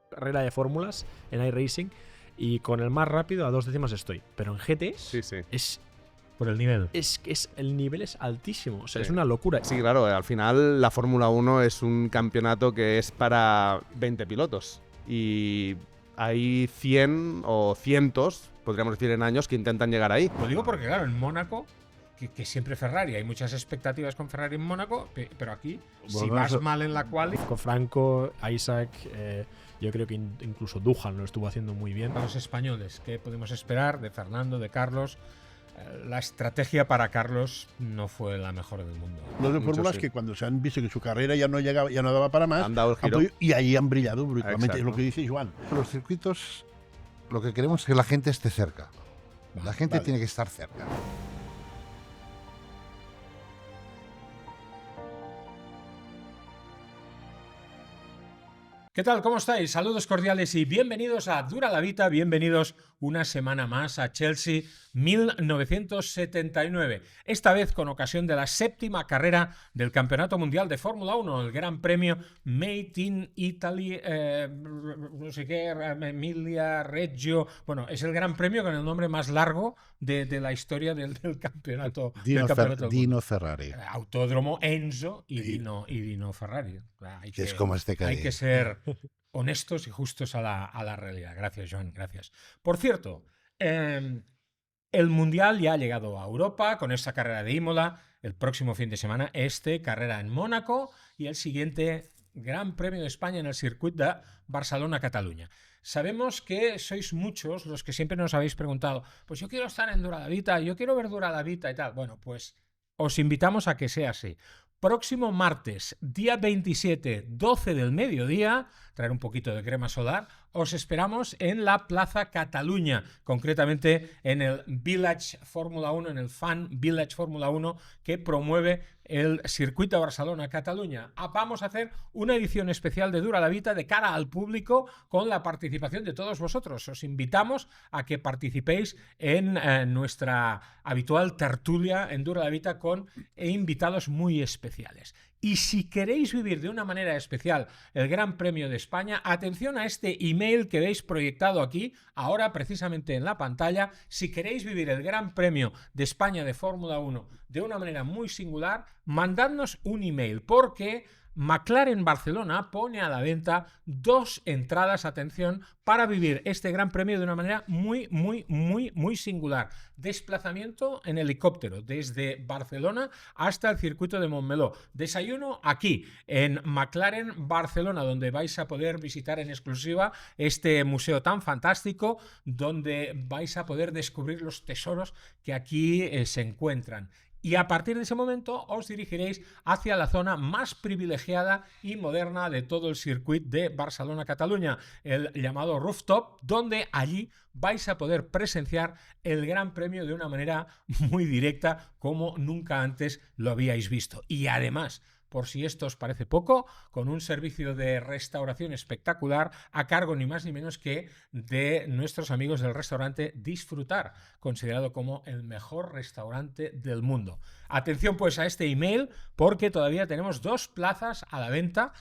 carrera de fórmulas en iRacing y con el más rápido a 2 décimas estoy. Pero en GTs Sí. es Por el nivel. el nivel es altísimo. O sea, Sí. es una locura. Sí, claro, al final la Fórmula 1 es un campeonato que es para 20 pilotos. Y hay 100 o cientos, podríamos decir en años, que intentan llegar ahí. Lo digo porque, claro, en Mónaco, que siempre Ferrari, hay muchas expectativas con Ferrari en Mónaco, pero aquí, si vas mal en la quali, Con Franco, Isaac, yo creo que incluso Duhan lo estuvo haciendo muy bien. para los españoles, ¿qué podemos esperar de Fernando, de Carlos? La estrategia para Carlos no fue la mejor del mundo. Los de Mucho fórmulas sí. que cuando se han visto que su carrera ya no llegaba, ya no daba para más, Han dado el giro. podido- y ahí han brillado brutalmente. Exacto. Es lo que dice Joan. Los circuitos, lo que queremos es que la gente esté cerca. La gente Vale. tiene que estar cerca. ¿Qué tal? ¿Cómo estáis? Saludos cordiales y bienvenidos a Dura la Vita, bienvenidos una semana más a Chelsea 1979. Esta vez con ocasión de la 7ª carrera del Campeonato Mundial de Fórmula 1, el Gran Premio Made in Italy, no sé qué, Emilia Reggio. Bueno, es el Gran Premio con el nombre más largo de la historia del campeonato. Dino, del campeonato del mundo. Dino Ferrari. Autódromo Enzo y Dino Ferrari. Hay Que es como este hay Cadí. que ser honestos y justos a la realidad. Gracias, Joan, gracias. Por cierto, el Mundial ya ha llegado a Europa con esta carrera de Imola. El próximo fin de semana, carrera en Mónaco y el siguiente Gran Premio de España en el circuito de Barcelona-Cataluña. Sabemos que sois muchos los que siempre nos habéis preguntado, pues yo quiero estar en Dura la Vita, yo quiero ver Dura la Vita y tal. Bueno, pues os invitamos a que sea así. Próximo martes, día 27, 12 del mediodía, traer un poquito de crema solar, os esperamos en la Plaza Cataluña, concretamente en el Village Fórmula 1, en el Fan Village Fórmula 1 que promueve el circuito Barcelona-Cataluña. Vamos a hacer una edición especial de Dura la Vita de cara al público con la participación de todos vosotros. Os invitamos a que participéis en nuestra habitual tertulia en Dura la Vita con invitados muy especiales. Y si queréis vivir de una manera especial el Gran Premio de España, atención a este email que veis proyectado aquí, ahora precisamente en la pantalla. Si queréis vivir el Gran Premio de España de Fórmula 1 de una manera muy singular, mandadnos un email, porque McLaren Barcelona pone a la venta 2 entradas, atención, para vivir este Gran Premio de una manera muy singular. Desplazamiento en helicóptero desde Barcelona hasta el circuito de Montmeló. Desayuno aquí, en McLaren Barcelona, donde vais a poder visitar en exclusiva este museo tan fantástico, donde vais a poder descubrir los tesoros que aquí se encuentran. Y a partir de ese momento os dirigiréis hacia la zona más privilegiada y moderna de todo el circuito de Barcelona-Cataluña, el llamado Rooftop, donde allí vais a poder presenciar el Gran Premio de una manera muy directa, como nunca antes lo habíais visto. Y además, por si esto os parece poco, con un servicio de restauración espectacular a cargo ni más ni menos que de nuestros amigos del restaurante Disfrutar, considerado como el mejor restaurante del mundo. Atención pues a este email, porque todavía tenemos 2 plazas a la venta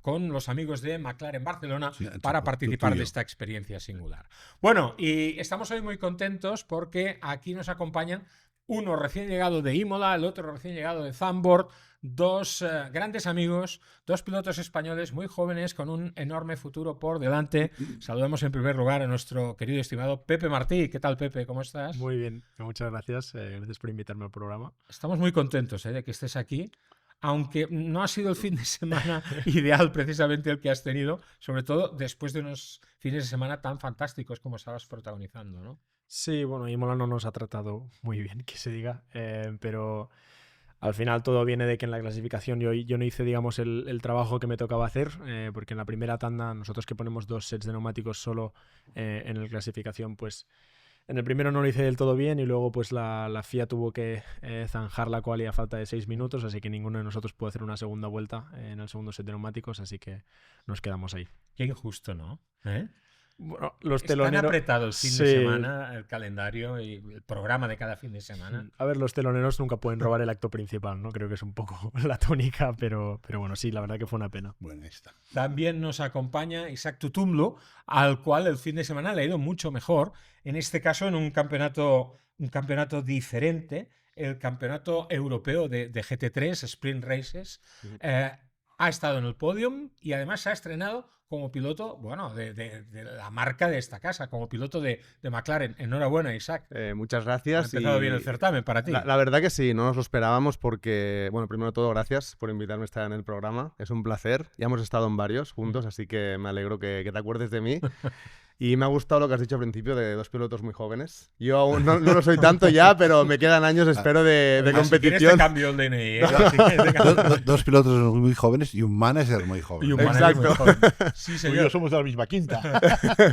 con los amigos de McLaren Barcelona para participar de esta experiencia singular. Bueno, y estamos hoy muy contentos porque aquí nos acompañan uno recién llegado de Imola, el otro recién llegado de Zandvoort, 2 grandes amigos, 2 pilotos españoles muy jóvenes con un enorme futuro por delante. Saludamos en primer lugar a nuestro querido y estimado Pepe Martí. ¿Qué tal, Pepe? ¿Cómo estás? Muy bien, muchas gracias. Gracias por invitarme al programa. Estamos muy contentos de que estés aquí, aunque no ha sido el fin de semana ideal precisamente el que has tenido, sobre todo después de unos fines de semana tan fantásticos como estabas protagonizando, ¿no? Sí, bueno, Imola no nos ha tratado muy bien, que se diga, pero al final todo viene de que en la clasificación yo no hice, digamos, el trabajo que me tocaba hacer, porque en la primera tanda, nosotros que ponemos 2 sets de neumáticos solo en la clasificación, pues en el primero no lo hice del todo bien y luego pues la FIA tuvo que zanjar la quali a falta de 6 minutos, así que ninguno de nosotros pudo hacer una segunda vuelta en el segundo set de neumáticos, así que nos quedamos ahí. Qué injusto, ¿no? Bueno, los Es tan teloneros. apretado el fin de Sí. semana, el calendario y el programa de cada fin de semana. A ver, los teloneros nunca pueden robar el acto principal, ¿no? Creo que es un poco la tónica, pero bueno, sí, la verdad que fue una pena. Bueno, ahí está. También nos acompaña Isaac Tutumlo, al cual el fin de semana le ha ido mucho mejor, en este caso en un campeonato diferente, el campeonato europeo de GT3, Sprint Races. Ha estado en el podium y además se ha estrenado como piloto, bueno, de la marca de esta casa, como piloto de McLaren. Enhorabuena, Isaac. Muchas Ha gracias. empezado bien el certamen para ti. La verdad que sí, no nos lo esperábamos porque, bueno, primero de todo, gracias por invitarme a estar en el programa. Es un placer. Ya hemos estado en varios juntos, así que me alegro que te acuerdes de mí. Y me ha gustado lo que has dicho al principio de dos pilotos muy jóvenes. Yo aún no lo soy tanto ya, pero me quedan años, espero, de Si quieres te competición. cambio el DNI. ¿eh? Si quieres te cambio. Dos pilotos muy jóvenes y un manager muy joven. Y un Exacto. manager muy joven. Sí, Tú y señor. yo somos de la misma quinta.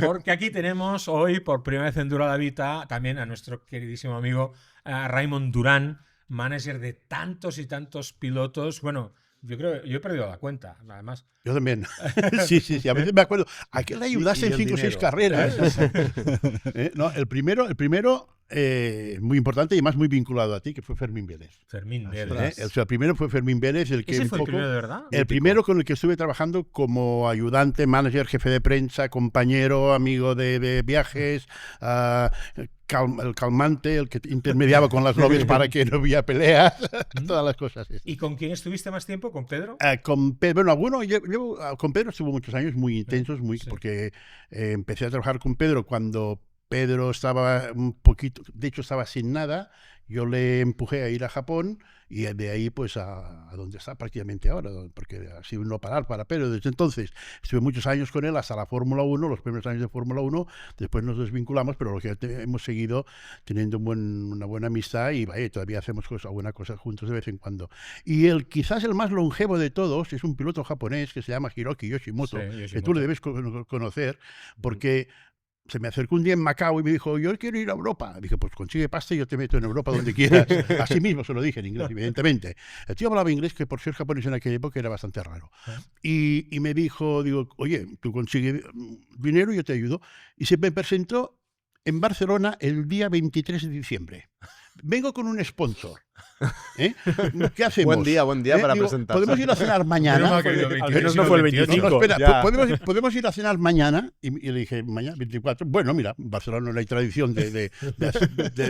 Porque aquí tenemos hoy, por primera vez en Dura la Vita, también a nuestro queridísimo amigo Raymond Durán, manager de tantos y tantos pilotos. Bueno, yo he perdido la cuenta, además. Yo también. Sí. A veces me acuerdo. ¿A qué le ayudaste en el 5 o 6 dinero. carreras? No, el primero muy importante y además muy vinculado a ti, que fue Fermín Vélez. Fermín ¿Eh? Vélez. El primero fue Fermín Vélez, el que ¿Ese un fue el poco- primero de verdad? el primero con el que estuve trabajando como ayudante, manager, jefe de prensa, compañero, amigo de viajes, el calmante, el que intermediaba con las novias para que no hubiera peleas, todas las cosas esas. ¿Y con quién estuviste más tiempo? ¿Con Pedro? Con Pedro, con Pedro estuvo muchos años muy intensos, Sí. porque empecé a trabajar con Pedro cuando Pedro estaba un poquito, de hecho estaba sin nada. Yo le empujé a ir a Japón y de ahí pues a donde está prácticamente ahora, porque ha sido un no parar para Pedro. Desde entonces estuve muchos años con él hasta la Fórmula 1, los primeros años de Fórmula 1, después nos desvinculamos, pero hemos seguido teniendo una buena amistad y vaya, todavía hacemos alguna cosa juntos de vez en cuando. Y quizás el más longevo de todos es un piloto japonés que se llama Hiroki Yoshimoto, Sí, que Yoshimoto. tú le debes conocer, porque se me acercó un día en Macao y me dijo, yo quiero ir a Europa. Dije, pues consigue pasta y yo te meto en Europa donde quieras. Así mismo se lo dije en inglés, evidentemente. El tío hablaba inglés, que por ser japonés en aquella época era bastante raro. Y me dijo, oye, tú consigues dinero y yo te ayudo. Y se me presentó en Barcelona el día 23 de diciembre. Vengo con un sponsor. ¿Qué hacemos? Buen día para presentarse. ¿Podemos ir a cenar mañana? Al menos no fue el 25. No, espera, Ya. ¿podemos ir a cenar mañana? Y le dije, mañana, 24. Bueno, mira, en Barcelona no hay tradición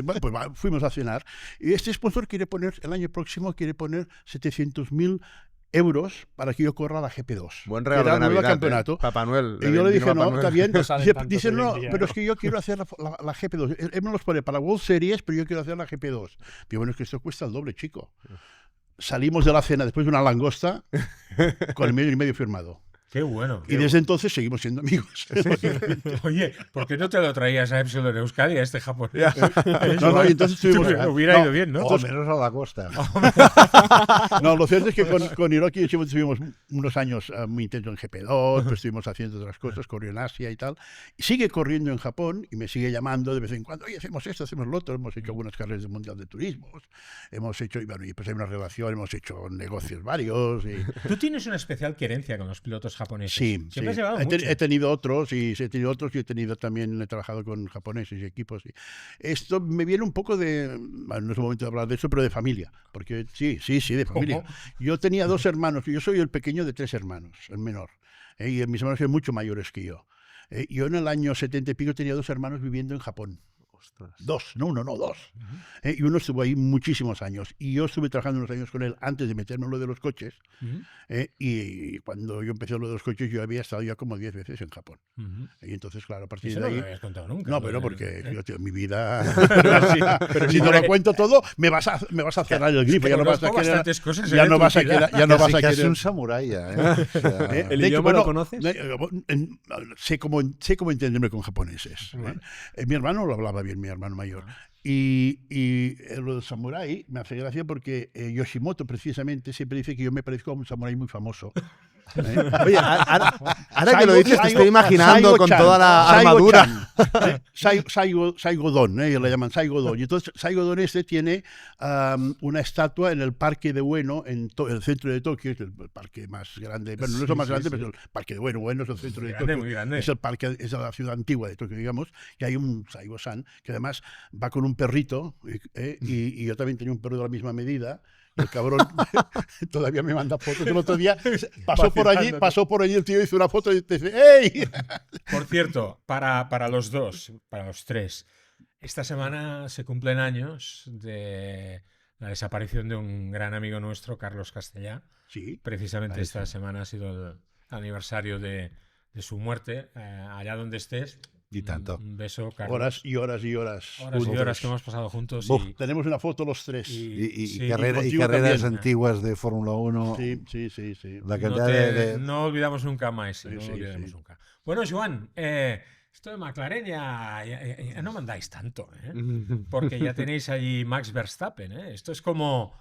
bueno, pues fuimos a cenar. Y este sponsor el año próximo quiere poner 700.000 euros para que yo corra la GP2. Buen que regalo era de el nuevo Navidad. campeonato. Papá Noel. Y yo le dije, vino Papá no, Noel. está bien. No salen tantos Dice, hoy en no, día, pero ¿no? es que yo quiero hacer la GP2. Él me los pone para World Series, pero yo quiero hacer la GP2. Digo, bueno, es que esto cuesta el doble, chico. Salimos de la cena después de una langosta con el 1,5 firmado. Qué bueno. Y desde entonces seguimos siendo amigos. Oye, ¿por qué no te lo traías a Epsilon Euskadi, a este japonés? No, y entonces estuvimos... Hubiera ido bien, ¿no? O menos a la costa. No, lo cierto es que con Hiroki estuvimos unos años muy intensos en GP2, pues estuvimos haciendo otras cosas, corrió en Asia y tal. Y sigue corriendo en Japón y me sigue llamando de vez en cuando. Oye, hacemos esto, hacemos lo otro. Hemos hecho algunas carreras del Mundial de Turismo. Hemos hecho, y bueno, y pues hay una relación, hemos hecho negocios varios. Y... Tú tienes una especial querencia con los pilotos japoneses. Sí, Siempre has sí. llevado He mucho. tenido otros y he trabajado con japoneses y equipos. Esto me viene un poco bueno, no es el momento de hablar de eso, pero de familia, porque sí, de familia. ¿Cómo? Yo tenía 2 hermanos, yo soy el pequeño de 3 hermanos, el menor, y mis hermanos eran mucho mayores que yo. Yo en el año 70 y pico tenía 2 hermanos viviendo en Japón. Ostras. 2, no 1, no 2. Y uno estuvo ahí muchísimos años. Y yo estuve trabajando unos años con él antes de meterme en lo de los coches. Y cuando yo empecé lo de los coches, yo había estado ya como 10 veces en Japón. Y entonces, claro, a partir Eso de no ahí... lo habías contado nunca. No, lo pero de- porque ¿eh? yo, tío, mi vida... pero si te lo cuento todo, me vas a cerrar el grifo. Ya no vas a Conozco querer... bastantes cosas Ya de no tu vas a vida. querer... Ya no vas a Casi querer... un samurái ya, ¿eh? O sea, ¿El De hecho, idioma lo conoces? Sé cómo entenderme con japoneses. Vale. Mi hermano lo hablaba bien, mi hermano mayor. Y lo del samurái me hace gracia porque Yoshimoto precisamente siempre dice que yo me parezco a un samurái muy famoso. Oye, ahora que lo dices, te estoy imaginando con toda la armadura. Saigodón, le llaman Saigodón. Y entonces Saigodón tiene una estatua en el Parque de Ueno, en el centro de Tokio, es el parque más grande, bueno, no es el más grande, pero el Parque de Ueno es el centro de Tokio. Muy grande. Es el parque, es la ciudad antigua de Tokio, digamos, y hay un Saigo-san que además va con un perrito, y yo también tenía un perro de la misma medida. El cabrón todavía me manda fotos. El otro día pasó por allí el tío, hizo una foto y te dice ¡Ey! Por cierto, para los dos, para los tres, esta semana se cumplen años de la desaparición de un gran amigo nuestro, Carlos Castellá. Sí. Precisamente esta semana ha sido el aniversario de su muerte. Allá donde estés, Y tanto. un beso, Carlos. Horas y horas y horas. Horas y horas que hemos pasado juntos. Uf, Tenemos una foto los tres. Y sí, carreras también. antiguas de Fórmula 1. Sí. La cantidad no olvidamos nunca más. Sí, No sí, olvidaremos sí. nunca. Bueno, Joan, esto de McLaren ya no mandáis tanto, porque ya tenéis allí Max Verstappen. Esto es como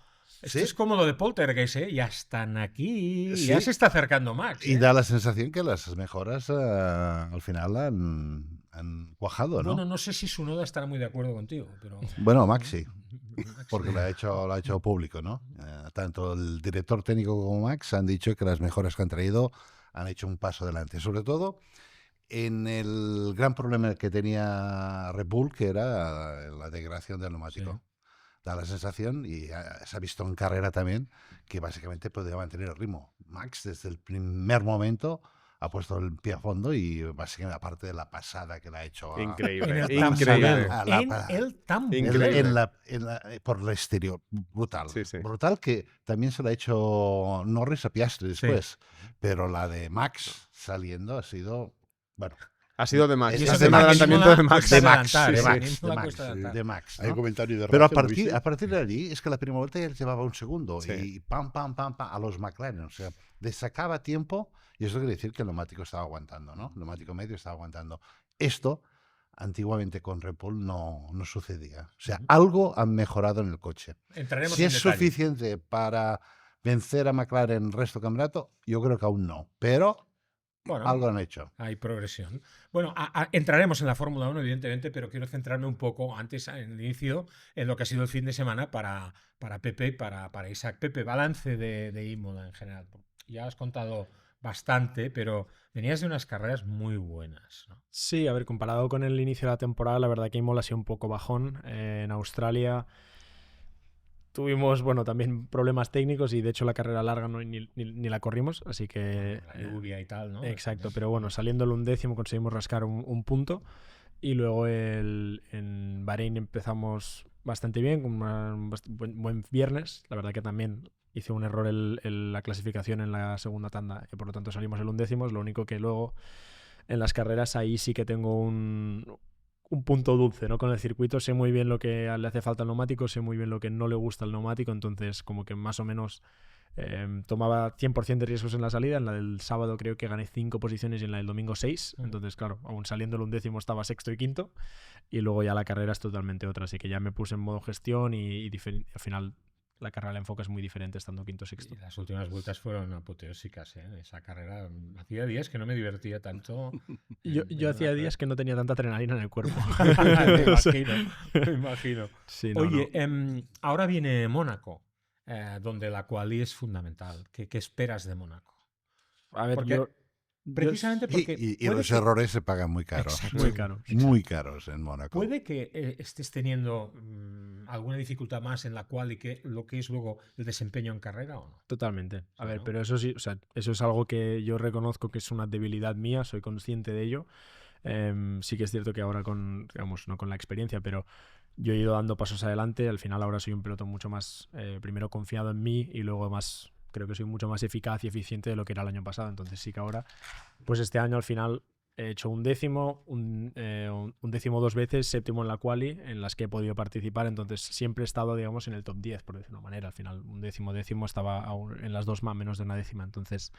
lo de Poltergeist, ya están aquí, Sí. ya se está acercando Max. Y da la sensación que las mejoras al final han cuajado, ¿no? Bueno, no sé si Tsunoda estará muy de acuerdo contigo, pero... Bueno, Max sí, Max, porque sí. lo ha hecho público, ¿no? Tanto el director técnico como Max han dicho que las mejoras que han traído han hecho un paso adelante. Sobre todo en el gran problema que tenía Red Bull, que era la degradación del neumático. Sí. Da la sensación, y se ha visto en carrera también, que básicamente podía mantener el ritmo. Max, desde el primer momento, ha puesto el pie a fondo y básicamente, aparte de la pasada que le ha hecho a... Increíble, En el increíble. Tambo. Increíble. Por el exterior, brutal. Sí, sí. Brutal, que también se la ha hecho Norris a Piastri después. Pero la de Max saliendo ha sido... Bueno, Ha sido de Max. Y Ha eso sido que un adelantamiento de Max. cuesta de Max, adelantar, de ¿eh? Max, Mismo de la Max, cuesta adelantar. de Max, Hay ¿no? comentario de Pero Rafa, ¿lo viste? a partir de allí es que la primera vuelta ya llevaba un segundo Sí. y pam, a los McLaren. O sea, le sacaba tiempo y eso quiere decir que el neumático estaba aguantando, ¿no? El neumático medio estaba aguantando. Esto, antiguamente con Red Bull, no sucedía. O sea, algo han mejorado en el coche. Entraremos Si en es detalle. suficiente para vencer a McLaren el resto del campeonato, yo creo que aún no. Pero Bueno, algo han hecho. hay progresión. Bueno, entraremos en la Fórmula 1, evidentemente, pero quiero centrarme un poco antes, en el inicio, en lo que ha sido el fin de semana para Pepe y para Isaac. Pepe, balance de Imola en general. Ya has contado bastante, pero venías de unas carreras muy buenas, ¿no? Sí, a ver, comparado con el inicio de la temporada, la verdad que Imola ha sido un poco bajón. En Australia tuvimos, bueno, también problemas técnicos y de hecho la carrera larga ni la corrimos, así que... La lluvia y tal, ¿no? Exacto, pero bueno, saliendo el 11º conseguimos rascar un punto y luego en Bahrein empezamos bastante bien, con un buen viernes. La verdad que también hice un error la clasificación en la segunda tanda y por lo tanto salimos el 11º. Lo único que luego en las carreras ahí sí que tengo un punto dulce, ¿no? Con el circuito sé muy bien lo que le hace falta al neumático, sé muy bien lo que no le gusta al neumático, entonces como que más o menos tomaba 100% de riesgos en la salida. En la del sábado creo que gané 5 posiciones y en la del domingo 6, entonces claro, aún saliendo el 11º estaba sexto y quinto y luego ya la carrera es totalmente otra, así que ya me puse en modo gestión y al final la carrera la enfoca es muy diferente estando quinto sexto. Y las últimas vueltas fueron apoteósicas, ¿eh? Esa carrera, hacía días que no me divertía tanto. Yo hacía días que no tenía tanta adrenalina en el cuerpo. Me imagino. Sí, no, Oye, no. ahora viene Mónaco, donde la quali es fundamental. ¿Qué esperas de Mónaco? A ver, Porque- Precisamente porque Y puede los que- errores se pagan muy caros. Exacto. muy caro. Muy caros en Mónaco. Puede que estés teniendo alguna dificultad más en la quali que lo que es luego el desempeño en carrera, ¿o no? Totalmente. A Sí, ver, ¿no? pero eso sí, o sea, eso es algo que yo reconozco que es una debilidad mía, soy consciente de ello. Sí que es cierto que ahora digamos, no con la experiencia, pero yo he ido dando pasos adelante. Al final ahora soy un piloto mucho más, primero confiado en mí y luego más, creo que soy mucho más eficaz y eficiente de lo que era el año pasado. Entonces sí que ahora, pues este año al final he hecho un décimo 2 veces, séptimo en la quali, en las que he podido participar. Entonces siempre he estado, digamos, en el top 10, por decirlo de una manera. Al final un décimo estaba en las dos más, menos de una décima. Entonces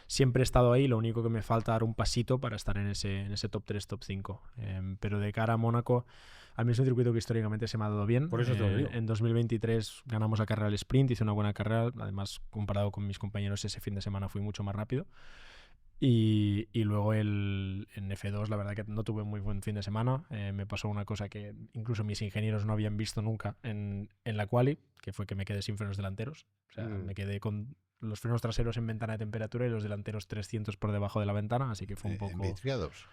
siempre he estado ahí. Lo único que me falta dar un pasito para estar en ese top 3, top 5. Pero de cara a Mónaco, A mí es un circuito que históricamente se me ha dado bien. Por eso te lo digo. En 2023 ganamos la carrera del sprint, hice una buena carrera. Además, comparado con mis compañeros, ese fin de semana fui mucho más rápido. Y luego en F2, la verdad que no tuve muy buen fin de semana. Me pasó una cosa que incluso mis ingenieros no habían visto nunca en la quali, que fue que me quedé sin frenos delanteros. O sea, me quedé con los frenos traseros en ventana de temperatura y los delanteros 300 por debajo de la ventana, así que fue un poco... ¿Envidriados?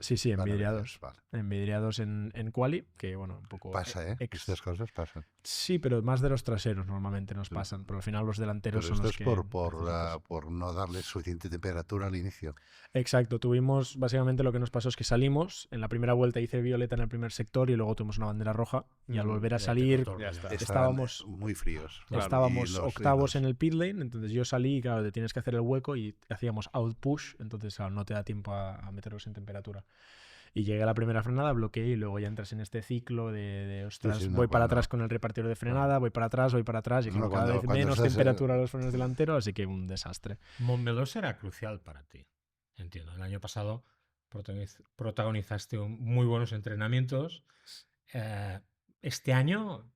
Sí, Vale, envidriados. vale. Envidriados en quali, que bueno, un poco... Pasa, ¿eh? Estas cosas pasan. Sí, pero más de los traseros normalmente nos pasan, pero al final los delanteros Pero son esto los es que... por no darle suficiente temperatura al inicio. Exacto, tuvimos, básicamente lo que nos pasó es que salimos, en la primera vuelta hice violeta en el primer sector y luego tuvimos una bandera roja y al volver a Ya te salir notó. Ya está. estábamos... muy fríos. Estábamos Y los- octavos en el pit lane, entonces yo salí y claro, te tienes que hacer el hueco y hacíamos out push, entonces claro, no te da tiempo a meterlos en temperatura. Y llegué a la primera frenada, bloqueé y luego ya entras en este ciclo de ostras, sí, no, voy para cuando- atrás con el repartidor de frenada, voy para atrás y No, claro, cada cuando- vez cuando menos estás, temperatura a los frenos delanteros, así que un desastre. Montmeló será crucial para ti. Entiendo. El año pasado protagonizaste muy buenos entrenamientos. Este año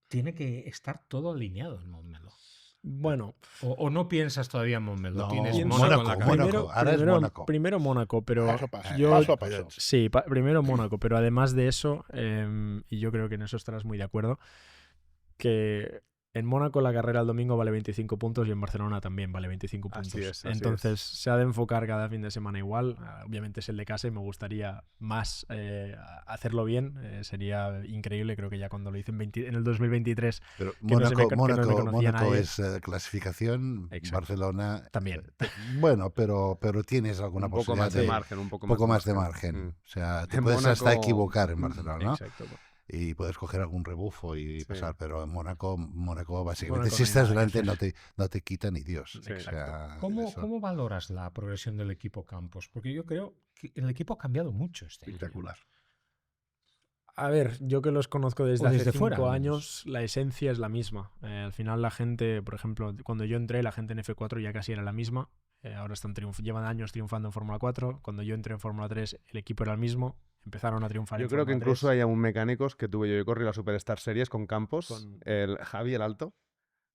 tiene que estar todo alineado en Montmeló. Bueno, ¿O no piensas todavía en Montmeló? No, Tienes pienso- Mónaco en la cabeza. Mónaco. Ahora es Mónaco. primero Mónaco, pero Paso a paso, yo... paso a paso. Sí, primero Mónaco, pero además de eso, y yo creo que en eso estarás muy de acuerdo, que en Mónaco la carrera el domingo vale 25 puntos y en Barcelona también vale 25 puntos. Así es, así Entonces se ha de enfocar cada fin de semana igual. Obviamente es el de casa y me gustaría más hacerlo bien. Sería increíble, creo que ya cuando lo hice en el 2023 Pero que no se me conocía Mónaco nadie. es clasificación, Exacto. Barcelona también. bueno, pero tienes alguna Un poco posibilidad más de margen, un poco más de margen. Mm. O sea, te En puedes hasta Mónaco- equivocar en Barcelona, ¿no? Exacto. Y puedes coger algún rebufo y Sí. pasar, pero en Mónaco básicamente Mónaco si no hay estás nada que delante no te quita ni Dios. Sí. O sea, ¿Cómo, eso. ¿Cómo valoras la progresión del equipo Campos? Porque yo creo que el equipo ha cambiado mucho este año. Espectacular. A ver, yo que los conozco desde O hace desde 5 fuera, al menos. años, la esencia es la misma. Al final la gente, por ejemplo, cuando yo entré, la gente en F4 ya casi era la misma. Ahora llevan años triunfando en Fórmula 4. Cuando yo entré en Fórmula 3, el equipo era el mismo. Empezaron a triunfar Yo en creo que Fórmula incluso 3. hay aún mecánicos que tuve yo. Yo corrí la Superstar Series con Campos, Con- el Javi, el alto,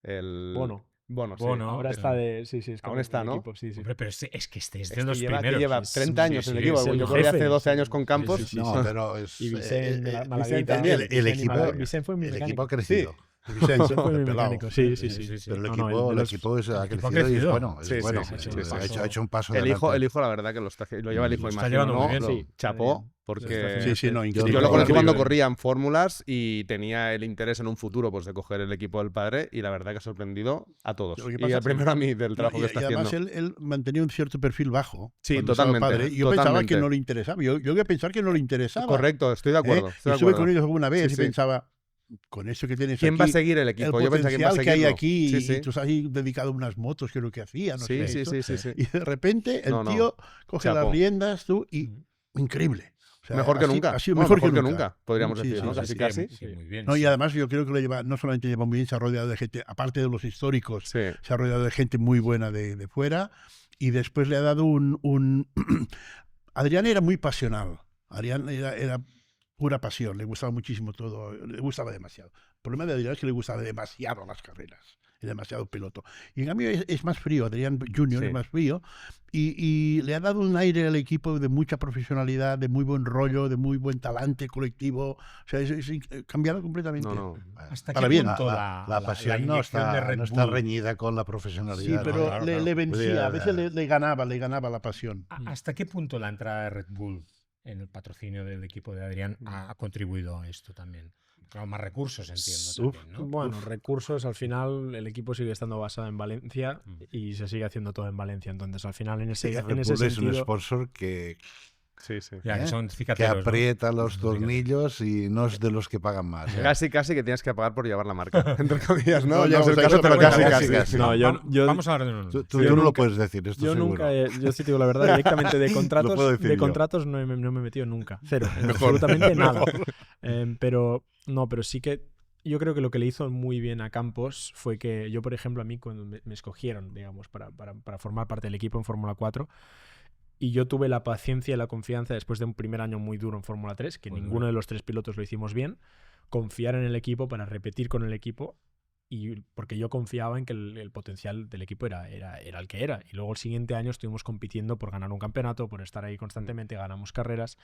el... Bono. Bono, sí. Bono, Ahora pero- está de... Sí, es Aún con está, el ¿no? equipo, sí, sí. Hombre, pero es que este es de Es que los lleva, primeros. que lleva Sí, 30 sí, años en sí, el equipo. es el Yo corrí hace jefe. 12 años con Campos. Sí, sí, No, pero es Y Vicente, Vicente Malaguita, también. el equipo- Vicente fue mi el mecánico. equipo ha crecido. Vicente, Vicente fue mi de pelado. mecánico, sí, sí, sí. Pero el No, equipo, no, de el los- equipo ha equipo ha crecido y es crecido. bueno. Sí, sí, bueno. sí, sí, Ha sí. hecho un paso El hijo, adelante. la verdad que lo lleva el hijo, Lo está imagino, llevando muy ¿no? bien, Lo sí. chapó, Está porque Sí, sí, no, Yo increíble. yo lo conocí cuando Increíble. corría en fórmulas y tenía el interés en un futuro pues de coger el equipo del padre y la verdad que ha sorprendido a todos. Lo que Y pasa el es- primero a mí del trabajo Y que está además haciendo. él mantenía un cierto perfil bajo. Sí, cuando estaba totalmente, padre. Yo pensaba totalmente. que no le interesaba. Yo voy a pensar que no le interesaba. Correcto, estoy de acuerdo. ¿eh? Estoy de Estuve acuerdo. con ellos alguna vez Sí, y sí. pensaba, con eso que tienes ¿Quién aquí, va a seguir el el equipo? Yo pensaba quién va a potencial que hay seguirlo. aquí, Sí, y sí. tú estás ahí dedicado a unas motos, creo que hacía, no Sí, sé. sí, esto. sí, sí, sí. Y de repente el No, no. tío coge Chapó. las riendas, tú, y increíble. O sea, Mejor que así- nunca. Ha sido No, mejor, que nunca. nunca, podríamos Sí, decir, sí, ¿no? sí, Casi, sí. casi. Sí, muy bien. No, y sí. además yo creo que lo lleva, no solamente lleva muy bien, se ha rodeado de gente, aparte de los históricos, Sí. se ha rodeado de gente muy buena de fuera, y después le ha dado un... Adrián era muy pasional. Adrián era pura pasión, le gustaba muchísimo todo, le gustaba demasiado. El problema de Adrián es que le gustaba demasiado las carreras, y demasiado piloto. Y en cambio es más frío, Adrián Junior Sí. es más frío, y le ha dado un aire al equipo de mucha profesionalidad, de muy buen rollo, de muy buen talante colectivo. O sea, es cambiado completamente. No, no. ¿Hasta Para qué bien. punto La pasión no inyección de está, Red no está Bull- reñida con la profesionalidad. Sí, pero ¿no? Claro, claro. le vencía, Podía- a veces le ganaba la pasión. ¿Hasta qué punto la entrada de Red Bull en el patrocinio del equipo de Adrián ha contribuido a esto también? Claro, más recursos, entiendo. También, ¿no? Bueno, recursos, al final el equipo sigue estando basado en Valencia y se sigue haciendo todo en Valencia. Entonces, al final, en ese, Sí, en Red ese Bull es un sentido... sponsor que Sí, sí. Ya, que ¿eh? son que cicateros, ¿no? aprieta los Son cicateros. tornillos y no es de los que pagan más. ¿eh? Casi, casi que tienes que pagar por llevar la marca. Entre comillas, ¿no? No, No es el no, caso, pero pero casi, bueno, casi. casi. No, Vamos a hablar de uno. Tú yo no lo nunca- puedes decir, esto Yo seguro. nunca, yo sí te digo la verdad, directamente de contratos, puedo decir yo. no me he metido nunca. Cero, absolutamente nada. Pero sí que yo creo que lo que le hizo muy bien a Campos fue que yo, por ejemplo, a mí cuando me escogieron, digamos, para formar parte del equipo en Fórmula 4, Y yo tuve la paciencia y la confianza después de un primer año muy duro en Fórmula 3, que ninguno de los 3 pilotos lo hicimos bien, confiar en el equipo para repetir con el equipo, y porque yo confiaba en que el potencial del equipo era el que era. Y luego el siguiente año estuvimos compitiendo por ganar un campeonato, por estar ahí constantemente, ganamos carreras.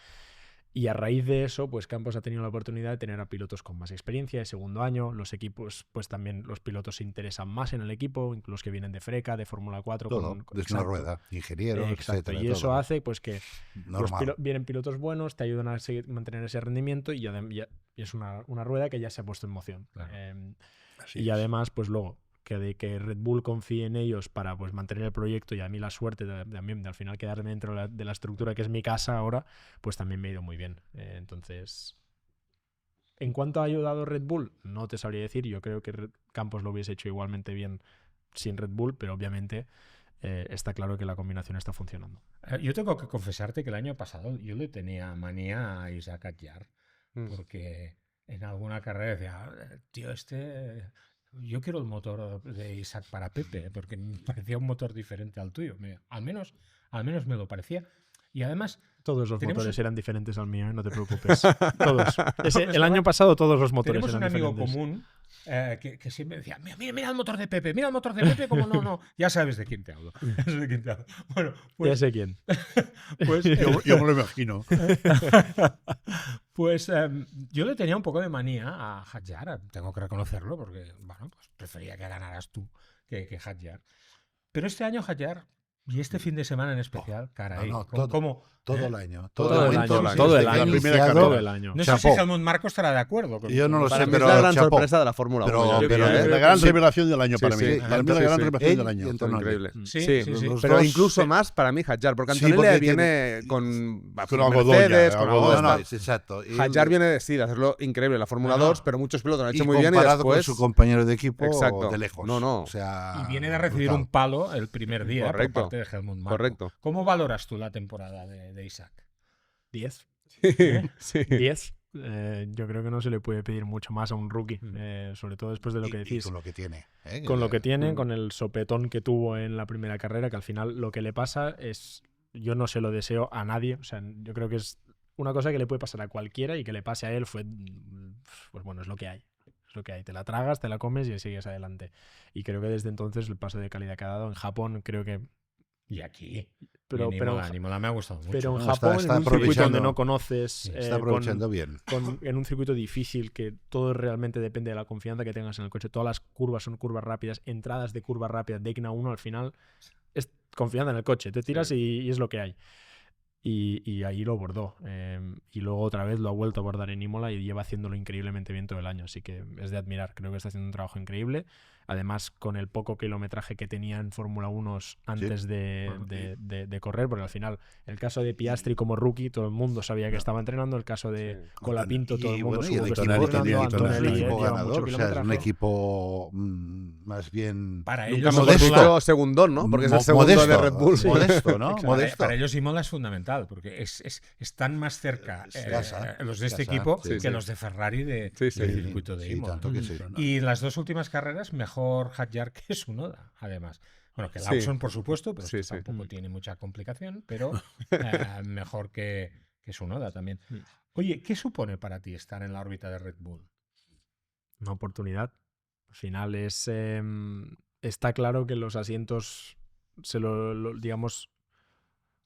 Y a raíz de eso, pues Campos ha tenido la oportunidad de tener a pilotos con más experiencia de segundo año. Los equipos, pues también los pilotos se interesan más en el equipo, incluso los que vienen de Freca, de Fórmula 4. Todo, desde una rueda, ingenieros, exacto. etcétera. Y eso todo. hace pues que Normal. vienen pilotos buenos, te ayudan a mantener ese rendimiento y es una rueda que ya se ha puesto en moción. Claro. Y además, pues luego, que Red Bull confíe en ellos para pues mantener el proyecto, y a mí la suerte también de al final quedarme dentro de la estructura que es mi casa ahora, pues también me ha ido muy bien. Entonces, ¿en cuánto ha ayudado Red Bull? No te sabría decir. Yo creo que Campos lo hubiese hecho igualmente bien sin Red Bull, pero obviamente está claro que la combinación está funcionando. Yo tengo que confesarte que el año pasado yo le tenía manía a Isaac Hadjar, porque en alguna carrera decía, tío, yo quiero el motor de Isaac para Pepe, porque me parecía un motor diferente al tuyo. Al menos me lo parecía. Y además... Todos los motores eran diferentes al mío, no te preocupes. Todos. El año pasado todos los motores eran diferentes. Tenemos un amigo común que siempre decía, mira el motor de Pepe, mira el motor de Pepe, como no. Ya sabes de quién te hablo. Bueno, pues, ya sé quién. Pues, yo me lo imagino. Pues yo le tenía un poco de manía a Hadjar, tengo que reconocerlo, porque bueno, pues prefería que ganaras tú que Hadjar. Pero este año Hadjar, y este fin de semana en especial, caray, todo el año. Todo el año. No sé si Helmut Marko estará de acuerdo. Yo no lo sé, Pero pero es la gran chapo. sorpresa de la Fórmula 1. Pero ¿eh? La gran revelación del año para mí. sí. Para mí la gran revelación del año. Increíble. Sí. Pero dos, incluso más para mí Hadjar, porque Sí, Antonelli porque viene con algodón Mercedes, ya, con algodón. algodón. No, exacto. Y Hadjar viene de hacerlo increíble en la Fórmula 2, pero muchos pilotos lo han hecho muy bien y comparado después... con su compañero de equipo Exacto. de lejos. No. O sea, Y viene de recibir brutal. un palo el primer día Correcto. por parte de Helmut Marko. Correcto. ¿Cómo valoras tú la temporada de Isaac? 10. Sí. 10. Yo creo que no se le puede pedir mucho más a un rookie, sobre todo después de lo que Y decís. con lo que tiene. Con lo que tiene, con el sopetón que tuvo en la primera carrera, que al final lo que le pasa es, yo no se lo deseo a nadie, o sea, yo creo que es una cosa que le puede pasar a cualquiera, y que le pase a él pues bueno, es lo que hay. Es lo que hay, te la tragas, te la comes y sigues adelante. Y creo que desde entonces el paso de calidad que ha dado en Japón, creo que... Y aquí. Pero Imola me ha gustado mucho. Pero en No, Japón, está en un circuito donde aprovechando. no conoces, Sí, Está aprovechando bien. en un circuito difícil, que todo realmente depende de la confianza que tengas en el coche. Todas las curvas son curvas rápidas, entradas de curva rápida, Daytona 1 al final es confianza en el coche. Te tiras y es lo que hay. Y ahí lo abordó. Y luego otra vez lo ha vuelto a abordar en Imola y lleva haciéndolo increíblemente bien todo el año. Así que es de admirar. Creo que está haciendo un trabajo increíble. Además, con el poco kilometraje que tenía en Fórmula 1 antes de correr, porque al final, el caso de Piastri como rookie, todo el mundo sabía que estaba entrenando. El caso de Colapinto, todo el mundo supo que estaba entrenando. Antonelli lleva mucho ganador, o sea, es kilometraje. un equipo más bien Para Nunca ellos, hemos modesto. visto segundón, ¿no? Porque es el segundo Modesto, de Red Bull. Modesto, ¿no? para, Modesto. para ellos Imola es fundamental, porque están más cerca los de este casa, equipo sí, que los de Ferrari del circuito de Sí, Imola. tanto que sí. Y las dos últimas carreras, mejor Hadjar que Tsunoda, además. Bueno, que Lawson, por supuesto, pero esto tampoco tiene mucha complicación, pero mejor que Tsunoda también. Oye, ¿qué supone para ti estar en la órbita de Red Bull? Una oportunidad. Al final está claro que los asientos digamos,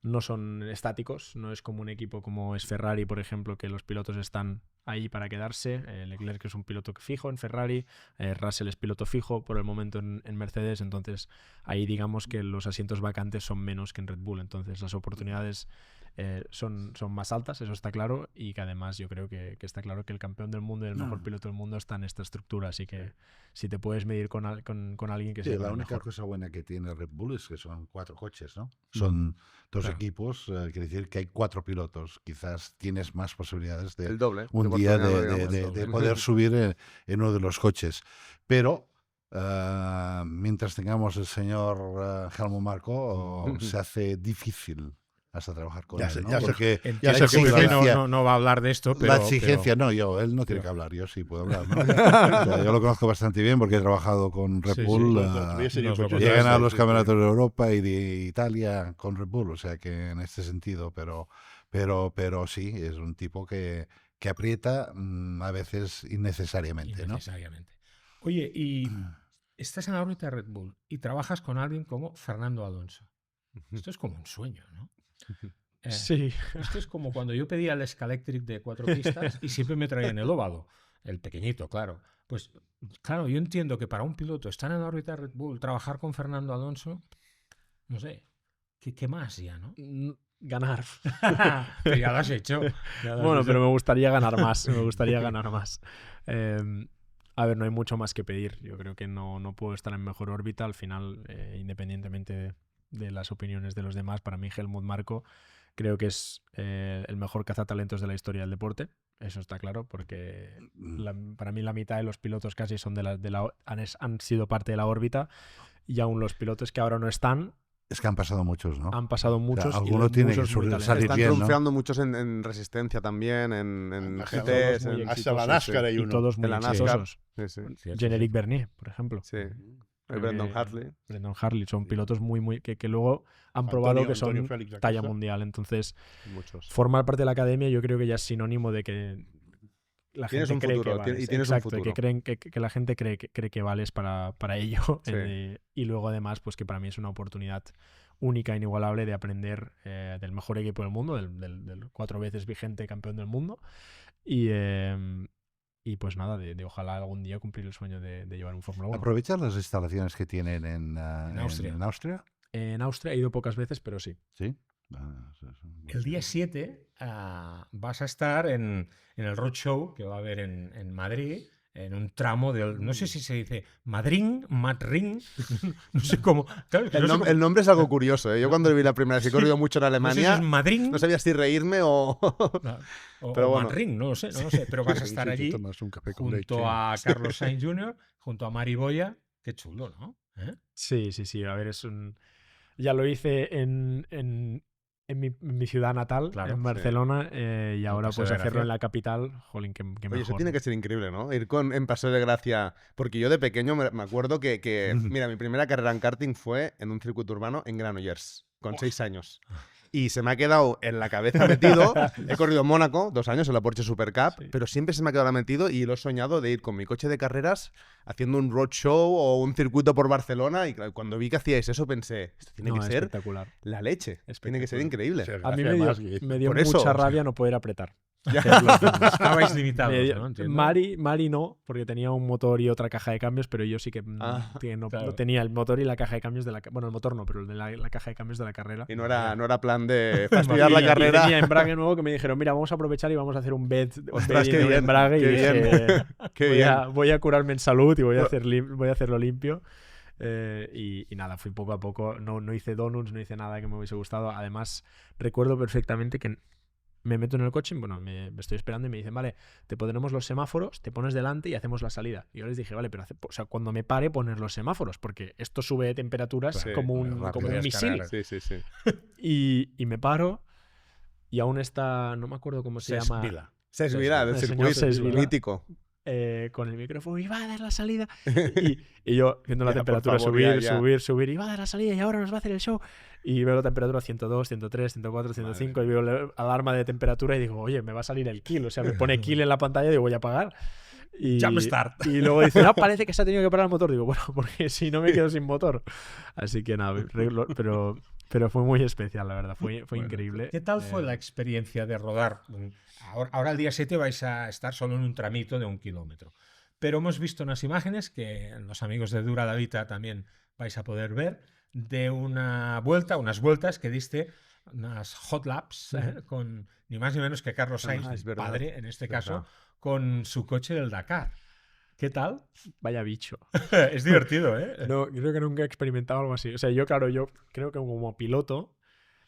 no son estáticos. No es como un equipo como es Ferrari, por ejemplo, que los pilotos están ahí para quedarse. Leclerc es un piloto fijo en Ferrari, Russell es piloto fijo por el momento en Mercedes. Entonces ahí digamos que los asientos vacantes son menos que en Red Bull. Entonces las oportunidades son más altas, eso está claro, y que además yo creo que está claro que el campeón del mundo y el mejor piloto del mundo está en esta estructura, así que si te puedes medir con alguien que Sí, sea la el única mejor. cosa buena que tiene Red Bull es que son 4 coches, ¿no? Son 2 equipos, quiere decir que hay 4 pilotos. Quizás tienes más posibilidades de El doble. un día oportunidad, de poder subir en uno de los coches. Pero mientras tengamos el señor Helmut Marko, se hace difícil hasta trabajar con Ya él, sé- ¿no? ya sé- Porque Entiendo sé que que usted exigencia- no va a hablar de esto, pero... la exigencia, pero- no, él no tiene que hablar, yo sí puedo hablar, ¿no? O sea, yo lo conozco bastante bien porque he trabajado con Red Sí, sí, Bull. Hubiese nos dicho lo yo, Y he ganado sí, los sí, campeonatos de Europa y de Italia con Red Bull, o sea que en este sentido, pero sí, es un tipo que aprieta a veces innecesariamente, ¿no? Innecesariamente. Oye, y estás en la órbita de Red Bull y trabajas con alguien como Fernando Alonso. Esto es como un sueño, ¿no? Sí. Esto es como cuando yo pedía el Scalectric de 4 pistas y siempre me traían el óvalo, el pequeñito, claro. Pues, claro, yo entiendo que para un piloto estar en la órbita de Red Bull, trabajar con Fernando Alonso, no sé, ¿qué más ya, no? Ganar. Pero ya lo has hecho. ya lo has Bueno, hecho. pero me gustaría ganar más. Me gustaría ganar más. A ver, no hay mucho más que pedir. Yo creo que no puedo estar en mejor órbita. Al final, independientemente de las opiniones de los demás, para mí Helmut Marko creo que es el mejor cazatalentos de la historia del deporte. Eso está claro, porque para mí la mitad de los pilotos casi son han sido parte de la órbita, y aún los pilotos que ahora no están, Es que han pasado muchos, ¿no? han pasado muchos. alguno tiene que salir Están bien, ¿no? triunfando muchos en resistencia también, en Hasta GTs, muy en- Hasta la exitosos, NASCAR hay y uno. todos muy en la NASCAR. exitosos. Sí, sí. Cierto, Generic Bernier, por ejemplo. Sí. El Creo Brendan que- Hartley. Brendan Hartley. Son pilotos muy que luego han probado que son Antonio Félix da talla Costa. mundial. Entonces, Muchos. formar parte de la academia yo creo que ya es sinónimo de que la Tienes gente un cree futuro, que vales. y tienes un Exacto, futuro. que la gente cree que vales para ello. Sí. Y luego además, pues que para mí es una oportunidad única, inigualable de aprender del mejor equipo del mundo, del 4 veces vigente campeón del mundo. Y pues nada, de ojalá algún día cumplir el sueño de llevar un Fórmula 1. ¿Aprovechar las instalaciones que tienen en Austria. en Austria? En Austria he ido pocas veces, pero sí. Sí. El día 7 vas a estar en el Roadshow que va a haber en Madrid, en un tramo del... No sé si se dice Madrid, no sé cómo... Claro, es que El, no sé nom- cómo- el nombre es algo curioso, ¿eh? Yo cuando lo vi la primera vez, he corrido mucho en no sé si Alemania, es Madrid no sabía si reírme o... Pero o bueno. Madrid, no lo sé, pero vas a estar allí Tomas un café con leche. junto a Carlos Sainz Jr., junto a Mari Boya. Qué chulo, ¿no? ¿Eh? Sí. A ver, ya lo hice en mi ciudad natal, Claro, en sí. Barcelona, y ahora Paseo pues de hacerlo Gracia. en la capital, jolín, qué Oye, mejor. eso tiene que ser increíble, ¿no? Ir en Paseo de Gracia. Porque yo de pequeño me acuerdo que mira, mi primera carrera en karting fue en un circuito urbano en Granollers, con 6 años. Y se me ha quedado en la cabeza metido. He corrido en Mónaco 2 años en la Porsche Super Cup, Sí. pero siempre se me ha quedado metido y lo he soñado de ir con mi coche de carreras haciendo un roadshow o un circuito por Barcelona. Y claro, cuando vi que hacíais eso pensé, esto tiene No, que ser espectacular. la leche. Tiene que ser Espectacular. increíble. Ser A mí gracia me más, dio, me dio Por eso, mucha o sea. rabia no poder apretar. Estabais limitados, Me dio- ¿no? Entiendo. Mari no, porque tenía un motor y otra caja de cambios, pero yo sí que no claro. tenía el motor y la caja de cambios de la... Bueno, el motor no, pero el de la caja de cambios de la carrera. Y no era plan de fastidiar la Y carrera. tenía embrague nuevo que me dijeron, mira, vamos a aprovechar y vamos a hacer un Ostras, qué de un bien, embrague. qué Y dije, bien, qué bien. voy a curarme en salud y voy a hacerlo limpio. Y nada, fui poco a poco. No hice donuts, no hice nada que me hubiese gustado. Además, recuerdo perfectamente que me meto en el coche, bueno, me estoy esperando y me dicen, vale, te pondremos los semáforos, te pones delante y hacemos la salida. Y yo les dije, vale, pero o sea, cuando me pare, poner los semáforos, porque esto sube de temperaturas Sí, como un rápido. misil. Sí, sí, sí. Y me paro y aún está, no me acuerdo cómo se llama, Vila. Cés Vila, del El señor circuito Cés Vila. mítico. con el micrófono y va a dar la salida. Y yo viendo la Ya, por temperatura favor, ya, subir y va a dar la salida y ahora nos va a hacer el show. Y veo la temperatura 102, 103, 104, 105 y veo la alarma de temperatura y digo, oye, me va a salir el kill. O sea, me pone kill en la pantalla y digo, voy a apagar. Y, Jump start. y luego dice, no, parece que se ha tenido que parar el motor. Digo, bueno, porque si no me quedo sin motor. Así que nada, pero fue muy especial, la verdad. Fue increíble. ¿Qué tal fue la experiencia de rodar? Ahora el día 7 vais a estar solo en un tramito de 1 kilómetro. Pero hemos visto unas imágenes que los amigos de Dura la Vita también vais a poder ver de unas vueltas que diste, unas hot laps, con ni más ni menos que Carlos Sainz, es verdad, padre en este es caso, verdad. con su coche del Dakar. ¿Qué tal? Vaya bicho. Es divertido, ¿eh? No, creo que nunca he experimentado algo así. O sea, yo creo que como piloto,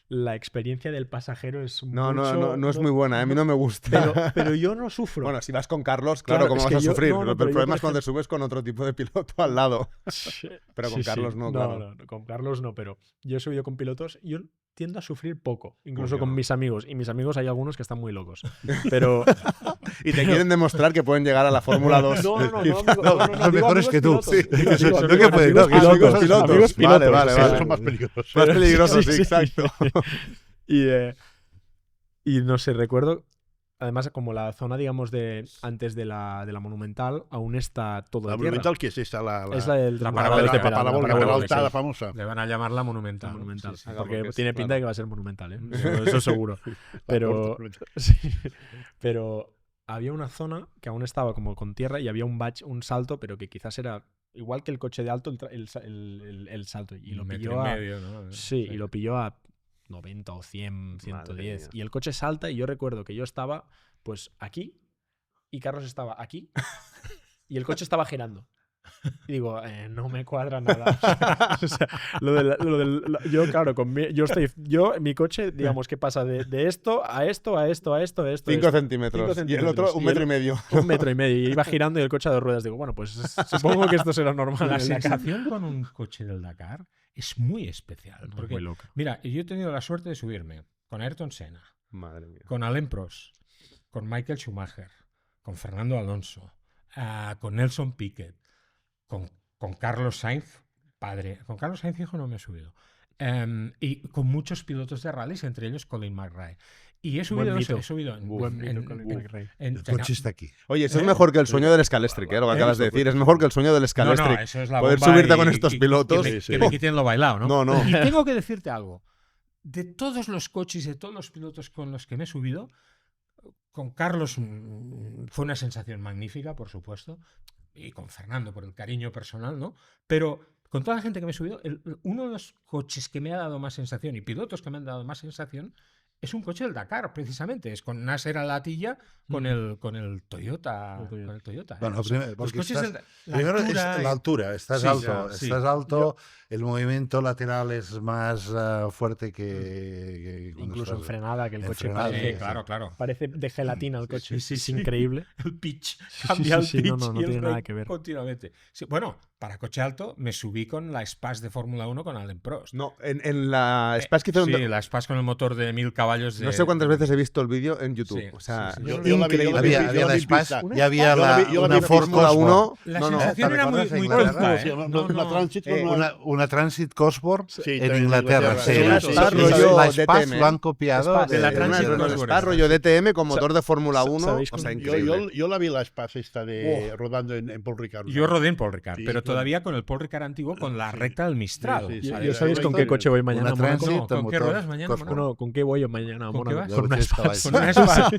la experiencia del pasajero es No es muy buena, a mí no me gusta. Pero yo no sufro. Bueno, si vas con Carlos, claro, Claro, ¿cómo es vas a que yo- sufrir? no, Pero pero el yo, problema por es cuando te subes con otro tipo de piloto al lado. Pero con Carlos no, claro. No, con Carlos no, pero yo he subido con pilotos. Yo tiendo a sufrir poco, incluso Yo con no. mis amigos. Y mis amigos hay algunos que están muy locos. Pero... Y te quieren demostrar que pueden llegar a la Fórmula 2. No, Son digo mejores que tú. amigos Sí. pilotos. Son- Digo no que pueden, amigos no, que son pilotos, pilotos. amigos Vale, pilotos, vale, sí, vale. Son más peligrosos. Más peligroso, sí, sí. exacto. Y no sé, recuerdo, además como la zona, digamos, de antes de la Monumental, aún está todo La de tierra. Monumental, que es esa, Es la del La parabólica, parabólica, la parabólica, parabólica, la sí. altada famosa. Le van a llamar la La Monumental. Monumental, Sí, sí. Haga porque porque es- tiene pinta claro. de que va a ser monumental, ¿eh? Eso seguro. La Pero, corta. sí, pero había una zona que aún estaba como con tierra y había un salto, pero que quizás era igual que el coche de alto, el salto. Y lo Un metro pilló y a... medio, ¿no? Sí, y lo pilló a 90 o 100, 110. mía. Y el coche salta y yo recuerdo que yo estaba pues aquí y Carlos estaba aquí y el coche estaba girando. Y digo, no me cuadra nada. O sea, yo, claro, mi coche, digamos, que pasa de esto a esto, a esto, a esto, a esto. 5 esto. centímetros. 5 Y el otro, centímetros. un Y metro el- y medio. 1,5 metros. Y iba girando y el coche a 2 ruedas. Digo, bueno, pues supongo que esto será normal. La en el Dakar. sensación con un coche del Dakar es muy especial. No, Porque, muy loca. mira, yo he tenido la suerte de subirme con Ayrton Senna, Madre mía. con Alain Prost, con Michael Schumacher, con Fernando Alonso, con Nelson Piquet, con Carlos Sainz, padre. Con Carlos Sainz, hijo, no me he subido. Y con muchos pilotos de rallies, entre ellos Colin McRae. Y he subido, Buen eso, mito. he subido en, Buen en- mito con en- McRae. en- El coche está aquí. Oye, eso es ¿Eh? mejor que el sueño del Scalestric, ¿eh? Lo que acabas de decir. Es mejor que el sueño del No, Scalestric. no, eso es la Poder bomba subirte y- con estos y- pilotos. Que me, Sí, que sí. me quiten lo bailado, ¿no? No, no. Y tengo que decirte algo. De todos los coches, de todos los pilotos con los que me he subido, con Carlos fue una sensación magnífica, por supuesto, y con Fernando por el cariño personal, ¿no? Pero con toda la gente que me he subido, uno de los coches que me ha dado más sensación y pilotos que me han dado más sensación es un coche del Dakar, precisamente. Es con Nasser Al-Attiyah con el Toyota. El Toyota. Con el Toyota. Bueno, Los primero, porque coches estás- la primero es altura la y- altura, estás Sí, alto, sí. estás alto, el movimiento lateral es más fuerte que cuando Incluso en estás- frenada, que el en coche frenada, parece, Sí, claro, claro. parece de gelatina el coche. sí, es sí. increíble. El pitch. Sí, Cambia sí, el sí, pitch no y el tiene nada brake que ver. continuamente. Sí, bueno, para coche alto me subí con la Spas de Fórmula 1 con Alain Prost. No, en la Spas que hicieron. Sí, la Spas con el motor de 1000 caballos de... No sé cuántas veces he visto el vídeo en YouTube. Sí, O sea, sí, sí. Yo la vi, yo la vi, Había yo la la vi Spas, pista. ya había Yo la vi- yo la una vi en Fórmula Fórmula 1. La No, no. sensación ¿te era muy, recuerdas en muy Inglaterra? tonta, Sí, ¿eh? una Transit con una Transit Cosworth Sí, en también Inglaterra. Sí, Sí, una sí, Spas sí, rollo la Spas DTM. lo han copiado Spas, de la Una Transit Spas Cosworth. rollo DTM con motor de Fórmula 1. ¿sabéis O sea, cómo- increíble. yo la vi la Spas esta de rodando en Paul Ricard. Yo rodé en Paul Ricard, Sí, pero claro. todavía con el Paul Ricard antiguo, con la Sí. recta del Mistral. Sí, sí, ¿Ya sí. sabéis con qué coche voy mañana a Una Mónaco? Transit, No, ¿con qué motor ruedas mañana, Cosworth. Mónaco? No, ¿con qué voy mañana a ¿Con qué Mónaco? vas? Con una Dos Spas. Con una Spas.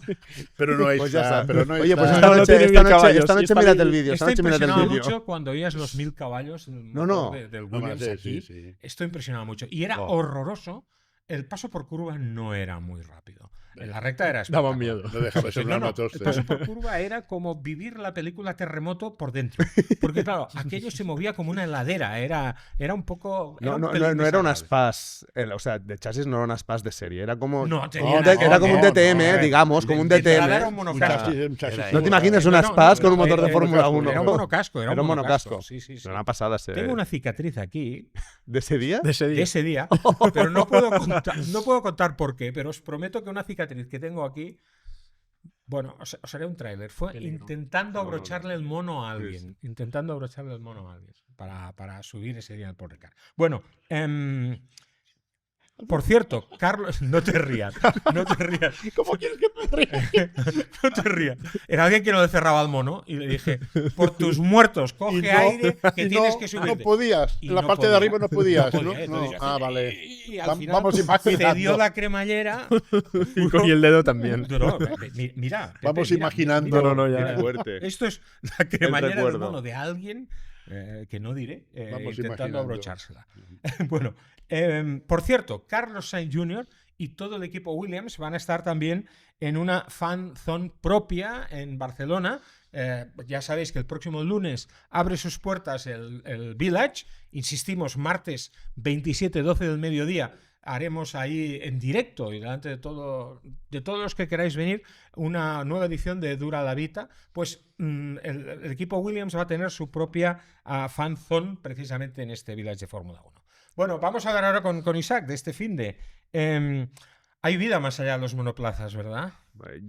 Pero no Pues ya está. está. Pero no Oye, pues está- esta No noche, tiene esta 1000 noche, caballos, esta y noche está mírate bien. el vídeo. Esta Estoy noche mírate el impresionado vídeo. mucho cuando oías los 1000 caballos del No, motor no. del No, Williams sí, aquí. sí. Esto impresionaba mucho. Y era Oh. horroroso. El paso por curva no era muy rápido. En la recta era Daba espectacular. miedo. No dejaba de ser No, una no, matoste. el paso por curva era como vivir la película Terremoto por dentro. Porque claro, aquello se movía como una heladera. Era un poco... No, un no, pelín no, no era una desagradable. Spas. O sea, de chasis no era una Spas de serie. Era como. No, tenía No, nada, era como un no, DTM, no, digamos, como un de entrada DTM. era un Un monocasco. chasis- un chasis- Era- No te imaginas una No, Spas con un no, motor de era Fórmula un 1. monocasco. Era un monocasco. Sí, sí, sí. Era una pasada ese. Tengo una cicatriz aquí ¿De ese día? De ese de día. ese día, pero no puedo contar por qué, pero os prometo que una cicatriz que tengo aquí, bueno, os haré un tráiler. Fue Peligro. intentando abrocharle el mono a alguien. Intentando abrocharle el mono a alguien para subir ese día al Paul Ricard. Bueno, por cierto, Carlos, no te rías, no te rías. ¿Cómo quieres que me ría? No te rías. Era alguien que no le cerraba al mono y le dije, por tus muertos, coge Y no- aire que y tienes no- que subirte. No podías. Y En la no parte podía. de arriba no podías, ¿no? podía, No. entonces, Ah, vale. Y al final Vamos imaginando. cedió la cremallera. Y el dedo también. No, mira, Pepe, Vamos mira, imaginando. No, no, ya. Qué fuerte. Esto es la cremallera del recuerdo. mono de alguien que no diré, Vamos intentando imaginando. abrochársela. Bueno, por cierto, Carlos Sainz Jr. y todo el equipo Williams van a estar también en una fan zone propia en Barcelona. Ya sabéis que el próximo lunes abre sus puertas el Village. Insistimos, martes 27, 12 del mediodía. Haremos ahí en directo y delante de todos los que queráis venir una nueva edición de Dura la Vita. Pues el equipo Williams va a tener su propia fan zone precisamente en este Village de Fórmula 1. Bueno, vamos a hablar ahora con Isaac de este finde. Hay vida más allá de los monoplazas, ¿verdad?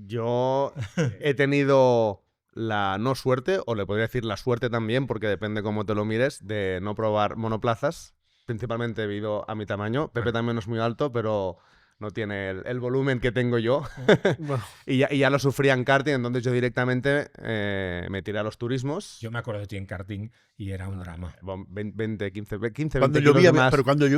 Yo he tenido la no suerte, o le podría decir la suerte también, porque depende cómo te lo mires, de no probar monoplazas, principalmente debido a mi tamaño. Pepe también no es muy alto, pero no tiene el volumen que tengo yo. Bueno, y ya lo sufría en karting, entonces yo directamente me tiré a los turismos. Yo me acuerdo de ti en karting y era un drama. 20, 15, 20 Cuando kilos llovía, más. pero cuando No,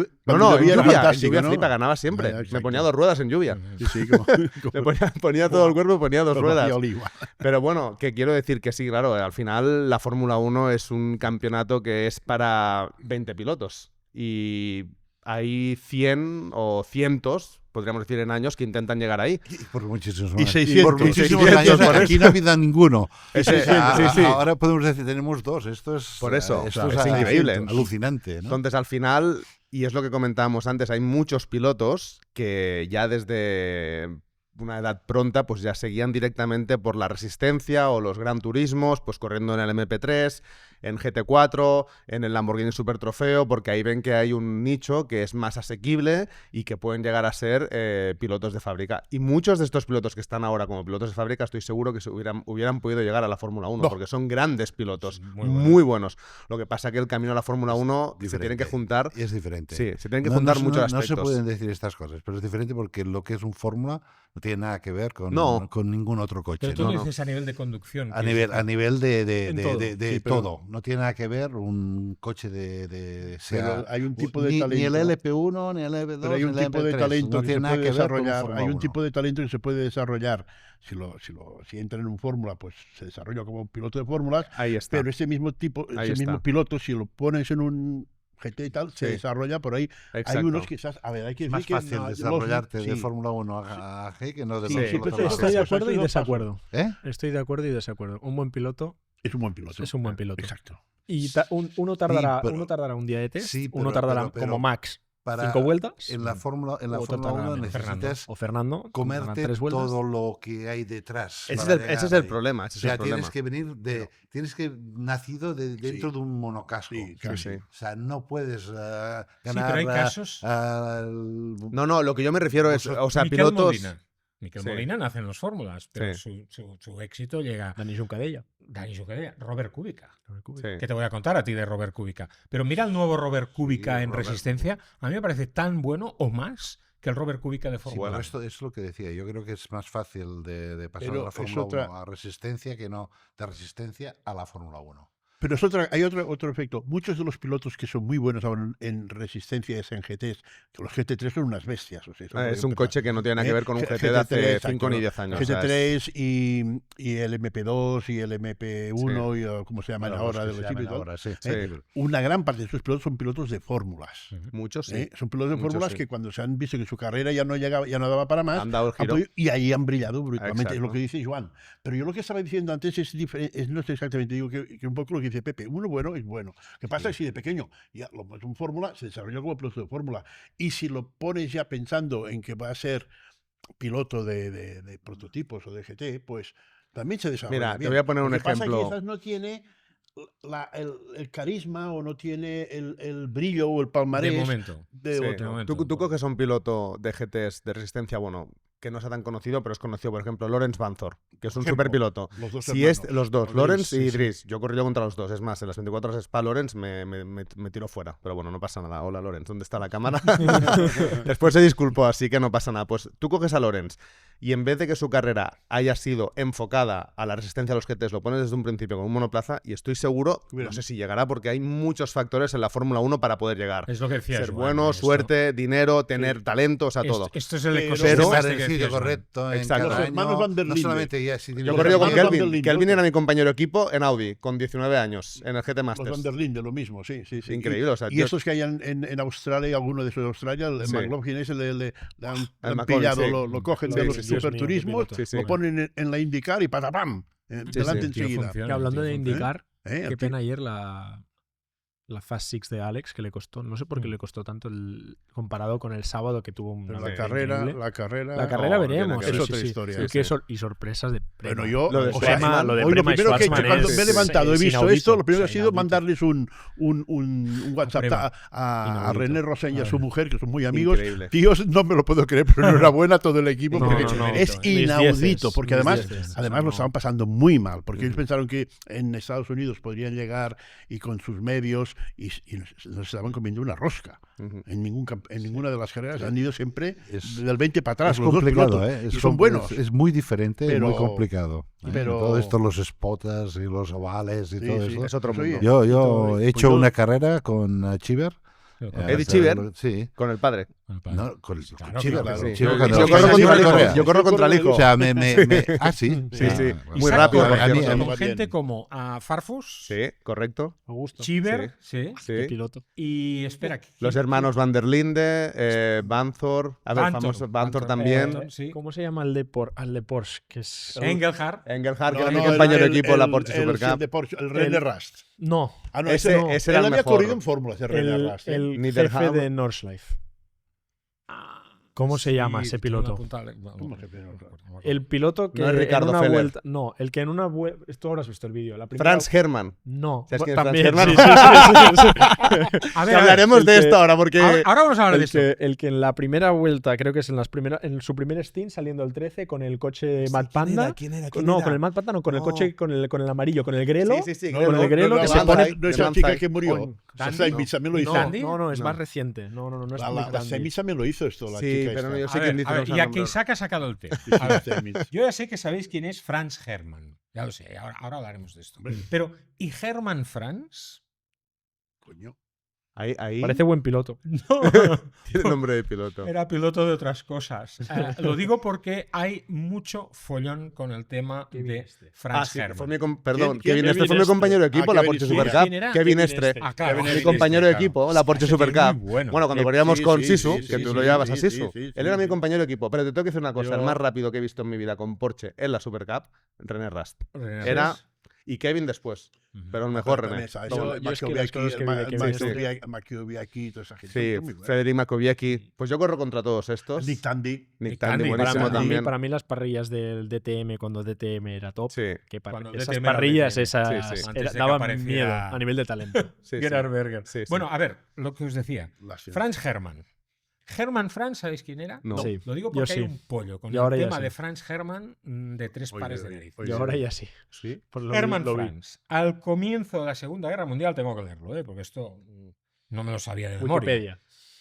llovía era en fantástico, lluvia ¿no? flipa, ganaba siempre. Vaya, Me exacto. ponía 2 ruedas en lluvia. Sí, sí, como, Me ponía todo el cuerpo, ponía 2 como ruedas. hacía Oliva. Pero bueno, que quiero decir que sí, claro, al final la Fórmula 1 es un campeonato que es para 20 pilotos. Y hay 100 o cientos, podríamos decir en años, que intentan llegar ahí. Y por muchísimos Y años. 600, por muchísimos 600, años. por Aquí no ha habido ninguno. Ese- Sí. Ahora podemos decir, tenemos 2. Esto es, Por eso, esto o sea, es increíble. Alucinante, ¿no? Entonces, al final, y es lo que comentábamos antes, hay muchos pilotos que ya desde una edad pronta pues ya seguían directamente por la resistencia o los Gran Turismos, pues corriendo en el MP3, en GT4, en el Lamborghini Super Trofeo, porque ahí ven que hay un nicho que es más asequible y que pueden llegar a ser pilotos de fábrica. Y muchos de estos pilotos que están ahora como pilotos de fábrica, estoy seguro que hubieran podido llegar a la Fórmula 1, No. porque son grandes pilotos, Muy muy buenos. Lo que pasa es que el camino a la Fórmula 1 se Diferente. tienen que juntar. Es diferente. Sí, se tienen que juntar muchos No aspectos. se pueden decir estas cosas, pero es diferente porque lo que es un Fórmula no tiene nada que ver con, No. con ningún otro coche. Pero tú ¿no? lo dices a nivel de conducción. A que nivel, es- a nivel de En todo. Sí, pero- todo. No tiene nada que ver un coche de Pero hay un tipo de ni talento. el LP1, ni el LP2, Pero hay un ni el tipo de MP3. talento No que tiene se nada puede que ver con desarrollar. Fórmula Hay un 1. tipo de talento que se puede desarrollar. Si entra en un fórmula, pues se desarrolla como piloto de fórmulas. Ahí está. Pero ese mismo tipo, Ahí ese mismo está. piloto, si lo pones en un GT y tal, se Sí. desarrolla por ahí. Exacto. Hay unos quizás, a ver, hay que Es decir más que fácil los- desarrollarte de sí. Fórmula 1 a G que no de Sí, la sí, solo pero Fórmula estoy de 1. acuerdo y Esos pasos. desacuerdo. ¿Eh? Estoy de acuerdo y desacuerdo. Un buen piloto Es un buen piloto. es un buen piloto. Exacto. Y uno tardará, pero- uno tardará un día de test, Sí, uno pero- tardará pero- como max Para 5 vueltas. en la Fórmula O 1 tardará menos. necesitas O Fernando tardará comerte 3 vueltas. todo lo que hay detrás. Ese para es llegar el ahí. problema. O Ese es sea, el problema. tienes que venir tienes que nacido dentro Sí. de un monocasco. Sí, Sí, sí. O sea, no puedes ganar. Sí, pero hay casos. No, lo que yo me refiero es, o sea, Miquel pilotos... Molina. Miquel Sí. Molina nace en las fórmulas, pero Sí. su éxito llega Dani Juncadella. Dani Juncadella, Robert Kubica. Sí. ¿Qué te voy a contar a ti de Robert Kubica? Pero mira el nuevo Robert Kubica Sí, en Robert. resistencia. A mí me parece tan bueno o más que el Robert Kubica de Sí, Fórmula pero 1. esto es lo que decía. Yo creo que es más fácil de pasar Pero de la es Fórmula otra- 1 a resistencia que no de resistencia a la Fórmula 1. Pero hay otro efecto. Muchos de los pilotos que son muy buenos ahora en resistencia es en GTs, que los GT3 son unas bestias. O sea, son Es un muy- coche que no tiene nada que ver con un G- GT de hace exacto, 5 ni 10 años. o sea, GT3 y el MP2 y el MP1 y como se llaman Bueno, ahora los de que los se llaman híbridos. ahora, sí. Sí. Una gran parte de esos pilotos son pilotos de fórmulas. muchos sí. Son pilotos de Muchos fórmulas sí. que cuando se han visto que su carrera ya no llegaba, ya no daba para más, Han dado el han giro. podido- y ahí han brillado brutalmente. Es lo Exacto. que dice Joan. Pero yo lo que estaba diciendo antes es diferente, no sé exactamente, digo que un poco lo que dice Pepe. Uno bueno es bueno. ¿Qué pasa si de pequeño ya lo pones en fórmula, se desarrolla como piloto de fórmula? Y si lo pones ya pensando en que va a ser piloto de prototipos o de GT, pues también se desarrolla Mira, te bien. voy a poner Lo un que pasa es que ejemplo. quizás no tiene el carisma o no tiene el brillo o el palmarés De momento. de Sí. otro. momento. Tú coges a un piloto de GTs de resistencia, bueno, que no sea tan conocido, pero es conocido, por ejemplo, Lawrence Banzor, que es un Ejemplo, superpiloto. Los dos Si hermanos. los dos, Los Lawrence y sí, sí. Idris, yo corrí yo contra los dos. Es más, en las 24 horas Spa Lawrence me tiró fuera. Pero bueno, no pasa nada. Hola Lawrence, ¿dónde está la cámara? Después se disculpó, así que no pasa nada. Pues tú coges a Lawrence y en vez de que su carrera haya sido enfocada a la resistencia a los GTs, lo pones desde un principio con un monoplaza y estoy seguro, Bien. no sé si llegará, porque hay muchos factores en la Fórmula 1 para poder llegar. Es lo que decía Ser Joan, bueno, esto- suerte, dinero, tener talento, o sea, todo. Esto es el Pero- ecosistema Pero- Estar este en que el sitio decías, Joan. correcto en Exacto. cada Los hermanos año. Van der No Linde. solamente ya si Yo he Los corrido con hermanos Van der Kelvin. Linde, Kelvin ¿no? era mi compañero de equipo en Audi, con 19 años, en el GT Los Masters. Van der Linde, lo mismo, sí, sí, sí. Increíble, o sea, y yo- estos que hay en Australia, alguno de esos de Australia, el Sí. McLaughlin ese le han McLaughlin, pillado, sí. lo cogen Sí, de los sí, sí. superturismos, Dios mío, qué piloto. lo ponen en la IndyCar y patapam, delante sí. Tío, enseguida. funciona, Que hablando tío, de funciona. indicar, ¿Eh? qué pena ayer la la Fast Six de Alex, que le costó, no sé por qué le costó tanto comparado con el sábado que tuvo una Pero la carrera la carrera veremos. es Sí, otra sí, sí. historia. Sí, y sorpresas de Prema. Bueno, yo, Lo de o sea, Schwartzman, lo de hoy lo Prema y primero que he hecho Schwartzman cuando me he es levantado, he visto inaudito, esto, lo primero que ha es sido inaudito. mandarles un WhatsApp Prema. a Inaudito. René Rosen y a su mujer, que son muy amigos. Increíble. Tíos, no me lo puedo creer, pero enhorabuena a todo el equipo, No, porque no, no. es Mis inaudito, dieces, porque mis además dieces. lo No. estaban pasando muy mal, porque ellos pensaron que en Estados Unidos podrían llegar y con sus medios y nos estaban comiendo una rosca. Ujú. En ninguna de las carreras han ido siempre Es- del 20 para atrás, Es los dos complicado, pilotos, ¿eh? y son buenos. Es muy diferente y Pero- muy complicado. ¿eh? pero- Todo esto, los spotas y los ovales y Sí, todo sí, eso. Es otro Pues, mundo. oye, Yo Todo- he pues hecho yo- una carrera con Chiver. Eddie Cheever. Sí. Con el padre. No, con Claro, Chiver. claro, Sí. Chiver Yo cuando- corro cuando contra Chiver el hijo. corría. Yo corro contra el hijo. O sea, ah, sí. Sí, Ah, sí. bueno. Muy rápido, A mí- por a mí- Con Va gente bien. como Farfus, Sí, correcto. Augusto. Chiver, sí. Sí. Qué piloto. Y espera. Los hermanos Van der Linde, Banthor. A ver, famoso Banthor también. sí. ¿Cómo se llama al de Porsche? Que es... Engelhardt. Engelhardt, que No, era mi no, compañero de el- equipo en la el- Porsche el Supercup. de Porsche, el René Rast. No, Ah, no, Ese- no. ese Él era el había mejor. corrido en Fórmula, ese René el, Rast. ¿eh? el Niederham. jefe de Nordschleife. ¿Cómo se llama ese piloto? ¿Cómo se llama? El piloto que No es Ricardo en una Feller. vuelta... No, el que en una vuelta... Esto ahora has visto el vídeo. La primera... Franz Hermann. No, ¿Sabes quién es también. Franz Sí, sí, sí, sí, sí. A Que hablaremos el de que- esto ahora porque... Ahora vamos a hablar de esto. El que en la primera vuelta, creo que es en su primer stint, saliendo el 13, con el coche Mad Panda. ¿Quién era? No, con el Mad Panda, no, con el No. coche, con el amarillo, con el grelo. Sí, sí, sí. Con el grelo no, que no, se no, pone... no, esa de chica Manzai. que murió. Coño, La Tandy. Semis también lo hizo. No, Tandy? no, es No. más reciente. No es La Nick Tandy. Semis también lo hizo esto, la Sí, chica pero no, esta. yo sé A quién ver, dice. a ver, vamos a y a nombrar. Keisaka ha sacado el té. Sí, A ver, Semis. yo ya sé que sabéis quién es Franz Hermann. Ya lo sé, ahora hablaremos de esto. Pero, ¿y Hermann Franz? Coño. Ahí Parece buen piloto. No, tiene nombre de piloto. era piloto de otras cosas. Lo digo porque hay mucho follón con el tema de Franz Sí, Hermann. fue perdón, ¿Quién? Kevin Estre fue mi Estre. compañero de equipo en la Kevin Porsche Estre. Supercup. ¿Quién era? Kevin Estre. Ah, claro, Kevin Mi Estre, compañero de claro. equipo en la Porsche Ese tío es muy Supercup. bueno. Bueno, cuando Sí, corríamos sí, con sí, Sisu, sí, que sí, tú sí, lo llevabas sí, a sí, Sisu. sí, sí, Él era sí. mi compañero de equipo, pero te tengo que decir una cosa, el Yo- más rápido que he visto en mi vida con Porsche en la Supercup, René Rast. René Era Rast. y Kevin después, Ujú. pero el mejor También, René. ¿sabes? Yo es que las cosas que vi de Kevin Estre. Makowiecki y toda esa gente. Sí, son muy buenos. Federic Makowiecki. Pues yo corro contra todos estos. Nick Tandy. Nick Tandy, Tandy, buenísimo para mí- también. Para mí las parrillas del DTM, cuando DTM era top, Sí, Cuando esas DTM era parrillas DTM. esas Sí, sí. Antes de que daban apareciera- miedo a nivel de talento. sí, sí. Gerhard Berger. Sí, sí. Bueno, a ver, lo que os decía. Las- Franz Hermann. Hermann Franz, ¿sabéis quién era? No. Sí. Lo digo Yo porque hay sí. un pollo con Y el ahora ya tema sí. de Franz Hermann de tres Oye, pares de oye, narices. oye. Y ahora ya sí. Sí. Pues lo Hermann vi. Franz. Al comienzo de la Segunda Guerra Mundial, tengo que leerlo, porque esto no me lo sabía de memoria. Wikipedia.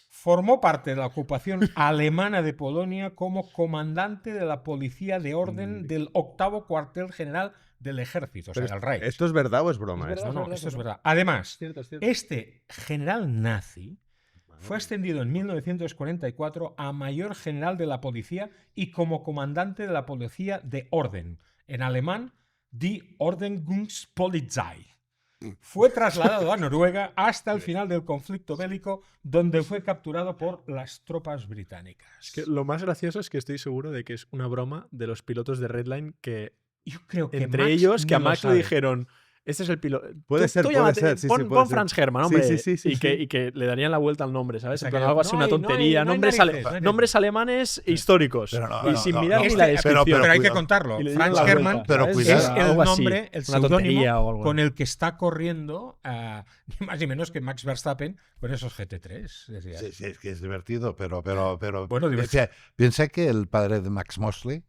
Formó parte de la ocupación alemana de Polonia como comandante de la Policía de Orden del 8º Cuartel General del Ejército, o sea, Pero del Reich. ¿Esto es verdad o es broma? Es esto? No, verdad, esto es es verdad. Además, Cierto, es cierto. este general nazi fue ascendido en 1944 a mayor general de la policía y como comandante de la policía de orden, en alemán Die Ordnungspolizei. Fue trasladado a Noruega hasta el final del conflicto bélico, donde fue capturado por las tropas británicas. Es que lo más gracioso es que estoy seguro de que es una broma de los pilotos de Redline que Yo creo que entre Max ellos que a ni lo Max le sabe. dijeron este es el piloto. Puede ser, puede llámate, ser, sí, pon, sí, puede pon ser. Franz Hermann, Sí, hombre. sí, sí, sí, sí. Y que le darían la vuelta al nombre, ¿sabes? O sea, En plan, que algo así, no una hay- tontería. no hay nombres, narices, no hay nombres alemanes históricos. Pero no, y no, sin no, mirar no. ni la Este- descripción. pero hay que cuidado. contarlo. Y le dieron Franz la vuelta, Hermann pero ¿sabes? cuidado. es Era el algo así, nombre, el una seudónimo tontería o algo. con el que está corriendo ni más ni menos que Max Verstappen con esos GT3. Decía. Sí, sí, es que es divertido, pero Bueno, divertido. piensa que el padre de Max Mosley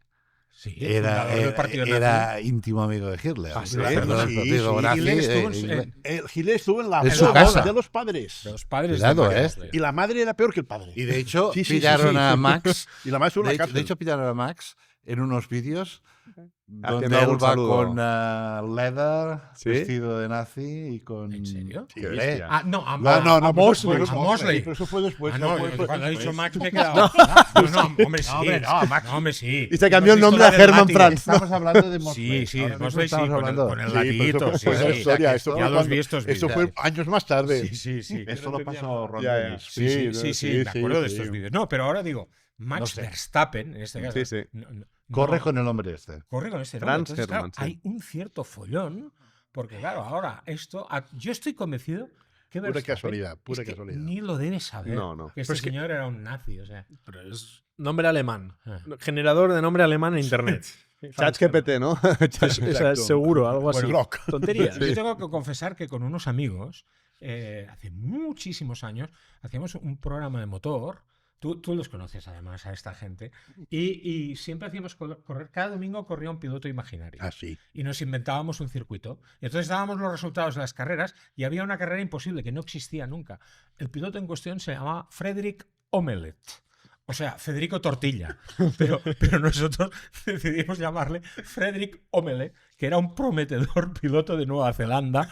Sí, era, fundador del partido nazi. era íntimo amigo de Hitler. Ah, sí, Fundador del sí, partido sí, nazi, Hitler estuvo en- inglés. El Gilles estuvo en la En su boda casa. de los padres. de los padres Cuidado, de ¿eh? Y la madre era peor que el padre. Y de hecho, Sí, sí, sí, pillaron sí. a Max. Y la madre estuvo en la De hecho, cárcel. pillaron a Max en unos vídeos donde Haciendo él algún va saludo. con leather, ¿Sí? vestido de nazi y con. ¿En serio? Sí, Hombre, bestia. Ah, no, a, No, a- no, no, a pero Mosley. eso fue A Mosley. Pero eso fue después. Ah, no, fue después. cuando ha dicho Después. Max me he quedado. No, hombre, sí. hombre, no, Max. No, hombre, sí. Y se cambió el Hemos nombre a visto la del Hermann látigo. Franz. Estamos hablando de Mosley. Sí, sí, Ahora mismo Mosley sí, estamos con el hablando. con el Sí, pero latiguito. eso Sí, fue sí. la historia. Eso Ya fue los cuando- vi estos Eso vídeos. fue años más tarde. Sí, sí, sí. Eso lo pasó Ron Ya, ya. Dennis. Sí, me acuerdo de estos vídeos. No, pero ahora digo, Max No sé. Verstappen, en este caso. Sí, sí. Corre no, con el nombre este. corre con este nombre. Franz Entonces, claro, Hermann, sí. hay un cierto follón, porque claro, ahora esto, yo estoy convencido ¿Qué Pura Verstappen? casualidad, pura Es que casualidad. ni lo debes saber. No, no. Que este Pero es que- señor era un nazi, o sea. Pero es nombre alemán. Ah. Generador de nombre alemán en internet. ChatGPT, ¿no? Esa es seguro, algo así. Bueno, Grok. Tonterías. Yo tengo que confesar que con unos amigos, hace muchísimos años, hacíamos un programa de motor. Tú los conoces además a esta gente. Y siempre hacíamos correr. Cada domingo corría un piloto imaginario. Así. Y nos inventábamos un circuito. Y entonces dábamos los resultados de las carreras y había una carrera imposible que no existía nunca. El piloto en cuestión se llamaba Frederick Omelet. O sea, Federico Tortilla. Pero nosotros decidimos llamarle Frederick Omelet, que era un prometedor piloto de Nueva Zelanda,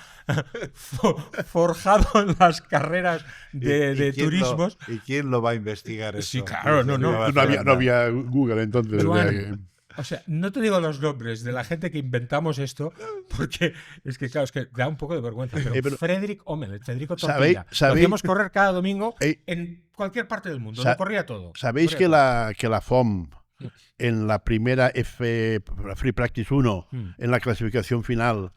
forjado en las carreras de quién turismos. ¿Y quién lo va a investigar eso? Sí, claro, no. Nueva No Zelanda. había Google entonces. Joan, o sea que- O sea, no te digo los nombres de la gente que inventamos esto, porque es que, claro, es que da un poco de vergüenza. Pero, pero- Frederick Omelet, Federico ¿Sabéis- Tortilla, lo sabéis- hacíamos correr cada domingo Ey. en cualquier parte del mundo. Sa- Lo corría todo. ¿Sabéis Corría que la FOM en la primera Free Practice 1, Mm. en la clasificación final,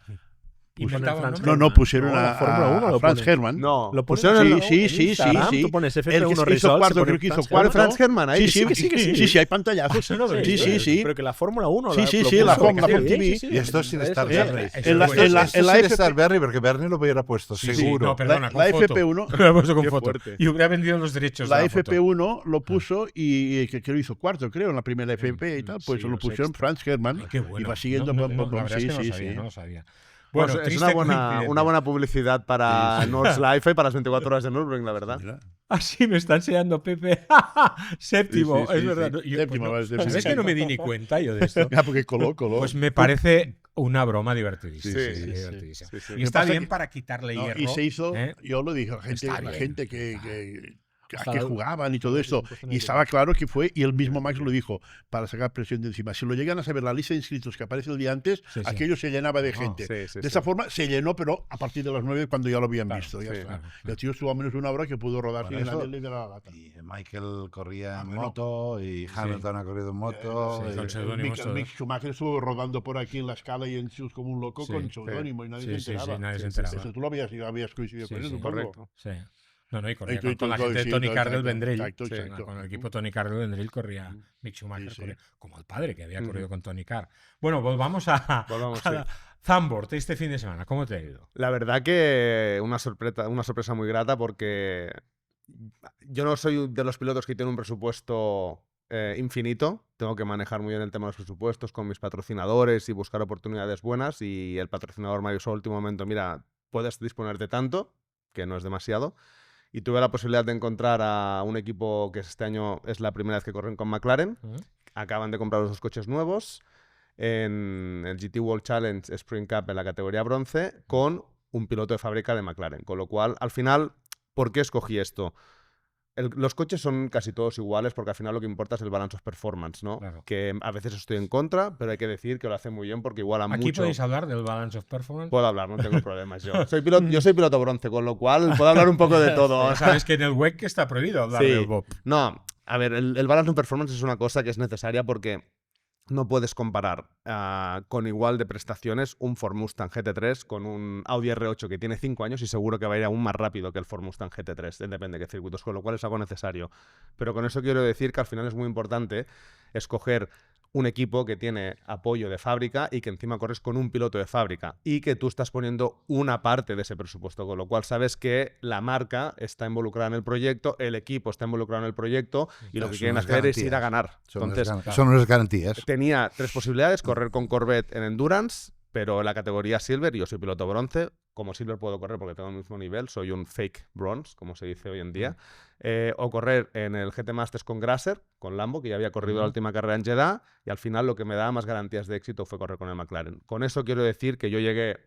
Inventaba Franz nombres. no pusieron No, la Fórmula 1 a lo Franz ponen. Hermann? No, Lo ponen pusieron en- el- Sí, en sí, Instagram, sí. Tú pones El F1 que hizo Results, cuarto, se pone creo que hizo Franz cuarto. Hermann. Franz Hermann ahí. Sí, sí, hay pantallazos. Eso no lo he Sí, visto, sí, sí. Pero que la Fórmula 1 Sí, sí, lo sí, puso. la FOM Sí, TV. sí, Y esto sin estar Eso, Bernie. eso En la- es en la- Esto en la sin FP estar Bernie, porque Bernie lo hubiera puesto, Sí, sí, seguro. no, perdona, La con foto. FP1 Lo he puesto con Qué foto. fuerte. Y hubiera vendido los derechos La de la foto. FP1 lo puso y que creo hizo cuarto, creo, en la primera FP y tal, pues sí, lo o pusieron sexto. Franz Hermann Ay, qué bueno. y va siguiendo. No, pom, pom, la pom, verdad es sí, que no sí, sabía, sí. no lo sabía. Pues Bueno, es triste una buena publicidad para North Life y para las 24 horas de Nürburgring, la verdad. Mira. Así me está enseñando Pepe. Séptimo, Sí, sí, es sí, verdad. sí. No, yo, Séptimo, no, va a ser ¿sabes séptimo. que no me di ni cuenta yo de esto? Ah, porque coló. Pues me parece una broma divertidísima. Sí, sí, sí, divertidísima. sí, sí. Y Lo que está pasa bien que- para quitarle No, hierro. y se hizo, ¿eh? yo lo dije, la Está gente bien. a Ojalá que lo- jugaban y todo esto. puesto en Y el estaba claro que fue, y el mismo Max lo dijo, para sacar presión de encima. Si lo llegan a saber la lista de inscritos que aparece el día antes, Sí, sí. aquello se llenaba de gente. Sí, sí, De sí. esa forma se llenó, pero a partir de las 9 cuando ya lo habían Claro, visto. Ya sí, está. claro, Y el tío estuvo a menos de una hora que pudo rodar Por sin eso- nadie le diera la lata. Y Michael corría en bueno. moto y Hamilton ha corrido en moto. sí, y- con seudónimos Mick todo. Schumacher estuvo rodando por aquí en la escala y en sus como un loco Sí, con seudónimo y nadie Sí, se sí, enteraba. sí, nadie se Sí, enteraba. Eso tú lo habías coincidido Sí, con él, sí. supongo. Correcto. Sí. No, y corría Y tú- con la tú- gente de sí, Tony exacto, Cardell Vendrell. exacto, Sí, exacto. con el equipo Tony Cardell Vendrell corría Mick Schumacher, Sí, sí. corría como el padre que había corrido con Tony Carr. Bueno, volvamos a Volvamos, la Zandvoort este fin de semana. ¿Cómo te ha ido? La verdad que una sorpresa muy grata porque yo no soy de los pilotos que tienen un presupuesto infinito. Tengo que manejar muy bien el tema de los presupuestos con mis patrocinadores y buscar oportunidades buenas. Y el patrocinador me avisó al último momento, mira, puedes disponer de tanto, que no es demasiado. Y tuve la posibilidad de encontrar a un equipo que este año es la primera vez que corren con McLaren. Acaban de comprar los dos coches nuevos en el GT World Challenge Sprint Cup en la categoría bronce con un piloto de fábrica de McLaren. Con lo cual, al final, ¿por qué escogí esto? Los coches son casi todos iguales porque al final lo que importa es el balance of performance, ¿no? Claro. Que a veces estoy en contra, pero hay que decir que lo hace muy bien porque iguala Aquí mucho. podéis hablar del balance of performance. Puedo hablar, no tengo problemas yo. Yo soy piloto bronce, con lo cual puedo hablar un poco de todo. Sabes que en el WEC está prohibido hablar Sí. del Bob. No, a ver, el balance of performance es una cosa que es necesaria porque no puedes comparar con igual de prestaciones un Ford Mustang GT3 con un Audi R8 que tiene 5 años y seguro que va a ir aún más rápido que el Ford Mustang GT3, depende de qué circuitos, con lo cual es algo necesario. Pero con eso quiero decir que al final es muy importante escoger un equipo que tiene apoyo de fábrica y que encima corres con un piloto de fábrica y que tú estás poniendo una parte de ese presupuesto, con lo cual sabes que la marca está involucrada en el proyecto, el equipo está involucrado en el proyecto y lo que Son quieren unas hacer es ir a garantías. ganar. Entonces, Son unas garantías. tenía 3 posibilidades, correr con Corvette en Endurance, pero en la categoría Silver, y yo soy piloto bronce, como Silver puedo correr porque tengo el mismo nivel, soy un fake bronze, como se dice hoy en día, o correr en el GT Masters con Grasser, con Lambo, que ya había corrido la última carrera en Jeddah, y al final lo que me daba más garantías de éxito fue correr con el McLaren. Con eso quiero decir que yo llegué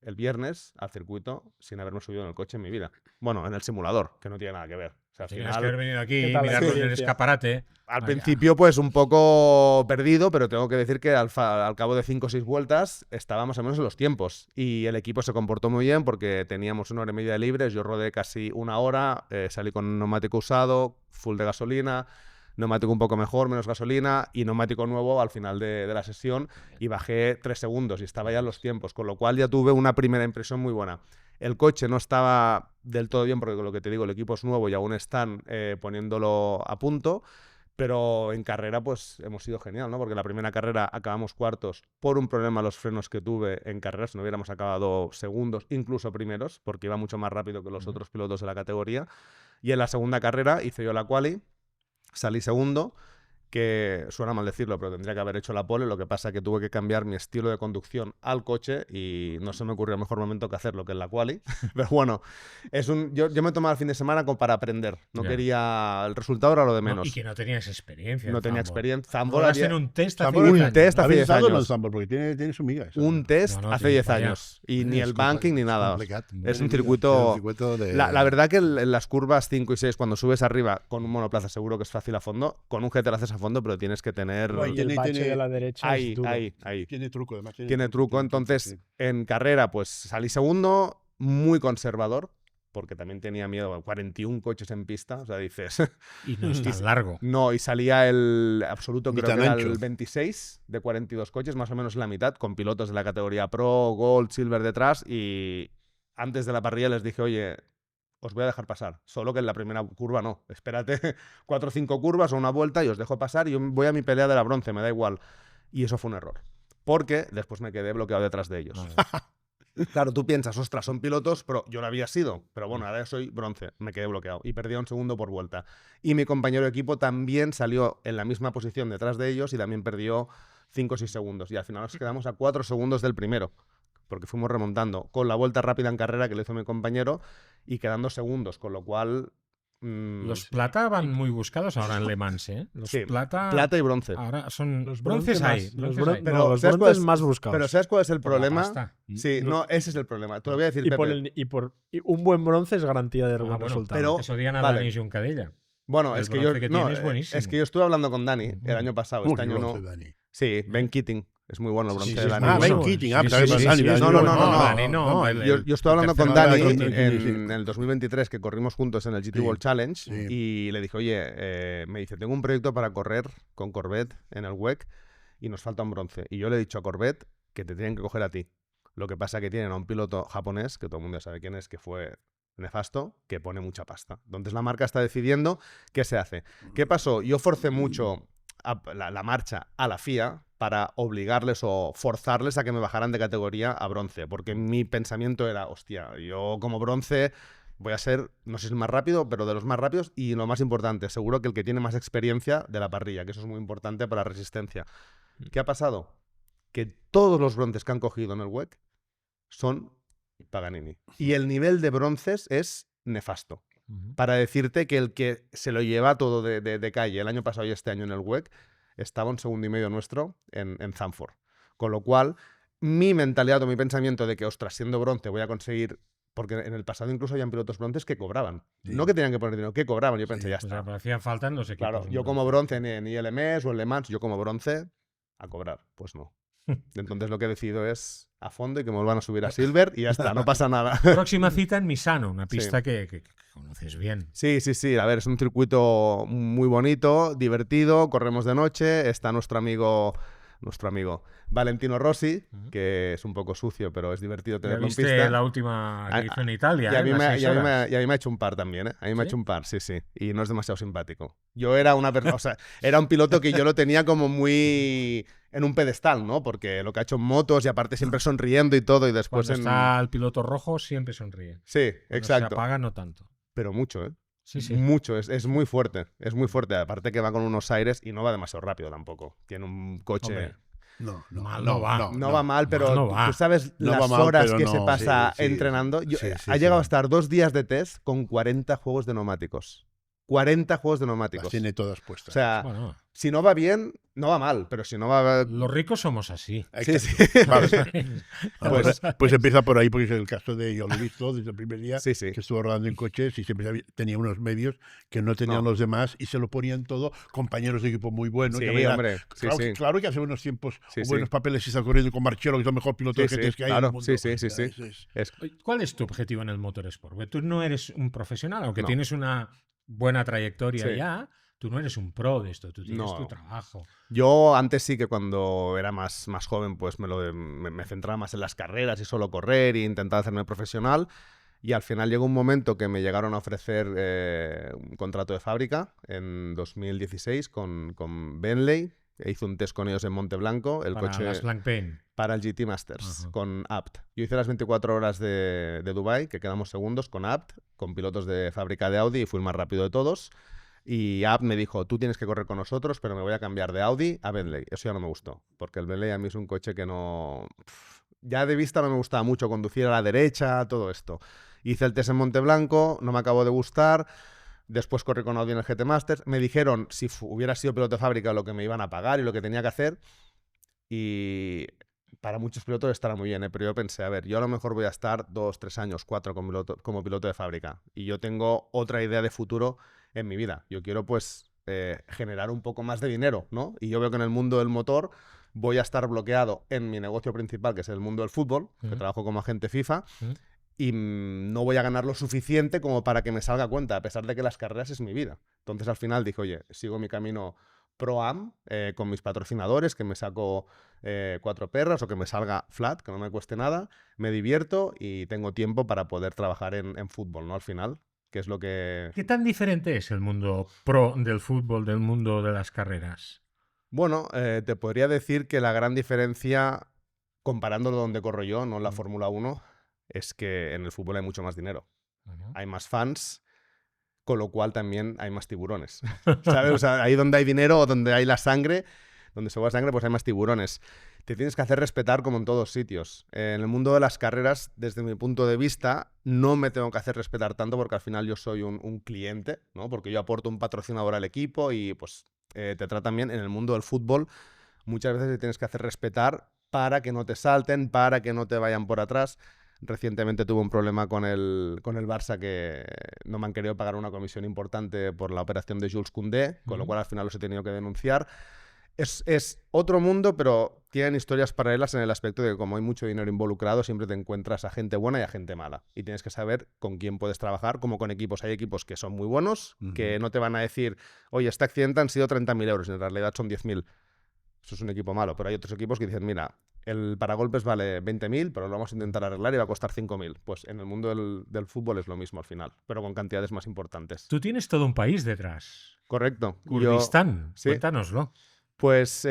el viernes al circuito sin haberme subido en el coche en mi vida. Bueno, en el simulador, que no tiene nada que ver. O sea, al Tienes final, que haber venido aquí, ¿Qué tal la mirarlo en el experiencia? escaparate. al Vaya. principio, pues un poco perdido, pero tengo que decir que al cabo de 5 o 6 vueltas estaba más o menos en los tiempos. Y el equipo se comportó muy bien porque teníamos 1 hora y media de libres. Yo rodé casi 1 hora, salí con neumático usado, full de gasolina, neumático un poco mejor, menos gasolina y neumático nuevo al final de la sesión y bajé 3 segundos y estaba ya en los tiempos, con lo cual ya tuve una primera impresión muy buena. El coche no estaba del todo bien porque, lo que te digo, el equipo es nuevo y aún están poniéndolo a punto. Pero en carrera, pues hemos sido genial, ¿no? Porque la primera carrera acabamos cuartos por un problema a los frenos que tuve en carrera. Si no hubiéramos acabado segundos, incluso primeros, porque iba mucho más rápido que los otros pilotos de la categoría. Y en la segunda carrera hice yo la quali, salí segundo, que suena mal decirlo, pero tendría que haber hecho la pole. Lo que pasa es que tuve que cambiar mi estilo de conducción al coche y no se me ocurrió mejor momento que hacerlo que en la quali. Pero bueno, yo me tomaba el fin de semana como para aprender. No quería... El resultado era lo de menos. Y que no tenías experiencia. No tenía experiencia. Zambor Había en un test hace Zambor, 10 un años. test hace ¿Habéis 10 estado en el años. Zambor? Porque tiene su miga. eso. Un test No, hace tiene 10 falla. años. Y ni Es el banking ni nada. complicat. Es un Es circuito... un circuito de... La verdad que en las curvas 5 y 6, cuando subes arriba con un monoplaza, seguro que es fácil a fondo. Con un GT lo haces a fondo, pero tienes que tener... Y el bache tiene- de la derecha Ahí, es duro. ahí. Tiene truco, además. Tiene truco. Entonces, sí. en carrera, pues salí segundo, muy conservador, porque también tenía miedo. 41 coches en pista, o sea, dices... Y no es tan largo. No, y salía el absoluto, Ni creo tan que era ancho. el 26 de 42 coches, más o menos la mitad, con pilotos de la categoría Pro, Gold, Silver detrás. Y antes de la parrilla les dije, oye, os voy a dejar pasar. Solo que en la primera curva no. Espérate 4 o 5 curvas o una vuelta y os dejo pasar y yo voy a mi pelea de la bronce, me da igual. Y eso fue un error. Porque después me quedé bloqueado detrás de ellos. Claro, tú piensas, ostras, son pilotos, pero yo lo había sido. Pero bueno, ahora soy bronce, me quedé bloqueado y perdí un segundo por vuelta. Y mi compañero de equipo también salió en la misma posición detrás de ellos y también perdió 5 o 6 segundos. Y al final nos quedamos a 4 segundos del primero, porque fuimos remontando con la vuelta rápida en carrera que lo hizo mi compañero y quedando segundos, con lo cual... Los plata van muy buscados ahora en Le Mans, ¿eh? Los sí, plata plata y bronce. ahora son Los bronces bronce hay. más- bronces los bron- hay. Pero no, los ¿sabes cuál bronces es- más buscados. Pero ¿sabes cuál es el Por la problema? pasta. Sí, no, ese es el problema. Te lo voy a decir, y, por Pepe. y un buen bronce es garantía de buen Bueno, resultado. pero- eso digan a vale. Dani Juncadella. Bueno, el es que bronce yo que no, tiene es buenísimo. es que yo estuve hablando con Dani el año pasado. ¿Cómo Este que año bronce, no. Dani? Sí, Ben Keating. Es muy bueno el bronce Sí, de sí, es Dani. muy Ah, bueno. Ben Keating. Sí, Ah, sí, pero sí, Dani, sí, Dani, no, no, no, no, Dani, no, Yo estuve hablando con tercero Dani de la en el 2023 que corrimos juntos en el GT Sí, World Challenge sí. y le dije, oye, me dice, tengo un proyecto para correr con Corvette en el WEC y nos falta un bronce. Y yo le he dicho a Corvette que te tienen que coger a ti. Lo que pasa es que tienen a un piloto japonés, que todo el mundo ya sabe quién es, que fue nefasto, que pone mucha pasta. Entonces la marca está decidiendo qué se hace. ¿Qué pasó? Yo forcé mucho la marcha a la FIA para obligarles o forzarles a que me bajaran de categoría a bronce, porque mi pensamiento era, hostia, yo como bronce voy a ser, no sé si el más rápido, pero de los más rápidos y lo más importante, seguro que el que tiene más experiencia de la parrilla, que eso es muy importante para la resistencia. ¿Qué ha pasado? Que todos los bronces que han cogido en el WEC son Paganini. Y el nivel de bronces es nefasto. Para decirte que el que se lo lleva todo de calle el año pasado y este año en el WEC estaba un segundo y medio nuestro en Zandvoort. Con lo cual, mi mentalidad o mi pensamiento de que, ostras, siendo bronce voy a conseguir... Porque en el pasado incluso habían pilotos bronces que cobraban. Sí. No que tenían que poner dinero, que cobraban. Yo pensé, ya O sea, está. pero hacían falta en los equipos. Claro, yo como bronce en ILMS o en Le Mans, yo como bronce a cobrar. Pues no. Entonces lo que he decidido es a fondo y que me vuelvan a subir a Silver y ya está, no pasa nada. Próxima cita en Misano, una pista Sí. que conoces bien. Sí, sí, sí. A ver, es un circuito muy bonito, divertido. Corremos de noche. Está nuestro amigo Valentino Rossi, que es un poco sucio, pero es divertido Ya tenerlo en viste pista. la última que hizo en Italia, Y a ¿eh? mí Las me, 6 horas. y a mí me ha hecho un par también, ¿eh? A mí me ha ¿Sí? hecho un par, sí, sí. Y no es demasiado simpático. Yo era una persona, o sea, era un piloto que yo lo tenía como muy en un pedestal, ¿no? Porque lo que ha hecho en motos y aparte siempre sonriendo y todo y después Cuando está el piloto rojo siempre sonríe. Sí, Cuando exacto. se apaga no tanto. Pero mucho, ¿eh? Sí, sí. Mucho, es muy fuerte, es muy fuerte. Aparte que va con unos aires y no va demasiado rápido tampoco. Tiene un coche... Hombre, No, Mal no va. No va mal, pero no va. tú sabes No las va mal, horas pero que no. se pasa Sí, sí. entrenando. Sí, sí, ha sí. llegado a estar 2 días de test con 40 juegos de neumáticos. 40 juegos de Las neumáticos. tiene todas puestas. O sea, Bueno, si no va bien, no va mal, pero si no va... los ricos somos así. Sí, sí. Vale. Pues- Pues empieza por ahí, porque es el caso de yo lo he visto desde el primer día, Sí, sí. que estuvo rodando en coches y siempre tenía unos medios que no tenían No. los demás y se lo ponían todo, compañeros de equipo muy buenos. Sí, que veía- hombre. Sí, claro, sí. claro que hace buenos tiempos Sí, o sí. buenos papeles y está corriendo con Marchero, que es el mejor piloto Sí, de GTs sí, que hay en claro. el mundo. Sí, sí, sí, sí. Es- Es- ¿Cuál es tu objetivo en el motorsport? Porque tú no eres un profesional, aunque No. tienes una buena trayectoria Sí. ya, Tú no eres un pro de esto, tú tienes No. tu trabajo. Yo antes sí que cuando era más joven pues me centraba más en las carreras y solo correr e intentaba hacerme profesional. Y al final llegó un momento que me llegaron a ofrecer un contrato de fábrica en 2016 con Bentley. Hice un test con ellos en Monteblanco, el Para coche las Blancpain. para el GT Masters, Ajá. con Abt. Yo hice las 24 horas de Dubái, que quedamos segundos con Abt, con pilotos de fábrica de Audi, y fui el más rápido de todos. Y Abt me dijo, tú tienes que correr con nosotros, pero me voy a cambiar de Audi a Bentley. Eso ya no me gustó, porque el Bentley a mí es un coche que no... Ya de vista no me gustaba mucho conducir a la derecha, todo esto. Hice el test en Monteblanco, no me acabó de gustar. Después corrí con Audi en el GT Masters. Me dijeron si hubiera sido piloto de fábrica lo que me iban a pagar y lo que tenía que hacer. Y para muchos pilotos estará muy bien, ¿eh? Pero yo pensé, a ver, yo a lo mejor voy a estar 2, 3 años, 4 como piloto de fábrica. Y yo tengo otra idea de futuro en mi vida. Yo quiero pues generar un poco más de dinero, ¿no? Y yo veo que en el mundo del motor voy a estar bloqueado en mi negocio principal, que es el mundo del fútbol, que trabajo como agente FIFA. Y no voy a ganar lo suficiente como para que me salga a cuenta, a pesar de que las carreras es mi vida. Entonces al final dije, oye, sigo mi camino Pro-Am con mis patrocinadores, que me saco 4 perras o que me salga flat, que no me cueste nada, me divierto y tengo tiempo para poder trabajar en fútbol, ¿no? Al final, que es lo que... ¿Qué tan diferente es el mundo pro del fútbol del mundo de las carreras? Bueno, te podría decir que la gran diferencia, comparándolo donde corro yo, no en la Fórmula 1, es que en el fútbol hay mucho más dinero. Hay más fans, con lo cual también hay más tiburones. ¿Sabes? O sea, ahí donde hay dinero o donde hay la sangre, donde se va la sangre, pues hay más tiburones. Te tienes que hacer respetar como en todos sitios. En el mundo de las carreras, desde mi punto de vista, no me tengo que hacer respetar tanto porque al final yo soy un cliente, ¿no? Porque yo aporto un patrocinador al equipo y pues te tratan bien. En el mundo del fútbol muchas veces te tienes que hacer respetar para que no te salten, para que no te vayan por atrás. Recientemente tuve un problema con el Barça, que no me han querido pagar una comisión importante por la operación de Jules Koundé, con lo cual al final los he tenido que denunciar. Es otro mundo, pero tienen historias paralelas en el aspecto de que como hay mucho dinero involucrado, siempre te encuentras a gente buena y a gente mala. Y tienes que saber con quién puedes trabajar, como con equipos. Hay equipos que son muy buenos, que no te van a decir, oye, este accidente han sido 30.000 euros, y en realidad son 10.000. Eso es un equipo malo, pero hay otros equipos que dicen, mira, el paragolpes vale 20.000, pero lo vamos a intentar arreglar y va a costar 5.000. Pues en el mundo del fútbol es lo mismo al final, pero con cantidades más importantes. Tú tienes todo un país detrás. Correcto. Kurdistán, sí. Cuéntanoslo. Pues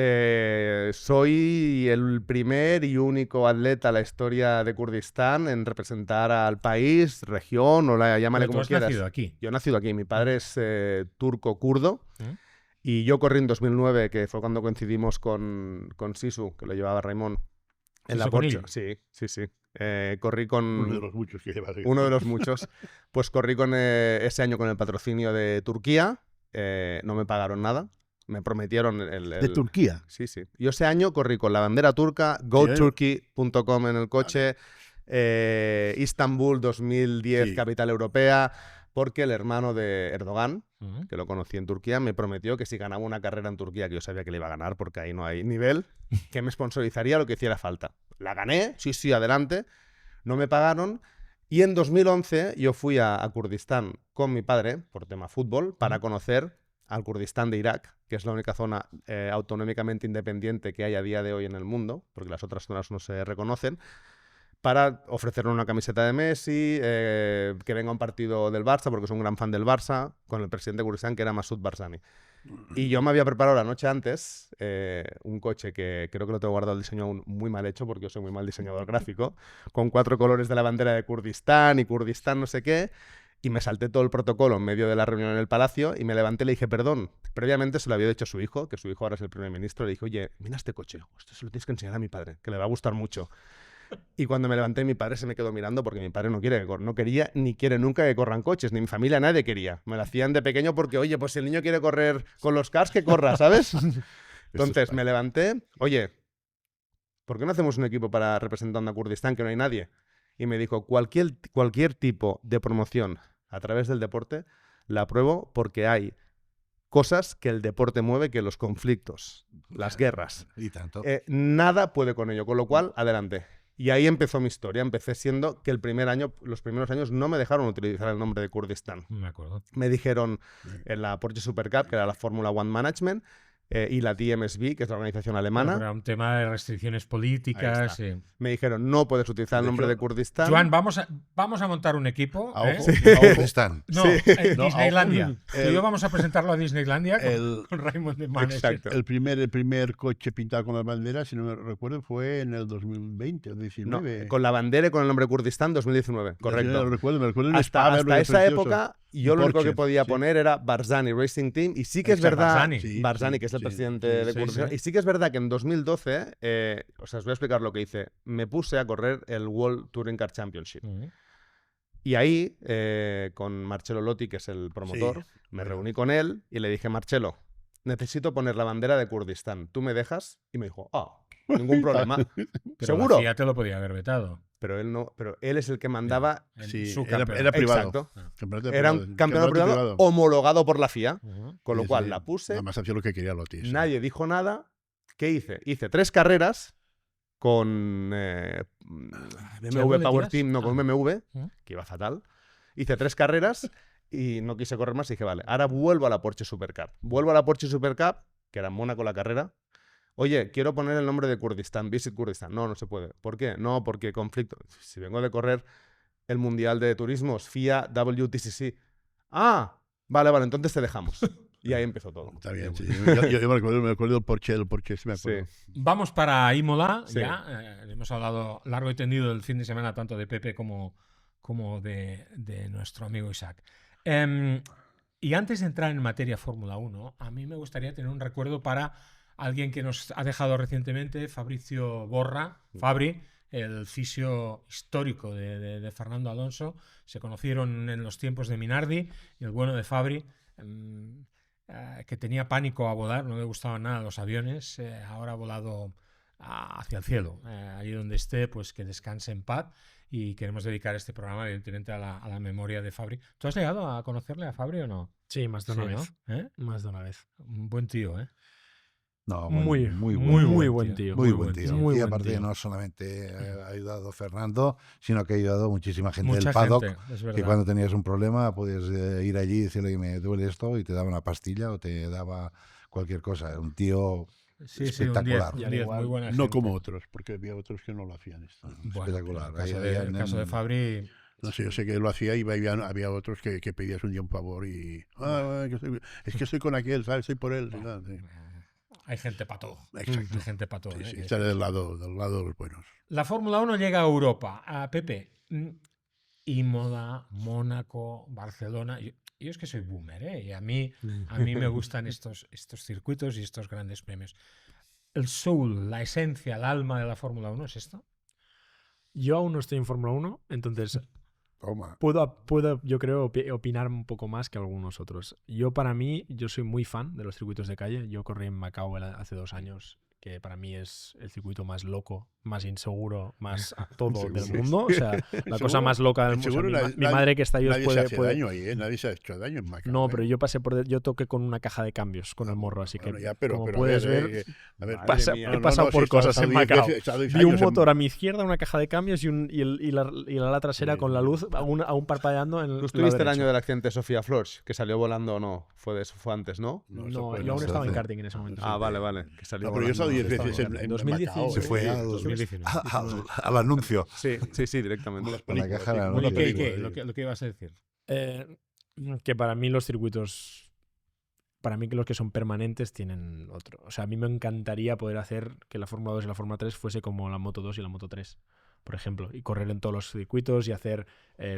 soy el primer y único atleta en la historia de Kurdistán en representar al país, región, o llámale Pero tú como has quieras. nacido aquí. Yo he nacido aquí. Mi padre es turco-kurdo. Y yo corrí en 2009, que fue cuando coincidimos con Sisu, que lo llevaba Raimón, en la Porsche. Sí. Corrí con... Uno de los muchos que llevas. Uno de los muchos. Pues corrí con ese año con el patrocinio de Turquía. No me pagaron nada. Me prometieron ¿De Turquía? Sí. Yo ese año corrí con la bandera turca, goturkey.com en el coche, Istanbul 2010, Sí. capital europea, porque el hermano de Erdogan, que lo conocí en Turquía, me prometió que si ganaba una carrera en Turquía, que yo sabía que le iba a ganar porque ahí no hay nivel, que me sponsorizaría lo que hiciera falta. La gané, sí, adelante, no me pagaron. Y en 2011 yo fui a Kurdistán con mi padre, por tema fútbol, para conocer al Kurdistán de Irak, que es la única zona autonómicamente independiente que hay a día de hoy en el mundo, porque las otras zonas no se reconocen, para ofrecerle una camiseta de Messi, que venga a un partido del Barça, porque soy un gran fan del Barça, con el presidente de Kurdistán, que era Masoud Barzani. Y yo me había preparado la noche antes un coche que creo que lo tengo guardado el diseño aún muy mal hecho, porque yo soy muy mal diseñador gráfico, con 4 colores de la bandera de Kurdistán y Kurdistán no sé qué, y me salté todo el protocolo en medio de la reunión en el palacio y me levanté y le dije, perdón. Previamente se lo había dicho a su hijo, que su hijo ahora es el primer ministro, le dije, oye, mira este coche, esto se lo tienes que enseñar a mi padre, que le va a gustar mucho. Y cuando me levanté, mi padre se me quedó mirando porque mi padre no quería ni quiere nunca que corran coches, ni mi familia, nadie quería. Me lo hacían de pequeño porque, oye, pues si el niño quiere correr con los cars, que corra, ¿sabes? Entonces me levanté, oye, ¿por qué no hacemos un equipo para representando a Kurdistán, que no hay nadie? Y me dijo, cualquier tipo de promoción a través del deporte la apruebo porque hay cosas que el deporte mueve, que los conflictos, las guerras. Y tanto. Nada puede con ello, con lo cual, adelante. Y ahí empezó mi historia. Empecé siendo que los primeros años no me dejaron utilizar el nombre de Kurdistán. Me acuerdo. Me dijeron en la Porsche Supercup, que era la Fórmula One Management, y la DMSB, que es la organización alemana, Era un tema de restricciones políticas. Sí. me dijeron no puedes utilizar el De nombre hecho, de Kurdistán. Joan, vamos a montar un equipo. A ¿eh? ojo, Kurdistán. No, Sí. en No, Disneylandia. Tú y yo el- vamos a presentarlo a Disneylandia con, el- con Raymond de Manes. Exacto. el primer coche pintado con la bandera, si no me recuerdo, fue en el 2020 o No, 2019. con la bandera y con el nombre Kurdistán 2019, Sí, correcto. me recuerdo en Hasta Spa, verlo esa precioso. época yo Y lo único Porsche, que podía sí. poner era Barzani Racing Team, y sí que es Exacto, verdad, Barzani. Sí, Barzani, sí, que es el sí, presidente sí, de sí, Kurdistán, sí. y sí que es verdad que en 2012, o sea, os voy a explicar lo que hice, me puse a correr el World Touring Car Championship. Ujú. Y ahí, con Marcello Lotti, que es el promotor, Sí, me bueno. reuní con él y le dije, Marcello, necesito poner la bandera de Kurdistán, ¿tú me dejas? Y me dijo, ningún problema. Pero ¿Seguro? la FIA te lo podía haber vetado. Pero él es el que mandaba. En Sí, su era campeonato. privado. Exacto. Campeonato Era privado, un campeonato privado homologado por la FIA, Ujú. con lo Sí, cual sí. la puse, Nada más hacía lo que quería Lotti. sí. nadie dijo nada. ¿Qué hice? Hice 3 carreras con BMW dónde Power tiras? Team, no, con Ah. BMW, Ujú. que iba fatal. Hice 3 carreras y no quise correr más y dije, vale, ahora vuelvo a la Porsche Supercup. Vuelvo a la Porsche Supercup, que era en Mónaco la carrera. Oye, quiero poner el nombre de Kurdistán, Visit Kurdistán. No, no se puede. ¿Por qué? No, porque conflicto. Si vengo de correr el Mundial de Turismos, FIA WTCC. Ah, vale, entonces te dejamos. Y ahí empezó todo. Está bien, sí. Yo me acuerdo del Porsche, sí me acuerdo. Sí. Vamos para Imola, Sí. ya. Hemos hablado largo y tendido del fin de semana, tanto de Pepe como de nuestro amigo Isaac. Y antes de entrar en materia Fórmula 1, a mí me gustaría tener un recuerdo para alguien que nos ha dejado recientemente, Fabricio Borra, Fabri, el fisio histórico de Fernando Alonso. Se conocieron en los tiempos de Minardi, y el bueno de Fabri, que tenía pánico a volar, no le gustaban nada los aviones, ahora ha volado hacia el cielo. Allí donde esté, pues que descanse en paz, y queremos dedicar este programa evidentemente a la memoria de Fabri. ¿Tú has llegado a conocerle a Fabri o no? Sí, más de una Sí, ¿no? vez. ¿Eh? Más de una vez. Un buen tío, ¿eh? No, Muy buen buen tío. Muy buen tío. Muy Y buen aparte tío. no solamente ha ayudado Fernando, sino que ha ayudado muchísima gente Mucha del paddock, gente, es que verdad. cuando tenías un problema podías ir allí y decirle que me duele esto y te daba una pastilla o te daba cualquier cosa. Un tío Sí, espectacular. un Y al 10, igual, muy buena No gente. como otros, porque había otros que no lo hacían esto. Bueno, espectacular. El Ahí caso en- de Fabri. No sé, yo sé que lo hacía y había otros que pedías un día un favor y... es que estoy con aquel, ¿sabes? Estoy por él. Sí. Hay gente para todo. Exacto. Hay gente para todo. Sí, ¿eh? sí, estaré del lado de los buenos. La Fórmula 1 llega a Europa. A Pepe, Imola, Mónaco, Barcelona. Yo es que soy boomer, ¿eh? Y a mí me gustan estos circuitos y estos grandes premios. El soul, la esencia, el alma de la Fórmula 1 es esto. Yo aún no estoy en Fórmula 1, entonces Toma. puedo, yo creo, opinar un poco más que algunos otros. Para mí, yo soy muy fan de los circuitos de calle. Yo corrí en Macao hace 2 años, que para mí es el circuito más loco, más inseguro, más todo del Seguro. mundo. O sea, la cosa Seguro. más loca del mundo. O sea, Seguro mi madre que está ahí os Nadie se puede... hace daño ahí, ¿eh? Nadie se ha hecho daño en Macao. No, ¿eh? pero yo toqué con una caja de cambios con el morro, así que Bueno, ya, pero, como pero puedes a ver, a ver, Pasa- he pasado por cosas en Macao. vi un motor a mi izquierda, una caja de cambios y la ala trasera con la luz aún parpadeando en ¿Tú el estuviste el lado año derecho. del accidente de Sofía Flores, que salió volando o no? Fue antes, ¿no? No, fue yo aún no, estaba en sí. karting en ese momento. Ah, vale, que salió No, pero yo he estado 10 volando. veces en 2016. Macao, Se fue al, 2019. al anuncio. Sí, directamente. Las Con la películas, caja de sí, la como Bueno, las noche. películas, lo que ibas a decir. Que para mí los circuitos, para mí que los que son permanentes tienen otro. O sea, a mí me encantaría poder hacer que la Fórmula 2 y la Fórmula 3 fuese como la Moto 2 y la Moto 3, por ejemplo, y correr en todos los circuitos y hacer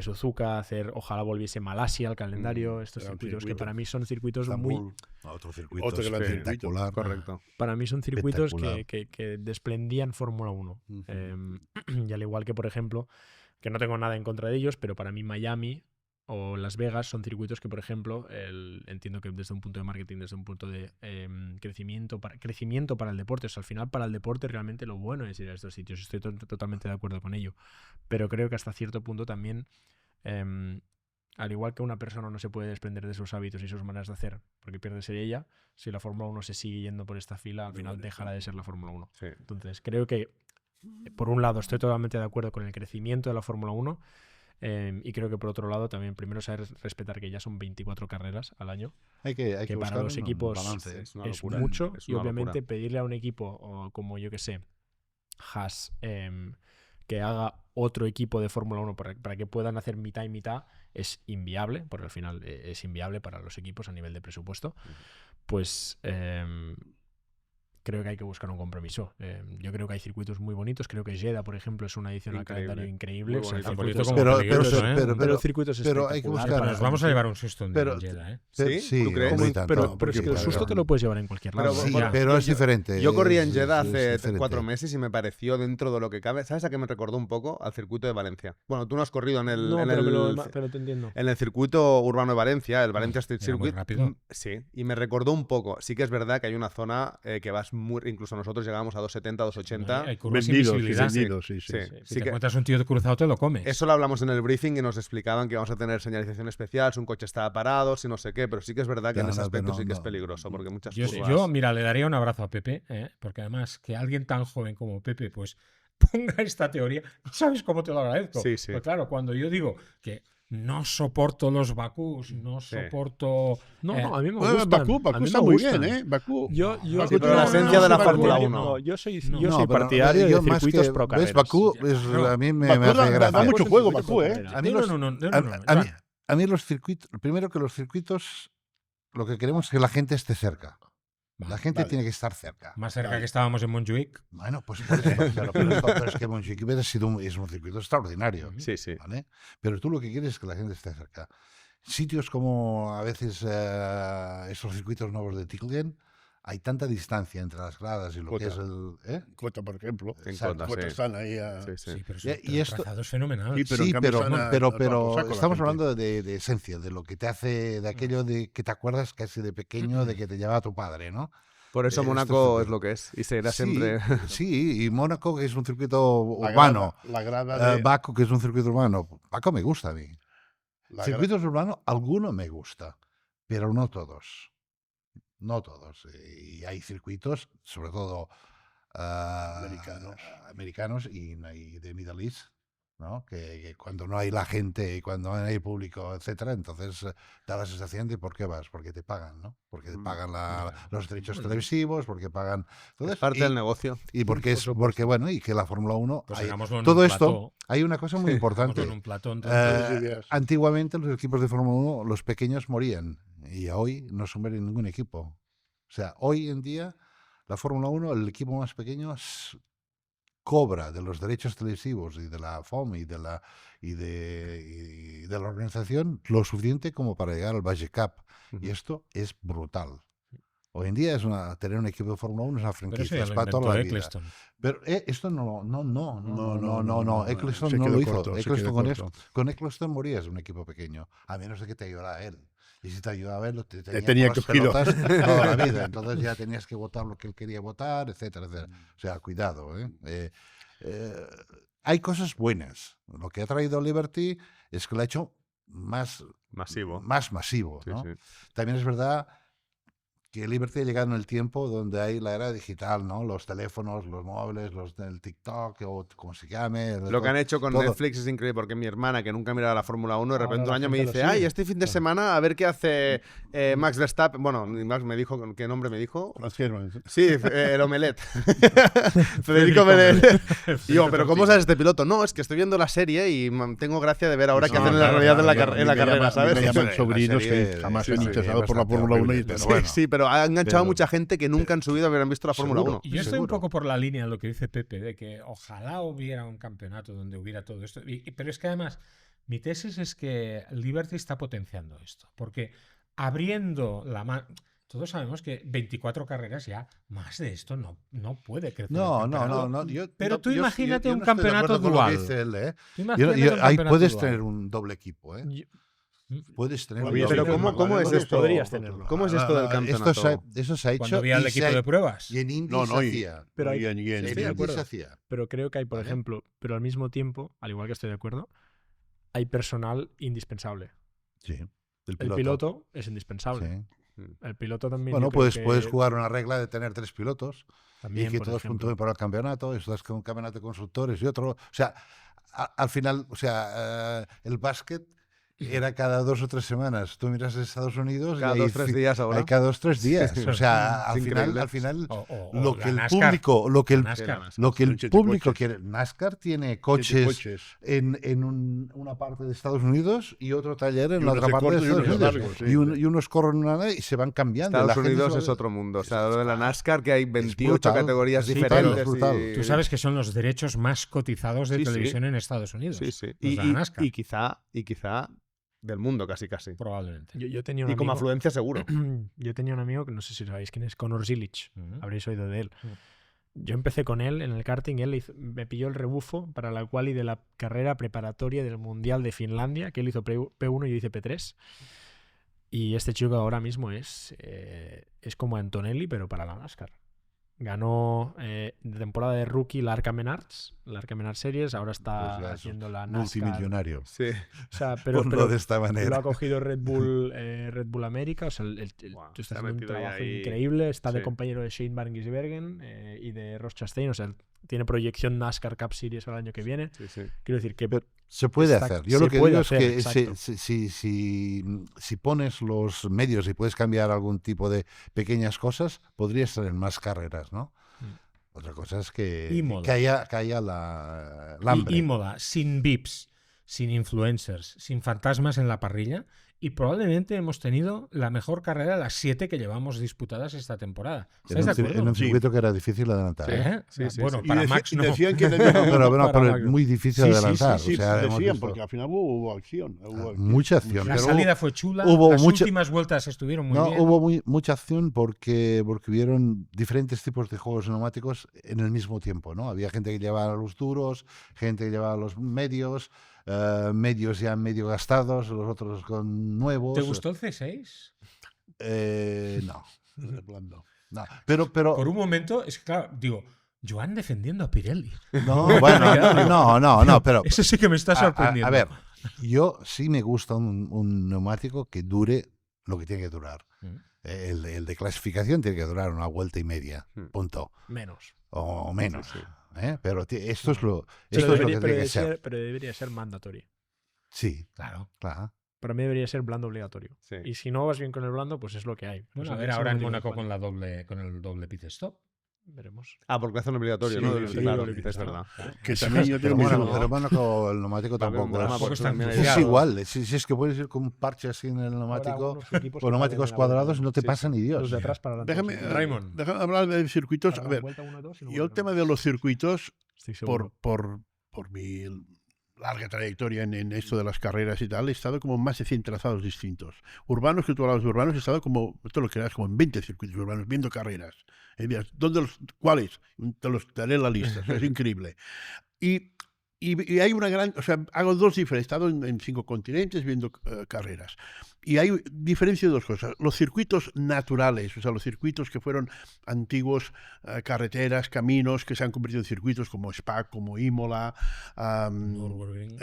Suzuka, ojalá volviese Malasia al calendario, estos era un circuitos que circuito. para mí son circuitos Estambul, otro circuito Otro gran circuito. espectacular. Correcto. para mí son circuitos Espectacular. que desprendían Fórmula 1. Ujú. Y al igual que, por ejemplo, que no tengo nada en contra de ellos, pero para mí Miami o Las Vegas son circuitos que, por ejemplo, entiendo que desde un punto de marketing, desde un punto de crecimiento para el deporte, o sea, al final para el deporte realmente lo bueno es ir a estos sitios, estoy totalmente de acuerdo con ello, pero creo que hasta cierto punto también, al igual que una persona no se puede desprender de sus hábitos y sus maneras de hacer, porque pierde ser ella, si la Fórmula 1 se sigue yendo por esta fila, al final dejará de ser la Fórmula 1. Sí. Entonces, creo que por un lado, estoy totalmente de acuerdo con el crecimiento de la Fórmula 1 y creo que por otro lado también primero saber respetar que ya son 24 carreras al año, Hay que que para buscar los un equipos balance. Es una es locura. mucho, Es y una obviamente locura. pedirle a un equipo como yo que sé, Haas, que haga otro equipo de Fórmula 1 para que puedan hacer mitad y mitad es inviable, porque al final es inviable para los equipos a nivel de presupuesto. Pues creo que hay que buscar un compromiso. Yo creo que hay circuitos muy bonitos. Creo que Jeddah, por ejemplo, es una edición al Increíble. calendario increíble. Muy O sea, el bonito. circuito es- Como Pero, peligroso, pero el circuito es pero hay que espectacular. buscar- para- Nos vamos a llevar un susto en pero- Jeddah, ¿eh? ¿Sí? Sí, ¿Tú crees? hombre, y Como- tanto, pero es porque, que el susto claro, te lo puedes llevar en cualquier lado. Pero- Sí, bueno, ya. pero es diferente. Yo corrí en es- Jeddah es hace diferente. 4 meses y me pareció dentro de lo que cabe. ¿Sabes a qué me recordó un poco? Al circuito de Valencia. Bueno, tú no has corrido en el, No, en pero, el, pero te entiendo. en el circuito urbano de Valencia, el Valencia Street era muy Circuit. rápido. Sí, y me recordó un poco. Sí que es verdad que hay una zona que vas muy... Incluso nosotros llegábamos a 270, 280. Hay curvas sin Vendidos, visibilidad. vendidos, sí. Sí. Si Sí te que- encuentras un tío cruzado, te lo comes. Eso lo hablamos en el briefing y nos explicaban que vamos a tener señalización especial, si un coche estaba parado, si no sé qué, pero sí que es verdad que en No, ese no, aspecto no, sí que es no. peligroso, porque muchas Yo, curvas... mira, le daría un abrazo a Pepe, porque además que alguien tan joven como Pepe, pues ponga esta teoría, ¿sabes cómo te lo agradezco? Sí, sí. Pues claro, cuando yo digo que no soporto los Bakús, no Sí. soporto... No, eh, no, a mí me Bueno, gustan. Bakú a mí está me muy gustan. bien, ¿eh? Bakú. Yo Sí, pero la esencia de la soy Fórmula partidario- 1. no, yo soy No, No, pero partidario de más circuitos que- pro ¿ves? carreras. Bakú Ya, es- no. a mí me Bakú hace da gracia. mucho Es un juego, circuito Bakú, pro ¿eh? carreras. A mí no, los- no, no, no, no, A, no, a mí, Joan. a mí los circuitos, primero que los circuitos, lo que queremos es que la gente esté cerca. La gente vale. tiene que estar cerca. Más cerca Vale. que estábamos en Montjuic. Bueno, pues por eso, pero es que Montjuic hubiera sido es un circuito extraordinario. Sí, sí. ¿Vale? Pero tú lo que quieres es que la gente esté cerca. Sitios como a veces esos circuitos nuevos de Tilgen, hay tanta distancia entre las gradas y lo que Jota. es el... ¿eh? Cota, por ejemplo. En Exacto. Cota, Cota sí. están ahí a... Sí, sí. Sí, pero Y el esto- trazado es fenomenal. Sí, pero en Sí, cambio pero, están a- pero, a tomar por saco la estamos gente. hablando de esencia, de lo que te hace, de aquello de que te acuerdas casi de pequeño, de que te llevaba tu padre, ¿no? Por eso Esto Mónaco es es lo que es y seguirá Sí, siempre... sí, y Mónaco, que es un circuito La urbano, grada, la grada de... Baku, que es un circuito urbano. Baku me gusta a mí. la gra- Circuitos urbanos, alguno me gusta, pero no todos. No todos. Y hay circuitos, sobre todo americanos y de Middle East, ¿no? Que cuando no hay la gente y cuando no hay público, etcétera, entonces da la sensación de ¿por qué vas? Porque te pagan, ¿no? Porque te pagan los derechos televisivos, porque pagan... Es parte del negocio. Y porque es porque bueno, y que la Fórmula 1 Pues hay- hagámoslo en todo un esto plató. hay una cosa muy Sí, importante. Hagámoslo en un plató, entonces. Eh, ideas. antiguamente los equipos de Fórmula 1, los pequeños morían y hoy no se muere ningún equipo. O sea, hoy en día la Fórmula 1, el equipo más pequeño cobra de los derechos televisivos y de la FOM y de la organización lo suficiente como para llegar al Budget Cup. Y esto es brutal. Hoy en día tener un equipo de Fórmula 1 es una Pero eso franquicia, ya es lo para toda la inventó vida. Eccleston. Pero esto no. No, Eccleston se no quedó lo hizo. corto, se Eccleston quedó corto. con Eccleston morías un equipo pequeño, a menos de que te ayudara él. Y si te ayudaba él, te tenía con las cogido. pelotas toda la vida. Entonces ya tenías que votar lo que él quería votar, etcétera, etcétera. O sea, cuidado. Hay cosas buenas. Lo que ha traído Liberty es que lo ha hecho más masivo. Sí, ¿no? sí. También es verdad que Liberty ha llegado en el tiempo donde hay la era digital, ¿no? Los teléfonos, los móviles, los del TikTok o como se llame. Lo que han hecho con todo. Netflix es increíble porque mi hermana, que nunca miraba la Fórmula 1, de Ahora repente un la año me gente lo dice, sigue. ay, este fin de semana a ver qué hace Max Verstappen. Bueno, Max me dijo, ¿qué nombre me dijo? Sí, el Omelet. Federico Omelet. Y yo, ¿pero cómo sabes este piloto? No, es que estoy viendo la serie y tengo gracia de ver ahora qué No, hacen en la claro, realidad claro, en la carrera, ¿sabes? Me llaman La sobrinos serie que jamás sí, se han sí, interesado es por la bastante Fórmula 1 y horrible, pero pero bueno. Sí, pero ha enganchado a Pero- mucha gente que nunca en su vida hubieran visto la Fórmula Seguro. 1. Y yo estoy un Seguro. poco por la línea de lo que dice Pepe, de que ojalá hubiera un campeonato donde hubiera todo esto. Pero es que además, mi tesis es que Liberty está potenciando esto. Porque abriendo la mano. Todos sabemos que 24 carreras ya, más de esto no puede crecer. el campeonato. Pero tú imagínate un no estoy de campeonato acuerdo con lo que dual. dice él, ¿eh? Tú imagínate un Ahí campeonato puedes dual. tener un doble equipo, ¿eh? Puedes tener un Había doble Pero sido equipo. ¿cómo es Vale, esto? podrías tenerlo. ¿Cómo es esto del campeonato? Eso se ha hecho. Cuando había el y equipo se ha- de pruebas. Y en Indy No, se no, hacía. Pero hay- y en- Estoy de En Indy acuerdo. se hacía. Pero creo que hay, por ¿Vale? ejemplo, pero al mismo tiempo, al igual que estoy de acuerdo, hay personal indispensable. Sí. El piloto es indispensable. Sí. El piloto también. Bueno, yo creo puedes que jugar una regla de tener 3 pilotos también, y que por todos ejemplo. puntúen para el campeonato, estás con un campeonato de constructores y otro. O sea, al final, el básquet era cada 2 o 3 semanas. Tú miras Estados Unidos Cada y 2 o 3 días ahora. hay cada 2 o 3 días. O sea, Es increíble. al final O lo la que el NASCAR. público, lo que el, NASCAR. lo que el Son 7 público coches. quiere. NASCAR tiene 7 coches coches. en una parte de Estados Unidos y otro taller en Y la unos otra de parte de corto y Estados unos de Unidos. largo, sí. Y unos corren una y se van cambiando. Estados La gente Unidos se es va- otro mundo. O sea, lo de la NASCAR, que hay 28 brutal. categorías Es diferentes. brutal. y- Tú sabes que son los derechos más cotizados de Sí, sí. televisión en Estados Unidos. Sí, sí. Los Y, de la NASCAR, y quizá del mundo, casi. probablemente. Yo tenía un Y como amigo- afluencia, seguro. Yo tenía un amigo que no sé si sabéis quién es, Conor Zilic. Ujú. Habréis oído de él. Ujú. Yo empecé con él en el karting. Me pilló el rebufo para la quali de la carrera preparatoria del Mundial de Finlandia, que él hizo P1 y yo hice P3. Y este chico ahora mismo es como Antonelli, pero para la NASCAR. Ganó de temporada de rookie la Arca Menards Series, ahora está Pues ya es haciendo la NASCAR. multimillonario. Sí. O sea, pero Ponlo de esta lo manera. ha cogido Red Bull América. O sea, Guau, tú se estás ha haciendo un metido ya trabajo ahí. increíble. Está de Sí. compañero de Shane Van Gisbergen y de Ross Chastain. O sea, tiene proyección NASCAR Cup Series el año que viene. Sí, sí. Quiero decir que Pero se puede Está- hacer. Yo se lo que puede digo hacer, es que exacto. si pones los medios y puedes cambiar algún tipo de pequeñas cosas, podrías tener más carreras, ¿no? Otra cosa es Imola. que haya la hambre. Imola, sin VIPs, sin influencers, sin fantasmas en la parrilla. Y probablemente hemos tenido la mejor carrera de las 7 que llevamos disputadas esta temporada. en ¿Estáis de un, acuerdo? en un Sí. circuito que era difícil de adelantar. Sí. ¿eh? Bueno, sí. para Y Max no. decían que Pero, Para pero Max. es muy difícil Sí, de sí, adelantar. sí, o sea, hemos decían, visto- porque al final hubo acción. mucha acción. La pero salida fue chula, hubo las mucha- últimas vueltas estuvieron muy no, bien. hubo mucha acción porque hubieron diferentes tipos de juegos neumáticos en el mismo tiempo, ¿no? Había gente que llevaba los duros, gente que llevaba los medios, medios ya medio gastados, los otros con nuevos. ¿Te gustó el C6? No, Blando. no. Pero Por un momento, es que claro, digo, Joan defendiendo a Pirelli. no, bueno, no, pero Eso sí que me está sorprendiendo. a ver, yo sí me gusta un neumático que dure lo que tiene que durar. Mm. El de clasificación tiene que durar una vuelta y media, punto, menos. o menos. Sí, sí. Pero esto es lo, Pero esto es lo debería, que pero tiene que ser. pero debería ser mandatory. Sí, Claro. claro. Para mí debería ser blando obligatorio. Sí. Y si no vas bien con el blando, pues es lo que hay. Bueno, O sea, a ver eso ahora no en tiene Mónaco cuenta. con el doble pit stop. Veremos. Ah, porque hacen obligatorio, Sí, ¿no? sí, Claro, sí, es sí. verdad. Que también yo tengo Pero mis bueno, dudas. pero Mónaco, el neumático También, tampoco drama, es. porque está también hay- Es Claro. igual, si es que puedes ir con un parche así en el neumático, Algunos equipos con que neumáticos cambian en la cuadrados, vuelta, no te Sí, pasa ni Dios. Los de atrás para adelante. Déjame, Sí. Raymond. déjame hablar de circuitos. Para A ver, vuelta 1, 2 y luego yo el vuelta tema 1. de los circuitos, Estoy seguro. por mi larga trayectoria en esto de las carreras y tal, he estado como en más de 100 trazados distintos. Urbanos, que tú hablabas de urbanos, he estado como, no te lo creas, como en 20 circuitos urbanos, viendo carreras. Dirás, ¿cuáles? Te los daré la lista, o sea, es increíble. Y hay una gran, o sea, hago dos diferencias, he estado en 5 continentes viendo carreras. Y hay diferencia de dos cosas. Los circuitos naturales, o sea, los circuitos que fueron antiguos carreteras, caminos, que se han convertido en circuitos como Spa, como Imola. Nürburgring.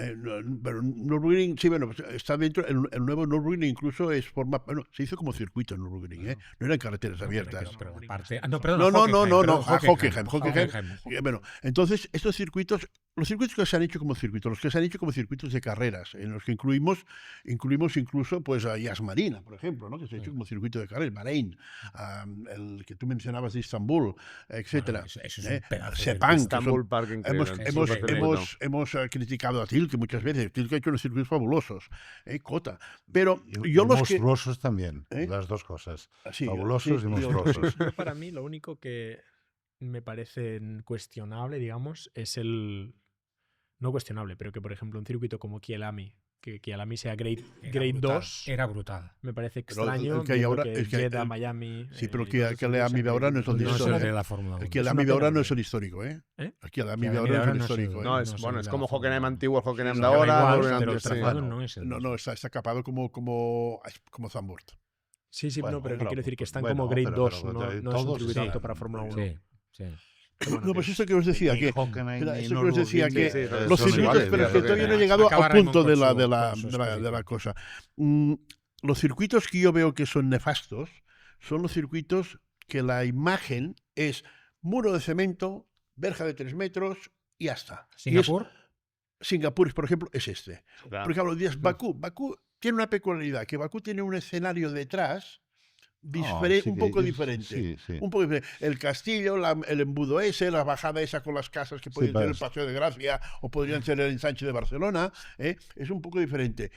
Pero Nürburgring, sí, bueno, pues está dentro, el nuevo Nürburgring incluso bueno, se hizo como circuito en Nürburgring, ¿eh? No eran carreteras abiertas. Pero aparte, no, perdón, No, Hockenheim. Hockenheim. Bueno, entonces, estos circuitos, los circuitos que se han hecho como circuitos, los que se han hecho como circuitos de carreras, en los que incluimos incluso pues a Yas Marina, por ejemplo, ¿no? Que se ha hecho como circuito de carreras, Bahrein, el que tú mencionabas de Estambul, etcétera. Bueno, eso es un pedazo de Sepang, que son- Istanbul Park increíble. hemos criticado a Tilke muchas veces. Tilke ha hecho unos circuitos fabulosos, Cota. Pero yo los que... monstruosos también, ¿Eh? las dos cosas. Sí, Fabulosos sí, y monstruosos. Yo, para mí, lo único que me parece cuestionable, digamos, es el. No cuestionable, pero que, por ejemplo, un circuito como Kielami, que Kielami sea Grade, grade 2, Era brutal. me parece Pero el extraño. que hay viendo ahora que es que Jeddah, el- Miami. Sí, pero y que todos estos le sitios AMI de ahora no es el No es histórico. el de la Fórmula 1. El que Es la una AMI de ahora pena, no es porque- el histórico, ¿eh? ¿Eh? Aquí la AMI Que de la ahora no es ahora el no es el- histórico, ¿eh? No, no es, es bueno, el es de como la Fórmula Hockenheim 1. antiguo, el Hockenheim Sí, de no, ahora. igual, Nürburgring pero el antiguo, sí. trazado no es el No, mismo. está capado como Zandvoort. Sí, sí, Bueno, no, pero claro, quiero decir que están bueno, como Grade pero 2, no, de no es un todos, circuito sí. apto para Fórmula 1. Sí, sí. Bueno, No, pues que eso que os decía, que Hockenheim Espera, y eso que os decía Nürburgring, que sí, los son circuitos, iguales, pero es que ya, todavía no he ya. llegado Acaba al punto Raymond de con su la cosa. Los circuitos que yo veo que son nefastos son los circuitos que la imagen es muro de cemento, verja de 3 metros y ya está. ¿Singapur? Singapur, por ejemplo, es este. Claro. Por ejemplo, dices Bakú. Bakú tiene una peculiaridad, que Bakú tiene un escenario detrás un poco diferente. Sí, sí. Un poco diferente. El castillo, el embudo ese, la bajada esa con las casas que podrían ser el Paseo de Gracia o podrían ser el ensanche de Barcelona, es un poco diferente.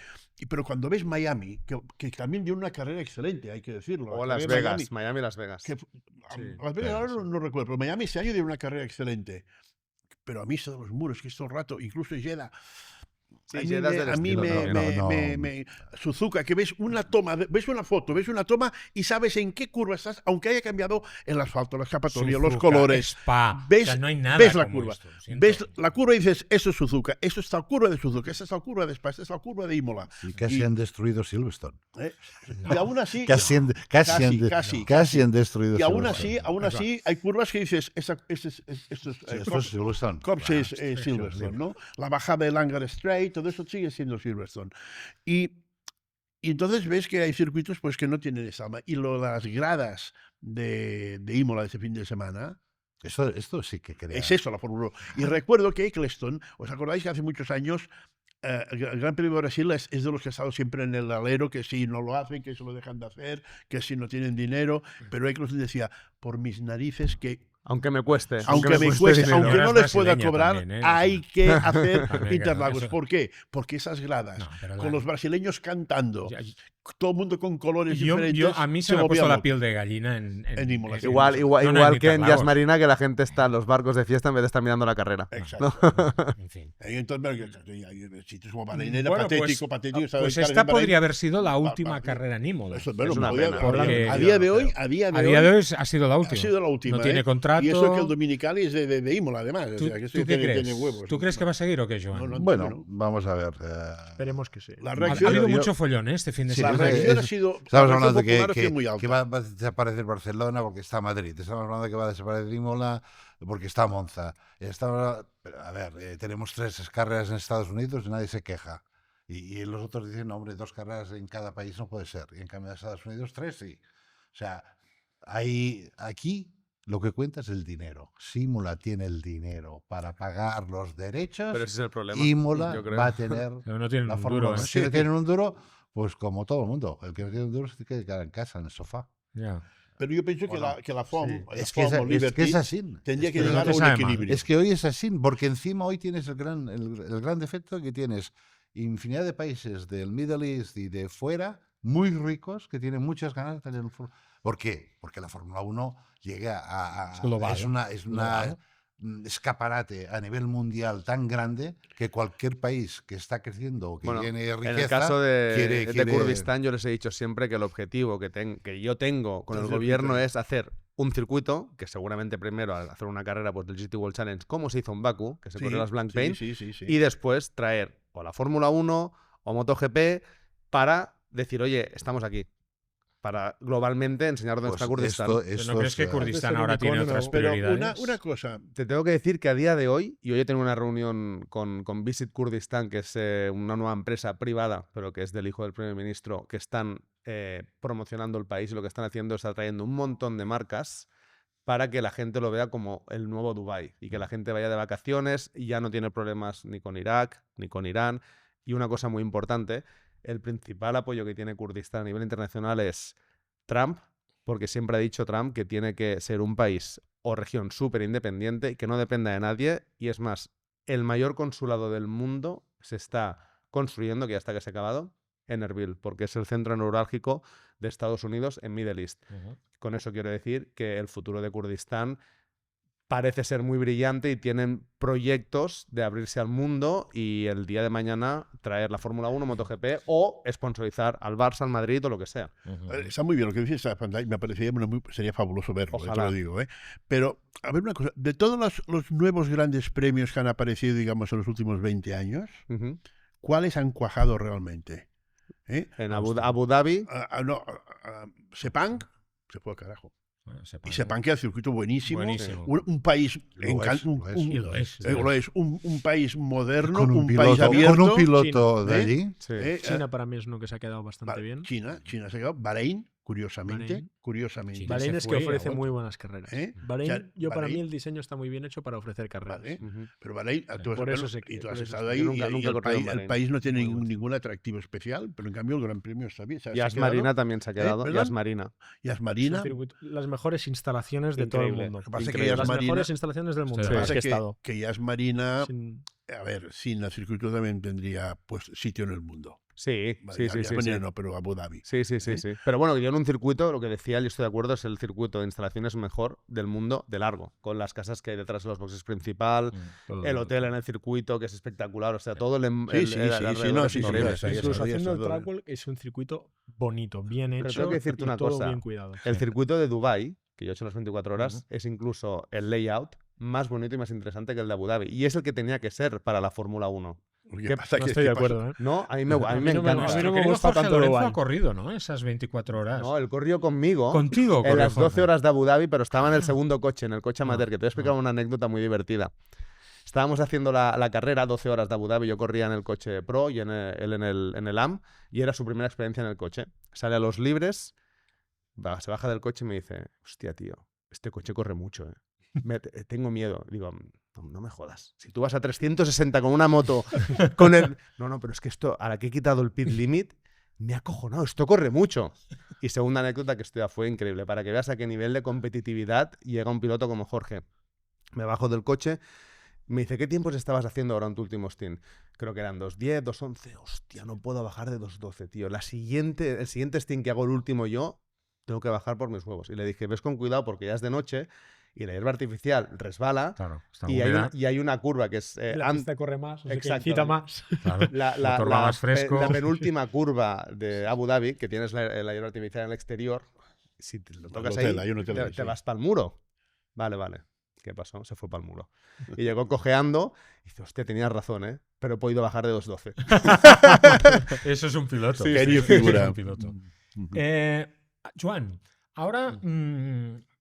Pero cuando ves Miami, que también dio una carrera excelente, hay que decirlo. O Las Vegas, Miami, Las Vegas. Las Vegas ahora no recuerdo, pero Miami este año dio una carrera excelente. Pero a mí eso de los muros, que es todo el rato, incluso Jeddah. Sí, a mí me Suzuka, que ves una toma, ves una foto, ves una toma y sabes en qué curva estás, aunque haya cambiado el asfalto, la escapatoria, los colores. Spa. Ves, o sea, no hay nada ves la como curva. esto, siento. Ves la curva y dices, esto es Suzuka, esto es la curva de Suzuka, esta es la curva de Spa, esta es la curva de Imola. Y casi han destruido Silverstone. Y aún así, Casi han destruido y aún Silverstone. así hay curvas que dices, esto Sí, esto es Silverstone. Copse es Silverstone, ¿no? La bajada del Hangar Straight, todo eso sigue siendo Silverstone. Y entonces ves que hay circuitos pues que no tienen esa alma. Y lo de las gradas de Imola de ese fin de semana, Esto sí que crea. es eso la Fórmula 1. Y recuerdo que Eccleston, ¿os acordáis que hace muchos años el Gran Premio de Brasil es de los que ha estado siempre en el alero, que si no lo hacen, que se lo dejan de hacer, que si no tienen dinero? Pero Eccleston decía, por mis narices, que Aunque me cueste. aunque no les Brasileña pueda cobrar, también, hay que hacer También, Interlagos. eso- ¿Por qué? Porque esas gradas, No, pero con los brasileños cantando, Ya- todo el mundo con colores yo, diferentes. a mí se me ha volvía puesto la loco. piel de gallina en Imola, sí. Igual en que en Interlagos. Jazz Marina, que la gente está en los barcos de fiesta en vez de estar mirando la carrera. Exacto. En fin. Y entonces, sitios como Bahrein era Bueno, patético. Pues esta podría haber sido la última carrera en Imola. Eso, Es una pena. Porque- a día de hoy, A día de hoy ha sido la última. ha sido la última. No tiene contrato. Y eso que el Dominicali es de Imola, además. ¿Tú, o sea, que tú eso qué tiene crees? huevos. ¿Tú crees que va a seguir o qué, Joan? No, Bueno, no. vamos a ver. Esperemos que sí. La Ha reacción, habido yo- mucho follón este fin de Sí, la semana. reacción ha sido. Estamos la reacción hablando de popular ha sido muy alta. que va a desaparecer Barcelona porque está Madrid. Estamos hablando de que va a desaparecer Imola porque está Monza. A ver, tenemos 3 carreras en Estados Unidos y nadie se queja. Y los otros dicen, no, hombre, 2 carreras en cada país no puede ser. Y en cambio en Estados Unidos 3 sí. O sea, aquí lo que cuenta es el dinero. Si Imola tiene el dinero para pagar los derechos, Pero ese es el problema. Imola yo creo. va a tener Pero no tienen la un Fórmula duro, 1. ¿eh? Si no tienen un duro, pues como todo el mundo. El que no tiene un duro se tiene que quedar en casa, en el sofá. Ya. Pero yo pienso Bueno, que la FOM, sí. la Es que, FOM o es Liberty así. tendría Es que que llegar no a te un sabe mal. equilibrio. Es que hoy es así, porque encima hoy tienes el gran defecto que tienes infinidad de países del Middle East y de fuera, muy ricos, que tienen muchas ganas de tener ¿Por qué? Porque la Fórmula 1 llega a Es global, es global. un escaparate a nivel mundial tan grande que cualquier país que está creciendo o que Bueno, tiene riqueza En el caso de quiere- Kurdistán, yo les he dicho siempre que el objetivo que yo tengo con el Entonces, gobierno es hacer un circuito, que seguramente primero al hacer una carrera pues, del GT World Challenge, como se hizo en Baku, que se corrió las Blank Paint, sí. y después traer o la Fórmula 1 o MotoGP para decir, oye, estamos aquí. Para globalmente enseñar dónde pues está Kurdistán. ¿Pero no crees que Kurdistán ahora tiene otras Pero prioridades? una cosa, Te tengo que decir que a día de hoy, y hoy he tenido una reunión con Visit Kurdistan, que es una nueva empresa privada, pero que es del hijo del primer ministro, que están promocionando el país y lo que están haciendo es atrayendo un montón de marcas para que la gente lo vea como el nuevo Dubái y que la gente vaya de vacaciones y ya no tiene problemas ni con Irak ni con Irán. Y una cosa muy importante, el principal apoyo que tiene Kurdistán a nivel internacional es Trump, porque siempre ha dicho Trump que tiene que ser un país o región súper independiente y que no dependa de nadie. Y es más, el mayor consulado del mundo se está construyendo, que ya está que se ha acabado, en Erbil, porque es el centro neurálgico de Estados Unidos en Middle East. Ujú. Con eso quiero decir que el futuro de Kurdistán parece ser muy brillante y tienen proyectos de abrirse al mundo y el día de mañana traer la Fórmula 1, MotoGP o sponsorizar al Barça, al Madrid o lo que sea. está muy bien lo que dices, me parecería sería fabuloso verlo, te Ojalá. lo digo. Pero, a ver una cosa, de todos los nuevos grandes premios que han aparecido, digamos, en los últimos 20 años, Ujú. ¿cuáles han cuajado realmente? En Abu Dhabi, Sepang, se fue al carajo. Bueno, Y Sepang, que es un circuito buenísimo. Buenísimo. Un país Lo es. Y lo es. lo es, un país moderno, con un país piloto, abierto. con un piloto China, de allí. sí. China para mí es uno que se ha quedado bastante bien. China se ha quedado. Bahrein, curiosamente. Sí, Bahrein se es que fue y ha ofrece vuelto. muy buenas carreras. ¿Eh? Bahrein, Ya, para mí Bahrein- el diseño está muy bien hecho para ofrecer carreras. Vale. Ujú. Pero Bahrein, Por eso y tú por has eso estado sé. ahí Yo nunca- y nunca he corrido en el Bahrein. país no tiene Muy bueno. ningún atractivo especial, pero en cambio el Gran Premio está bien. Y As Marina también se ha quedado. Y ¿Perdón? As Marina. Y As Es un Marina. circuito- las mejores instalaciones de todo el Increíble. mundo. Lo que pasa es que Increíble. Las Yas Marina, mejores instalaciones del mundo. Sí. en lo las que que he pasa estado. que Yas Marina, Sin- a ver, sin el circuito también tendría pues sitio en el mundo. Sí, Vale, sí, Yas sí, sí, Marina sí. no, pero Abu Dhabi. Sí, sí, sí, ¿Eh? sí. Pero bueno, yo en un circuito, lo que decía, yo estoy de acuerdo, es el circuito de instalaciones mejor del mundo de largo, con las casas que hay detrás de los boxes principal, el hotel en el circuito, que es espectacular, o sea, todo el alrededor no, es sí, increíble. sí, Incluso sí, haciendo el sí. trackwalk es un circuito bonito, bien Pero hecho tengo que decirte y una todo cosa. bien cuidado. El Sí. circuito de Dubai, que yo he hecho en las 24 horas, Ujú. es incluso el layout más bonito y más interesante que el de Abu Dhabi. Y es el que tenía que ser para la Fórmula 1. Lo que ¿Qué- pasa No que- estoy ¿qué de pasa? acuerdo, ¿eh? No, a mí me A mí no me- encanta. a mí no Nuestro me querido gusta Jorge tanto Lorenzo Dubái. ha corrido, ¿no? Esas 24 horas. No, él corrió conmigo. Contigo, En corrió, las 12 Jorge. horas de Abu Dhabi, pero estaba en el segundo coche, en el coche amateur, que te voy a explicar ah. una anécdota muy divertida. Estábamos haciendo la carrera, 12 horas de Abu Dhabi, yo corría en el coche Pro y él en el AM, y era su primera experiencia en el coche. Sale a los libres, se baja del coche y me dice, hostia, tío, este coche corre mucho, ¿eh? Tengo miedo. Digo, no me jodas. Si tú vas a 360 con una moto, con el... No, pero es que esto, a la que he quitado el pit limit, me ha acojonado, esto corre mucho. Y segunda anécdota que esto ya fue increíble, para que veas a qué nivel de competitividad llega un piloto como Jorge. Me bajo del coche, me dice, ¿qué tiempos estabas haciendo ahora en tu último stint? Creo que eran 2:10, 2:11. Hostia, no puedo bajar de 2:12, tío. El siguiente stint que hago el último yo, tengo que bajar por mis huevos. Y le dije, ves con cuidado porque ya es de noche y la hierba artificial resbala Claro, está y hay una curva que es... La pista corre más, o sea, que exacto. incita más. claro. la, Motor va más fresco. la penúltima curva de Abu Dhabi, que tienes la hierba artificial en el exterior, si te lo tocas hotel, ahí, hay un hotel ahí, te sí. vas para el muro. Vale. ¿Qué pasó? Se fue para el muro. Y llegó cojeando y dice, hostia, tenías razón, ¿eh? Pero he podido bajar de 2:12. Eso es un piloto. Sí, Genio Eso es figura. un piloto. Ujú. Joan, ahora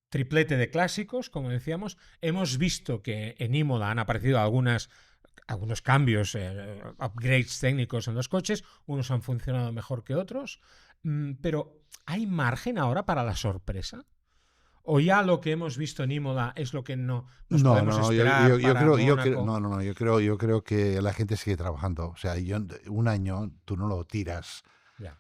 triplete de clásicos, como decíamos. Hemos visto que en Imola han aparecido algunos cambios, upgrades técnicos en los coches. Unos han funcionado mejor que otros. Pero ¿hay margen ahora para la sorpresa? ¿O ya lo que hemos visto en Imola es lo que no nos podemos esperar para Mónaco? Yo creo que la gente sigue trabajando. O sea, un año tú no lo tiras Ya.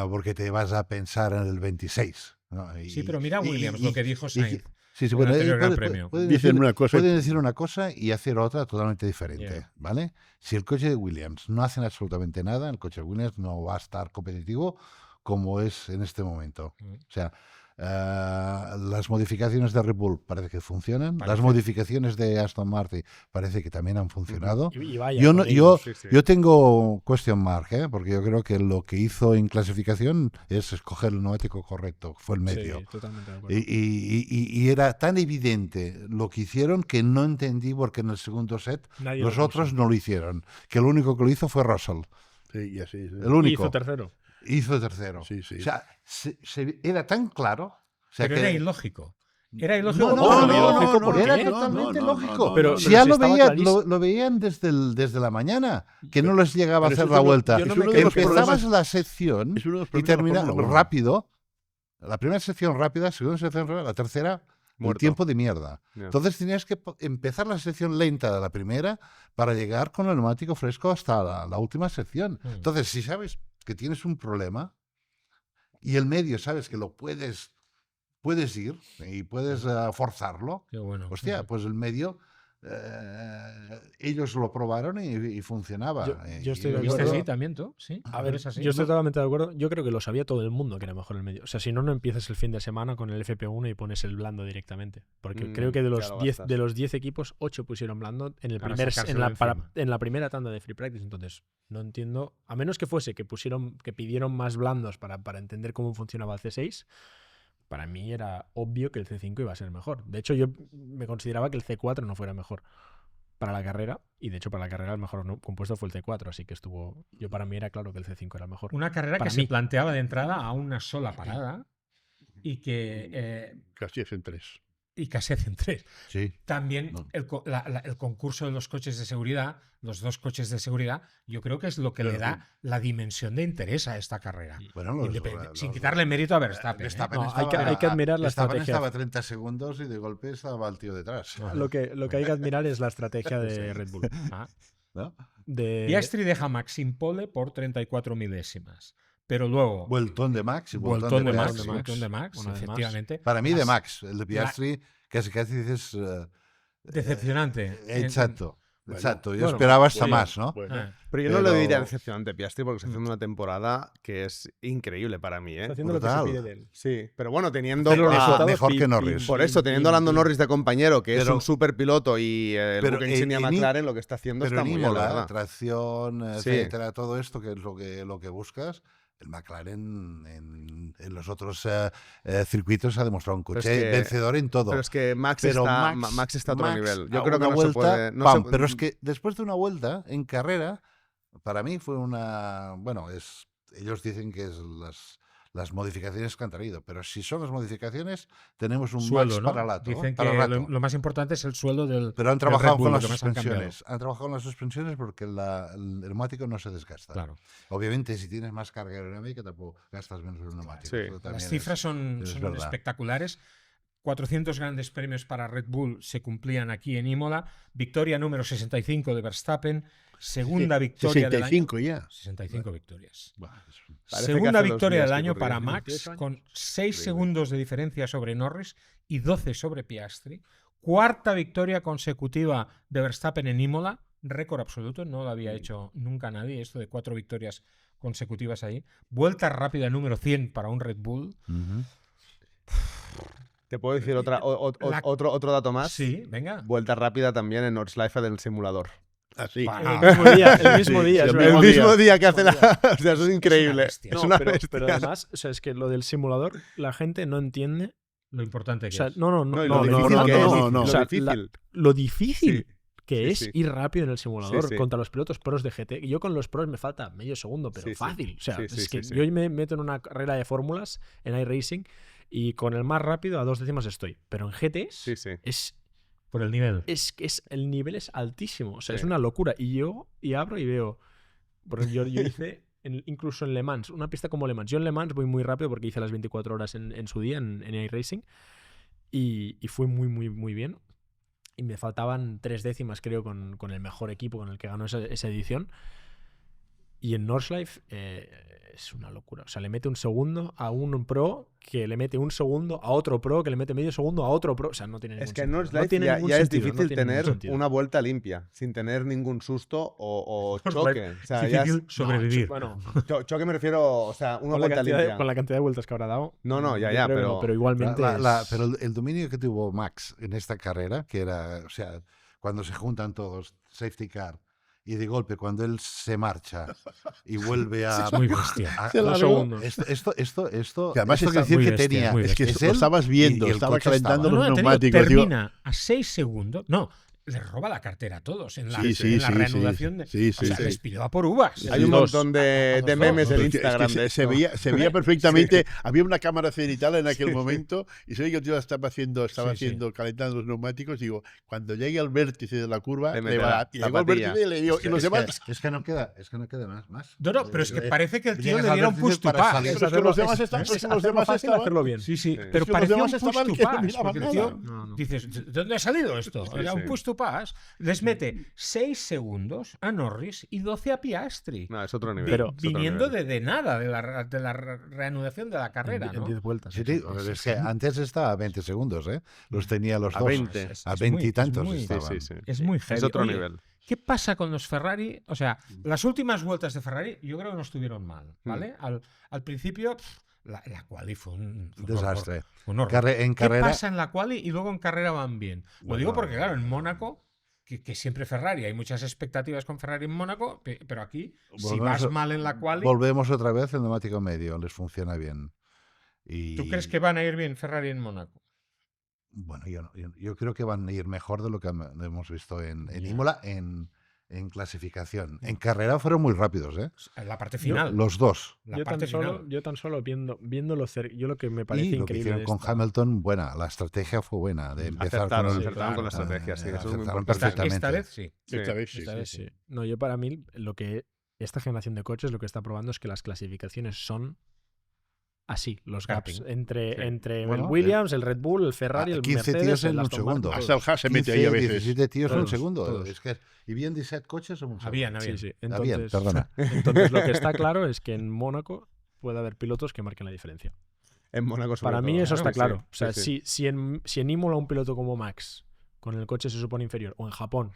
porque te vas a pensar en el 26. ¿no? Sí, pero mira Williams, lo que dijo Sainz. Sí, en bueno, el anterior Gran pueden- Premio. pueden Dicen decir- una cosa- pueden decir una cosa y hacer otra totalmente diferente, Yeah. ¿vale? Si el coche de Williams no hacen absolutamente nada, el coche de Williams no va a estar competitivo como es en este momento. O sea, las modificaciones de Red Bull parece que funcionan, las Parece. modificaciones de Aston Martin parece que también han funcionado. Y vaya, Yo, con no- ellos. yo tengo question mark, porque yo creo que lo que hizo en clasificación es escoger el neumático correcto, fue el medio. Sí, totalmente de acuerdo. Y era tan evidente lo que hicieron que no entendí por qué en el segundo set Nadie los lo otros puso. no lo hicieron. Que el único que lo hizo fue Russell. Sí, y así. Sí. El único. Hizo tercero. Hizo tercero. Sí, sí. O sea, era tan claro. O sea, Pero que era ilógico. Era ilógico. No, no, ¿Cómo no, ilógico? no, ¿Por era qué? totalmente lógico. Pero si ya si lo, estaba clarísimo. lo veían desde la mañana, que no les llegaba a pero hacer eso la es uno- vuelta. yo no me quedo con los Empezabas problemas- la sección Es uno de los y problemas de la terminabas Fórmula 1. rápido. La primera sección rápida, segunda sección rápida, la tercera, un Muerto. tiempo de mierda. Ya. Entonces tenías que empezar la sección lenta de la primera para llegar con el neumático fresco hasta la última sección. Entonces, si sabes que tienes un problema y el medio sabes que lo puedes ir y puedes forzarlo, Qué bueno. hostia, pues el medio, ellos lo probaron y funcionaba. Yo estoy de Y ¿Viste acuerdo. así también tú? Sí. A ver, ¿Es así? yo estoy totalmente de acuerdo. Yo creo que lo sabía todo el mundo que era mejor el medio. O sea, si no, no empiezas el fin de semana con el FP1 y pones el blando directamente. Porque creo que de ya los lo 10 gastas. de los 10 equipos, 8 pusieron blando en el Para primer sacárselo de encima. en la primera tanda de free practice. Entonces, no entiendo. A menos que fuese que pidieron más blandos para entender cómo funcionaba el C6. Para mí era obvio que el C5 iba a ser mejor. De hecho, yo me consideraba que el C4 no fuera mejor para la carrera. Y de hecho, para la carrera el mejor compuesto fue el C4. Así que para mí era claro que el C5 era mejor. Una carrera Para que mí. se planteaba de entrada a una sola parada y que Casi es en 3. y casi hacen 3. Sí. También No. el concurso de los coches de seguridad, los 2 coches de seguridad, yo creo que es lo que le da la dimensión de interés a esta carrera. Bueno, Sin quitarle mérito a Verstappen. Verstappen No, hay que admirar la Verstappen estrategia. estaba a 30 segundos y de golpe estaba el tío detrás. Lo que hay que admirar es la estrategia de Red Bull. Ah. ¿No? Piastri deja Max sin pole por 34 milésimas. Pero luego, Vueltón de Max y vueltón de Max, Piastri. vueltón de Max, Una vez más. efectivamente. Para mí de Las- Max, el de Piastri, casi dices... Decepcionante. exacto, Bueno, exacto. Yo bueno, esperaba hasta sí. más, ¿no? Bueno, Ah. Pero yo no le Pero- diría decepcionante Piastri porque está haciendo una temporada que es increíble para mí, ¿eh? Está haciendo lo que se Brutal. pide de él. Sí, pero bueno, teniendo Pero los a- resultados mejor que pim, Norris. por eso, teniendo a Lando Norris de compañero, que es Pero- un super piloto, y el pero buque insignia en- McLaren, lo que está haciendo Pero está en muy bien, la Imola, verdad. tracción, Sí. etcétera, todo esto que es lo que buscas, el McLaren en los otros circuitos ha demostrado un Pero es coche que- vencedor en todo. Pero es que Max Pero está a otro Max nivel. a Yo creo que una no se vuelta, puede... no ¡pam! se- Pero es que después de una vuelta en carrera, para mí fue una... Bueno, ellos dicen que es las modificaciones que han traído, pero si son las modificaciones, tenemos un Suelo, Max ¿no? para rato. Dicen para que rato. lo más importante es el suelo del. Pero han del Red trabajado Bull, con lo las que más han cambiado. suspensiones. Han trabajado con las suspensiones porque el neumático no se desgasta. Claro. Obviamente, si tienes más carga aerodinámica, tampoco gastas menos el neumático. Sí. Eso también Las cifras son es verdad. espectaculares. 400 grandes premios para Red Bull se cumplían aquí en Imola. Victoria número 65 de Verstappen. Segunda victoria del año. 65 ya. 65 victorias. Parece que Segunda hace 2 victoria días del que año corría. para Max, 28 años. con 6 segundos de diferencia sobre Norris y 12 sobre Piastri. Cuarta victoria consecutiva de Verstappen en Imola, récord absoluto, no lo había hecho nunca nadie, esto de 4 victorias consecutivas ahí. Vuelta rápida número 100 para un Red Bull. Ujú. ¿Te puedo decir La- otro dato más? Sí, venga. Vuelta rápida también en Nordschleife del simulador. Así. Pa- El mismo día, el mismo Sí, día. sí, es el verdad. El mismo día que hace la... Mismo O sea, eso es increíble. bestia. Es No, una pero bestia. además, o sea, es que lo del simulador, la gente no entiende. Lo importante O que sea, es. no, No, y no, lo lo difícil importante que es. no, no. O sea, Lo difícil. lo difícil Sí, que sí, es sí. ir rápido en el simulador Sí, sí. contra los pilotos pros de GT. Y yo con los pros me falta medio segundo, pero Sí, sí. fácil. O sea, Sí, sí, es que sí, sí. yo me meto en una carrera de fórmulas en iRacing y con el más rápido a 2 décimas estoy. Pero en GT Sí, sí. Por el nivel. el nivel es altísimo. O sea, es Sí. una locura. Y abro y veo. Porque yo hice incluso en Le Mans, una pista como Le Mans. Yo en Le Mans voy muy rápido porque hice las 24 horas en su día en iRacing. Y fue muy, muy, muy bien. Y me faltaban 3 décimas, creo, con el mejor equipo con el que ganó esa edición. Y en Nordschleife es una locura. O sea, le mete un segundo a un pro, que le mete un segundo a otro pro, que le mete medio segundo a otro pro. O sea, no tiene ningún Es que en sentido. Nordschleife No tiene ya, ningún ya es sentido, no difícil tiene ningún tener sentido. una vuelta limpia, sin tener ningún susto o Nordschleife, choque. O sea, ya es- Difícil sobrevivir. Bueno, choque me refiero, o sea, una con la, vuelta cantidad limpia. con la cantidad de vueltas que habrá dado. No, no, ya, yo ya, creo que pero- no, pero igualmente. Pero el dominio que tuvo Max en esta carrera, que era, o sea, cuando se juntan todos, safety car, y de golpe cuando él se marcha y vuelve a... Es muy bestia. Se la Dos veo. segundos. Esto Que además quiere está decir muy que bestia, tenía... muy Es que es lo él estabas viendo, y el estaba coche calentando estaba. los No, te digo, neumáticos. digo, termina a 6 segundos. No, le roba la cartera a todos en la, Sí, sí, en la sí, reanudación. sí, O sí, sea, sí. les pidió a por uvas. Hay un Dos. montón A de los dos, memes ¿no? en Porque es que Instagram de se esto. veía perfectamente. Había una cámara cenital en aquel momento y se ve que el tío estaba haciendo, calentando los neumáticos. Digo, cuando llegue al vértice de la curva, Le le mete va la a llegó al zapatilla. vértice y le dio. Y los demás. Es que no queda más. No, no, pero es que parece que el tío Llegas le al diera un vértice push to para pass. salir. Pero es que los demás estaban. Es es que los hacerlo demás fácil, estaban- hacerlo bien. Sí, sí, Sí. pero Es que los parecía un demás push estaban to que no pass. miraban Porque el tío, nada. No, no. dices, ¿de dónde ha salido esto? Sí, Era un sí. push to pass. Les mete 6 segundos a Norris y 12 a Piastri. No, es otro nivel. Pero es otro Viniendo nivel. de nada, de la reanudación de la carrera, En ¿no? 10 vueltas. Sí, sí, es que antes estaba a 20 segundos, ¿eh? Los tenía los A dos. 20. A Es 20 muy- y tantos es muy- Sí, estaban. sí, sí. Es muy heavy. Es otro Oye, nivel. ¿qué pasa con los Ferrari? O sea, las últimas vueltas de Ferrari yo creo que no estuvieron mal, ¿vale? Al principio, la quali fue un Desastre. horror, un horror. En ¿Qué carrera, pasa en la quali y luego en carrera van bien? Lo Bueno, digo porque, claro, en Mónaco, que siempre Ferrari, hay muchas expectativas con Ferrari en Mónaco, pero aquí, si Volvemos vas a- mal en la quali, volvemos otra vez, el neumático medio, les funciona bien. Y, ¿tú crees que van a ir bien Ferrari en Mónaco? Bueno, yo creo que van a ir mejor de lo que hemos visto en Imola, en en clasificación. En carrera fueron muy rápidos, ¿eh? En la parte final. Los dos. La Yo parte final. tan solo viéndolo cerca, yo lo que me parece Y lo que increíble hicieron de con esta- Hamilton, buena. La estrategia fue buena. De empezar Acertaron, con el, acertaron con la estrategia, sí, eso es muy acertaron importante. perfectamente. Esta vez sí. Sí. Esta vez sí. Esta sí. vez Sí. No, yo para mí lo que esta generación de coches lo que está probando es que las clasificaciones son así, los gaps Karting. entre Bueno, el Williams, el Red Bull, el Ferrari, el 15 Mercedes, tíos en el un Aston Martin, segundo. todos. Hasta el Haas se mete ahí a 15, veces. 17 tíos en un Todos, segundo. todos. Es que, ¿y bien 17 coches en un segundo? Habían. Sí, sí. Habían, Entonces, perdona. entonces lo que está claro es que en Mónaco puede haber pilotos que marquen la diferencia. En Mónaco sobre Para mí todo, eso ¿no? está Sí, claro. sí, O sea, sí. si en Imola un piloto como Max, con el coche se supone inferior, o en Japón,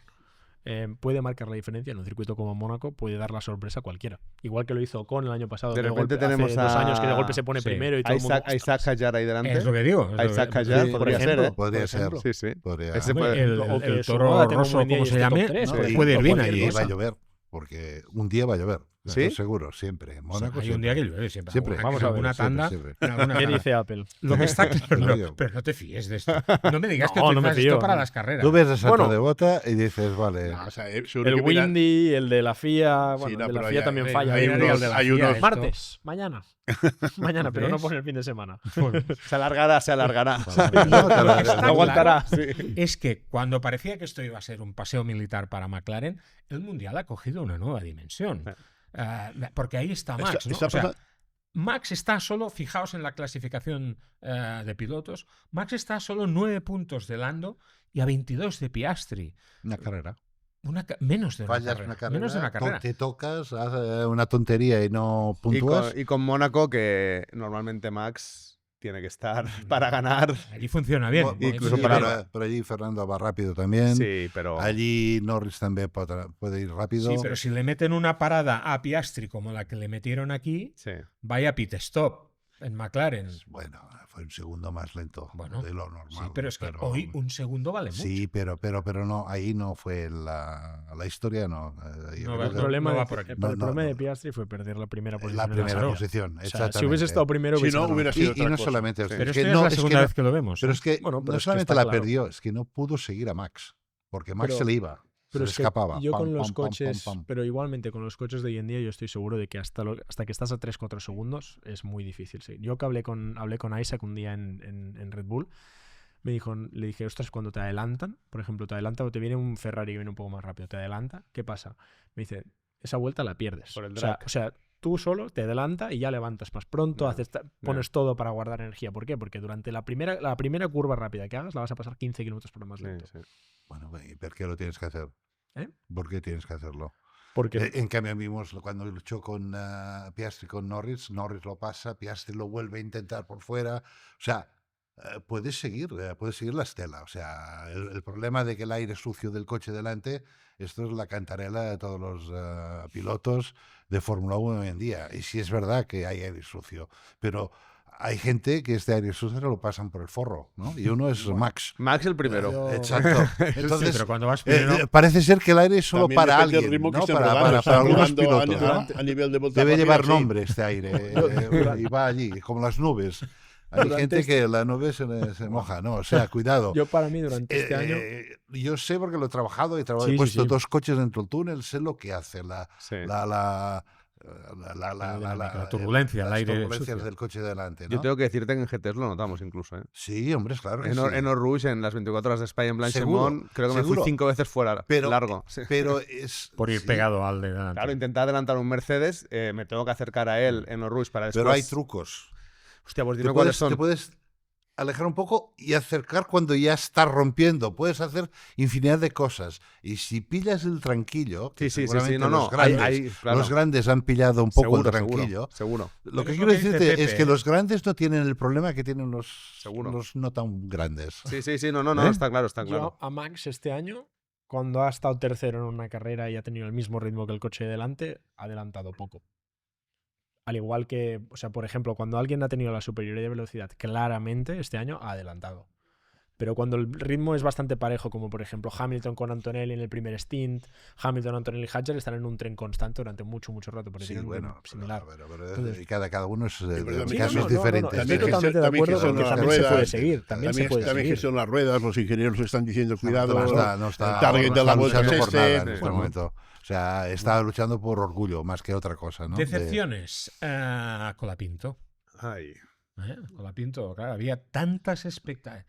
puede marcar la diferencia, en un circuito como Mónaco puede dar la sorpresa a cualquiera. Igual que lo hizo Ocon el año pasado. De que repente golpe, tenemos hace 2 años que de a- golpe se pone sí, primero y todo A el mundo... Isaac, a Isaac "Ostras". Hayar ahí delante. Es lo que digo. es A lo Isaac que- Hayar Sí, podría ejemplo, ser, ¿eh? Podría por ser. ejemplo. Sí, sí. Podría- Ese Hombre, puede- el, o que el su toro moda tenga un roso, buen día como y se esté top llame, 3, no, por ejemplo, puede ir bien cualquier allí. Y cosa. va a llover, porque un día va a llover. ¿Sí? Estoy seguro, siempre. En O sea, Mónaco hay un siempre. día que llueve siempre. Siempre. Alguna- Vamos en a ver, alguna siempre, tanda. siempre. en alguna ¿Qué tanda. dice Apple? Lo que está claro, Lo no, digo. pero no te fíes de esto. No me digas que No, no me utilizas fío. esto para las carreras. Tú ves a Santo Bueno. de Bota y dices, vale. No, o sea, seguro El que mira- Windy, el de la FIA, bueno, Sí, no, el de la pero FIA hay- también hay- falla. hay Hay unos- unos- de la hay FIA, unos- esto- martes, mañana. Mañana, pero no ¿Ves? por el fin de semana. Se alargará, se alargará. No, te lo- Está No aguantará. Es que cuando parecía que esto iba a ser un paseo militar para McLaren, el Mundial ha cogido una nueva dimensión. Porque ahí está Max, Está- ¿no? está O sea, pasando- Max está solo, fijaos en la clasificación de pilotos, Max está a solo 9 puntos de Lando y a 22 de Piastri. Una carrera. Menos de una Fallas carrera. una carrera. Menos de una carrera. Te tocas, haces una tontería y no puntúas. Y con Mónaco, que normalmente Max tiene que estar para ganar. Allí funciona bien. Bueno, incluso sí, para- pero allí Fernando va rápido también. Sí, pero. Allí Norris también puede ir rápido. Sí, pero si le meten una parada a Piastri como la que le metieron aquí, Sí. vaya pit stop en McLaren. Bueno, fue un segundo más lento Bueno, de lo normal. Sí, pero es que hoy un segundo vale mucho. Sí, pero no, ahí no fue la historia, no. Yo No creo va- El que problema, no de, va por aquí. el No, problema no, de no. Piastri fue perder la primera posición. la en primera carrera. posición, O sea, exactamente. si hubiese estado primero, Si hubiese no, ganado. hubiera sido y otra no cosa. solamente Sí. eso, Pero es esto que ya no, es la es que segunda no- vez que lo vemos. pero es que Bueno, pero no es que solamente está la claro. perdió, es que no pudo seguir a Max, porque Max Pero- se le iba, Pero se es le que escapaba. yo pam, con los pam, pam, coches, pam, pam. pero igualmente con los coches de hoy en día, yo estoy seguro de que hasta que estás a 3-4 segundos es muy difícil. Sí. Yo que hablé con Isaac un día en Red Bull, le dije, ostras, cuando te adelantan, por ejemplo, te adelanta o te viene un Ferrari que viene un poco más rápido, te adelanta, ¿qué pasa? Me dice, esa vuelta la pierdes. Por el O sea, drag. tú solo te adelanta y ya levantas más pronto, Ya, pones todo para guardar energía. ¿Por qué? Porque durante la primera curva rápida que hagas la vas a pasar 15 kilómetros por hora más Sí, lento. sí. Bueno, ¿y por qué lo tienes que hacer? ¿Eh? ¿Por qué tienes que hacerlo? Porque En cambio, vimos cuando luchó con Piastri, con Norris lo pasa, Piastri lo vuelve a intentar por fuera. O sea, puedes seguir la estela. O sea, el problema de que el aire sucio del coche delante, esto es la cantarela de todos los pilotos de Fórmula 1 hoy en día. Y sí es verdad que hay aire sucio, pero hay gente que este aire sucio lo pasan por el forro, ¿no? Y uno es Max. Max el primero. Yo- Exacto. Sí, Entonces, pero cuando vas primero, parece ser que el aire es solo También para depende del alguien, ritmo que ¿no? estén Para rodando. Están algunos rodando pilotos, ¿no? a nivel de voltaje Debe arriba, llevar sí. nombre este aire y va allí, como las nubes. Hay Durante gente este- que la nube se moja, ¿no? O sea, cuidado. yo para mí durante este año... Yo sé porque lo he trabajado, he Sí, he sí, puesto sí. 2 coches dentro del túnel, sé lo que hace la turbulencia, el las aire turbulencias sucio. del coche delante, ¿no? Yo tengo que decirte que en GTs lo notamos incluso. ¿eh? Sí, hombre, es claro que En, sí. en Eau Rouge, en las 24 horas de Spa en Seguro, Blanchimont, creo que me seguro. fui 5 veces fuera, Pero- largo. Sí. Pero es... por ir sí, pegado al de delante. Claro, intenté adelantar un Mercedes, me tengo que acercar a él en Eau Rouge para después... pero hay trucos. Hostia, pues Te dime cuáles son. te puedes alejar un poco y acercar cuando ya está rompiendo. Puedes hacer infinidad de cosas. Y si pillas el tranquillo, que Sí, sí, sí, seguramente sí, no, los no, hay- grandes, claro. los grandes han pillado un poco Seguro, el tranquillo. seguro. Lo Pero que es quiero lo que dice decirte es Pepe, que ¿eh? los grandes no tienen el problema que tienen Seguro. los no tan grandes. Sí, sí, sí, no, ¿Eh? está claro, está claro. Yo a Max este año, cuando ha estado tercero en una carrera y ha tenido el mismo ritmo que el coche de delante, ha adelantado poco. Al igual que, o sea, por ejemplo, cuando alguien ha tenido la superioridad de velocidad claramente este año, ha adelantado. Pero cuando el ritmo es bastante parejo, como por ejemplo Hamilton con Antonelli en el primer stint, Hamilton, Antonelli y Hadjar están en un tren constante durante mucho rato, porque Sí, tienen un bueno, ritmo similar. pero Entonces, y cada uno es de pero también- casos no, diferentes. estoy También totalmente de también acuerdo que con que son las también se puede ruedas, seguir. También se puede también seguir. que son las ruedas, los ingenieros le están diciendo cuidado, No está, el target de la está vuelta es luchando por nada en este. este momento. O sea, está luchando por orgullo más que otra cosa, ¿no? Decepciones. Colapinto. Ay. Colapinto, claro, había tantas expectativas.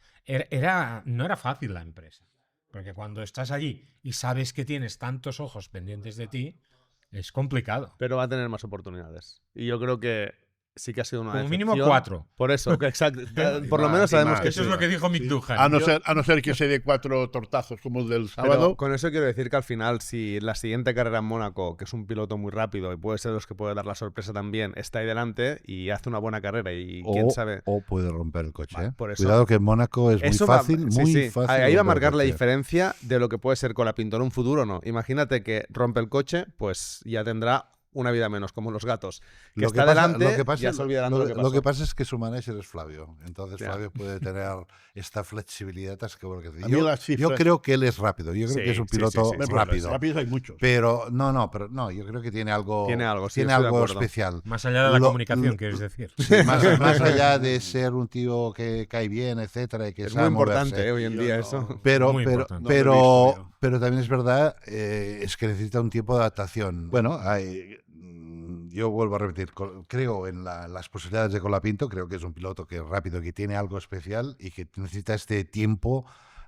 No era fácil la empresa. Porque cuando estás allí y sabes que tienes tantos ojos pendientes de ti, es complicado. Pero va a tener más oportunidades. Y yo creo que sí que ha sido una Como mínimo decepción. 4. Por eso, que exacto. Por lo más, menos y sabemos más. que Eso es lo que dijo Mick Duhan. A no ser que se dé 4 tortazos como el del Ah, bueno, sábado. con eso quiero decir que al final, si la siguiente carrera en Mónaco, que es un piloto muy rápido y puede ser de los que puede dar la sorpresa también, está ahí delante y hace una buena carrera y quién sabe. O puede romper el coche. Vale, ¿eh? por eso. Cuidado que en Mónaco es muy Eso fácil, sí, muy sí. fácil. Ahí va a romper el marcar la coche. diferencia de lo que puede ser Colapinto en un futuro o no. Imagínate que rompe el coche, pues ya tendrá una vida menos, como los gatos. Que Lo está que pasa- delante, lo que pasa- ya se olvidarán de lo que lo pasó. que pasa es que su manager es Flavio. Entonces Ya. Flavio puede tener esta flexibilidad. A mí las Yo cifras- creo que él es rápido. Yo creo Sí, que es un sí, piloto sí, sí, sí. rápido. Rápidos hay muchos. Pero no, yo creo que tiene algo, Tiene algo, sí, tiene estoy de algo acuerdo. especial. Más allá de la Lo- comunicación, lo- quieres decir. Sí, más allá de ser un tío que cae bien, etcétera, y que Es sabe muy importante moverse. hoy en Yo día no- eso. Pero, Muy pero, importante. No lo he visto yo. pero también es verdad, es que necesita un tiempo de adaptación. Bueno, yo vuelvo a repetir, creo en las posibilidades de Colapinto, creo que es un piloto que es rápido, que tiene algo especial y que necesita este tiempo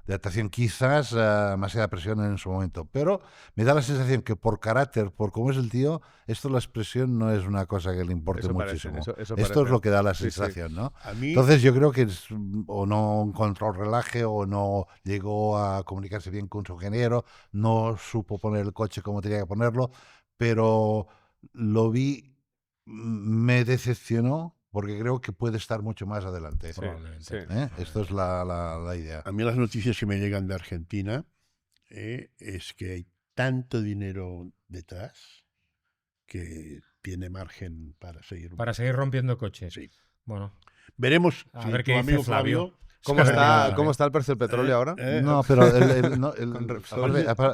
de adaptación, quizás demasiada presión en su momento. Pero me da la sensación que por carácter, por cómo es el tío, esto la expresión no es una cosa que le importe Eso parece, muchísimo. eso Esto parece. es lo que da la Sí, sí. sensación, ¿no? A mí, Entonces yo creo que o no encontró el relaje o no llegó a comunicarse bien con su ingeniero, no supo poner el coche como tenía que ponerlo, pero lo vi, me decepcionó porque creo que puede estar mucho más adelante. Sí, Probablemente. sí. Esto es la idea. a mí las noticias que me llegan de Argentina es que hay tanto dinero detrás que tiene margen para seguir. Para seguir rompiendo coches. Sí. Bueno, Veremos A si ver tu qué dice amigo Flavio. ¿Cómo Sí, está el precio del petróleo ahora? No, pero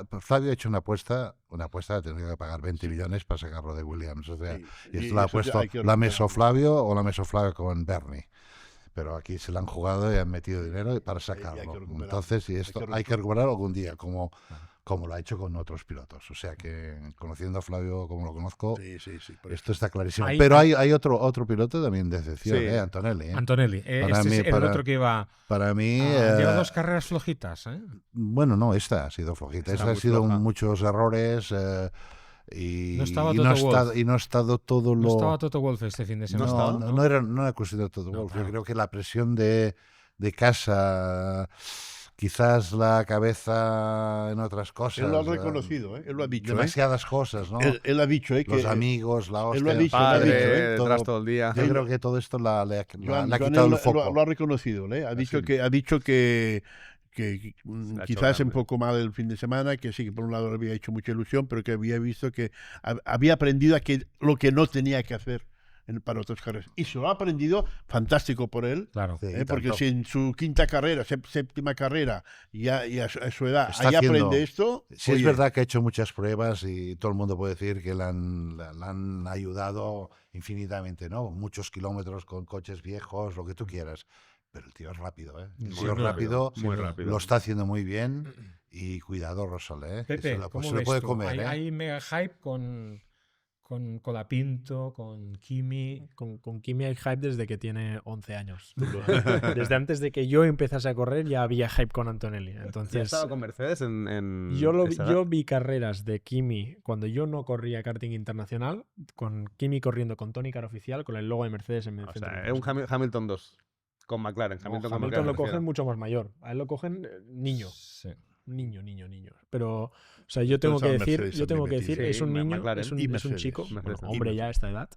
Con Flavio ha hecho una apuesta, ha tenido que pagar 20 millones para sacarlo de Williams. O sea, Sí, y y esto lo ha eso puesto hay que la recuperarlo. Meso Flavio o la Meso Flavio con Bernie. Pero aquí se la han jugado y han metido dinero para hay que sacarlo. recuperarlo. Entonces, y Hay esto que hay que recuperarlo algún día, como lo ha hecho con otros pilotos. O sea que, conociendo a Flavio como lo conozco, Sí, sí, sí. por esto está clarísimo. Hay- Pero hay otro piloto también de excepción, Sí. Antonelli. Antonelli. Para Este mí, es el para- otro que iba. Para mí, Lleva 2 carreras flojitas. bueno, no, esta ha sido flojita. Está Esta ha muy sido floja. muchos errores y No estaba y Toto no, Wolff. y no ha estado todo lo... No estaba Toto Wolff este fin de semana. No era cuestión de todo. No, Yo claro. creo que la presión de casa, quizás la cabeza en otras cosas. Él lo ha reconocido, ¿eh? Él lo ha dicho. ¿eh? Demasiadas cosas, ¿no? Él ha dicho que Los amigos, la hostia. él lo ha dicho, Padre, lo ha dicho, detrás todo el día. Yo creo que todo esto le ha Joan quitado él el foco. lo ha reconocido, ¿eh? Ha dicho que Se la ha hecho quizás un grande. poco mal el fin de semana, que sí, que por un lado le había hecho mucha ilusión, pero que había visto que había aprendido a que lo que no tenía que hacer para otras carreras. Y se lo ha aprendido, fantástico por él, Claro. Sí, porque tanto. si en su quinta carrera, séptima carrera, y a su edad, Está ahí haciendo- aprende esto. Sí, es oye, verdad que ha hecho muchas pruebas y todo el mundo puede decir que le han ayudado infinitamente, ¿no? Muchos kilómetros con coches viejos, lo que tú quieras. Pero el tío es rápido, ¿eh? El Muy tío es rápido, Muy rápido. lo está haciendo muy bien y cuidado, Rosal, ¿eh? Que Pepe, se lo, ¿cómo se lo ves puede tú? comer, Hay, ¿eh? hay mega hype con Colapinto, con Kimi. Con Kimi hay hype desde que tiene 11 años. Desde antes de que yo empezase a correr ya había hype con Antonelli. ¿Ya Entonces, estaba con Mercedes en esa edad? yo vi carreras de Kimi cuando yo no corría karting internacional, con Kimi corriendo con Tónica oficial, con el logo de Mercedes en el O centro. sea, es un Hamilton 2 con McLaren. No, Hamilton, con Hamilton McLaren, lo me cogen refiero. mucho más mayor. A él lo cogen niño. Sí. Niño. Pero, o sea, yo tengo que Entonces, decir, Mercedes yo tengo que también decir, metido. es un Sí, niño, McLaren es un y Mercedes. chico, Mercedes. bueno, Y hombre ya a esta edad,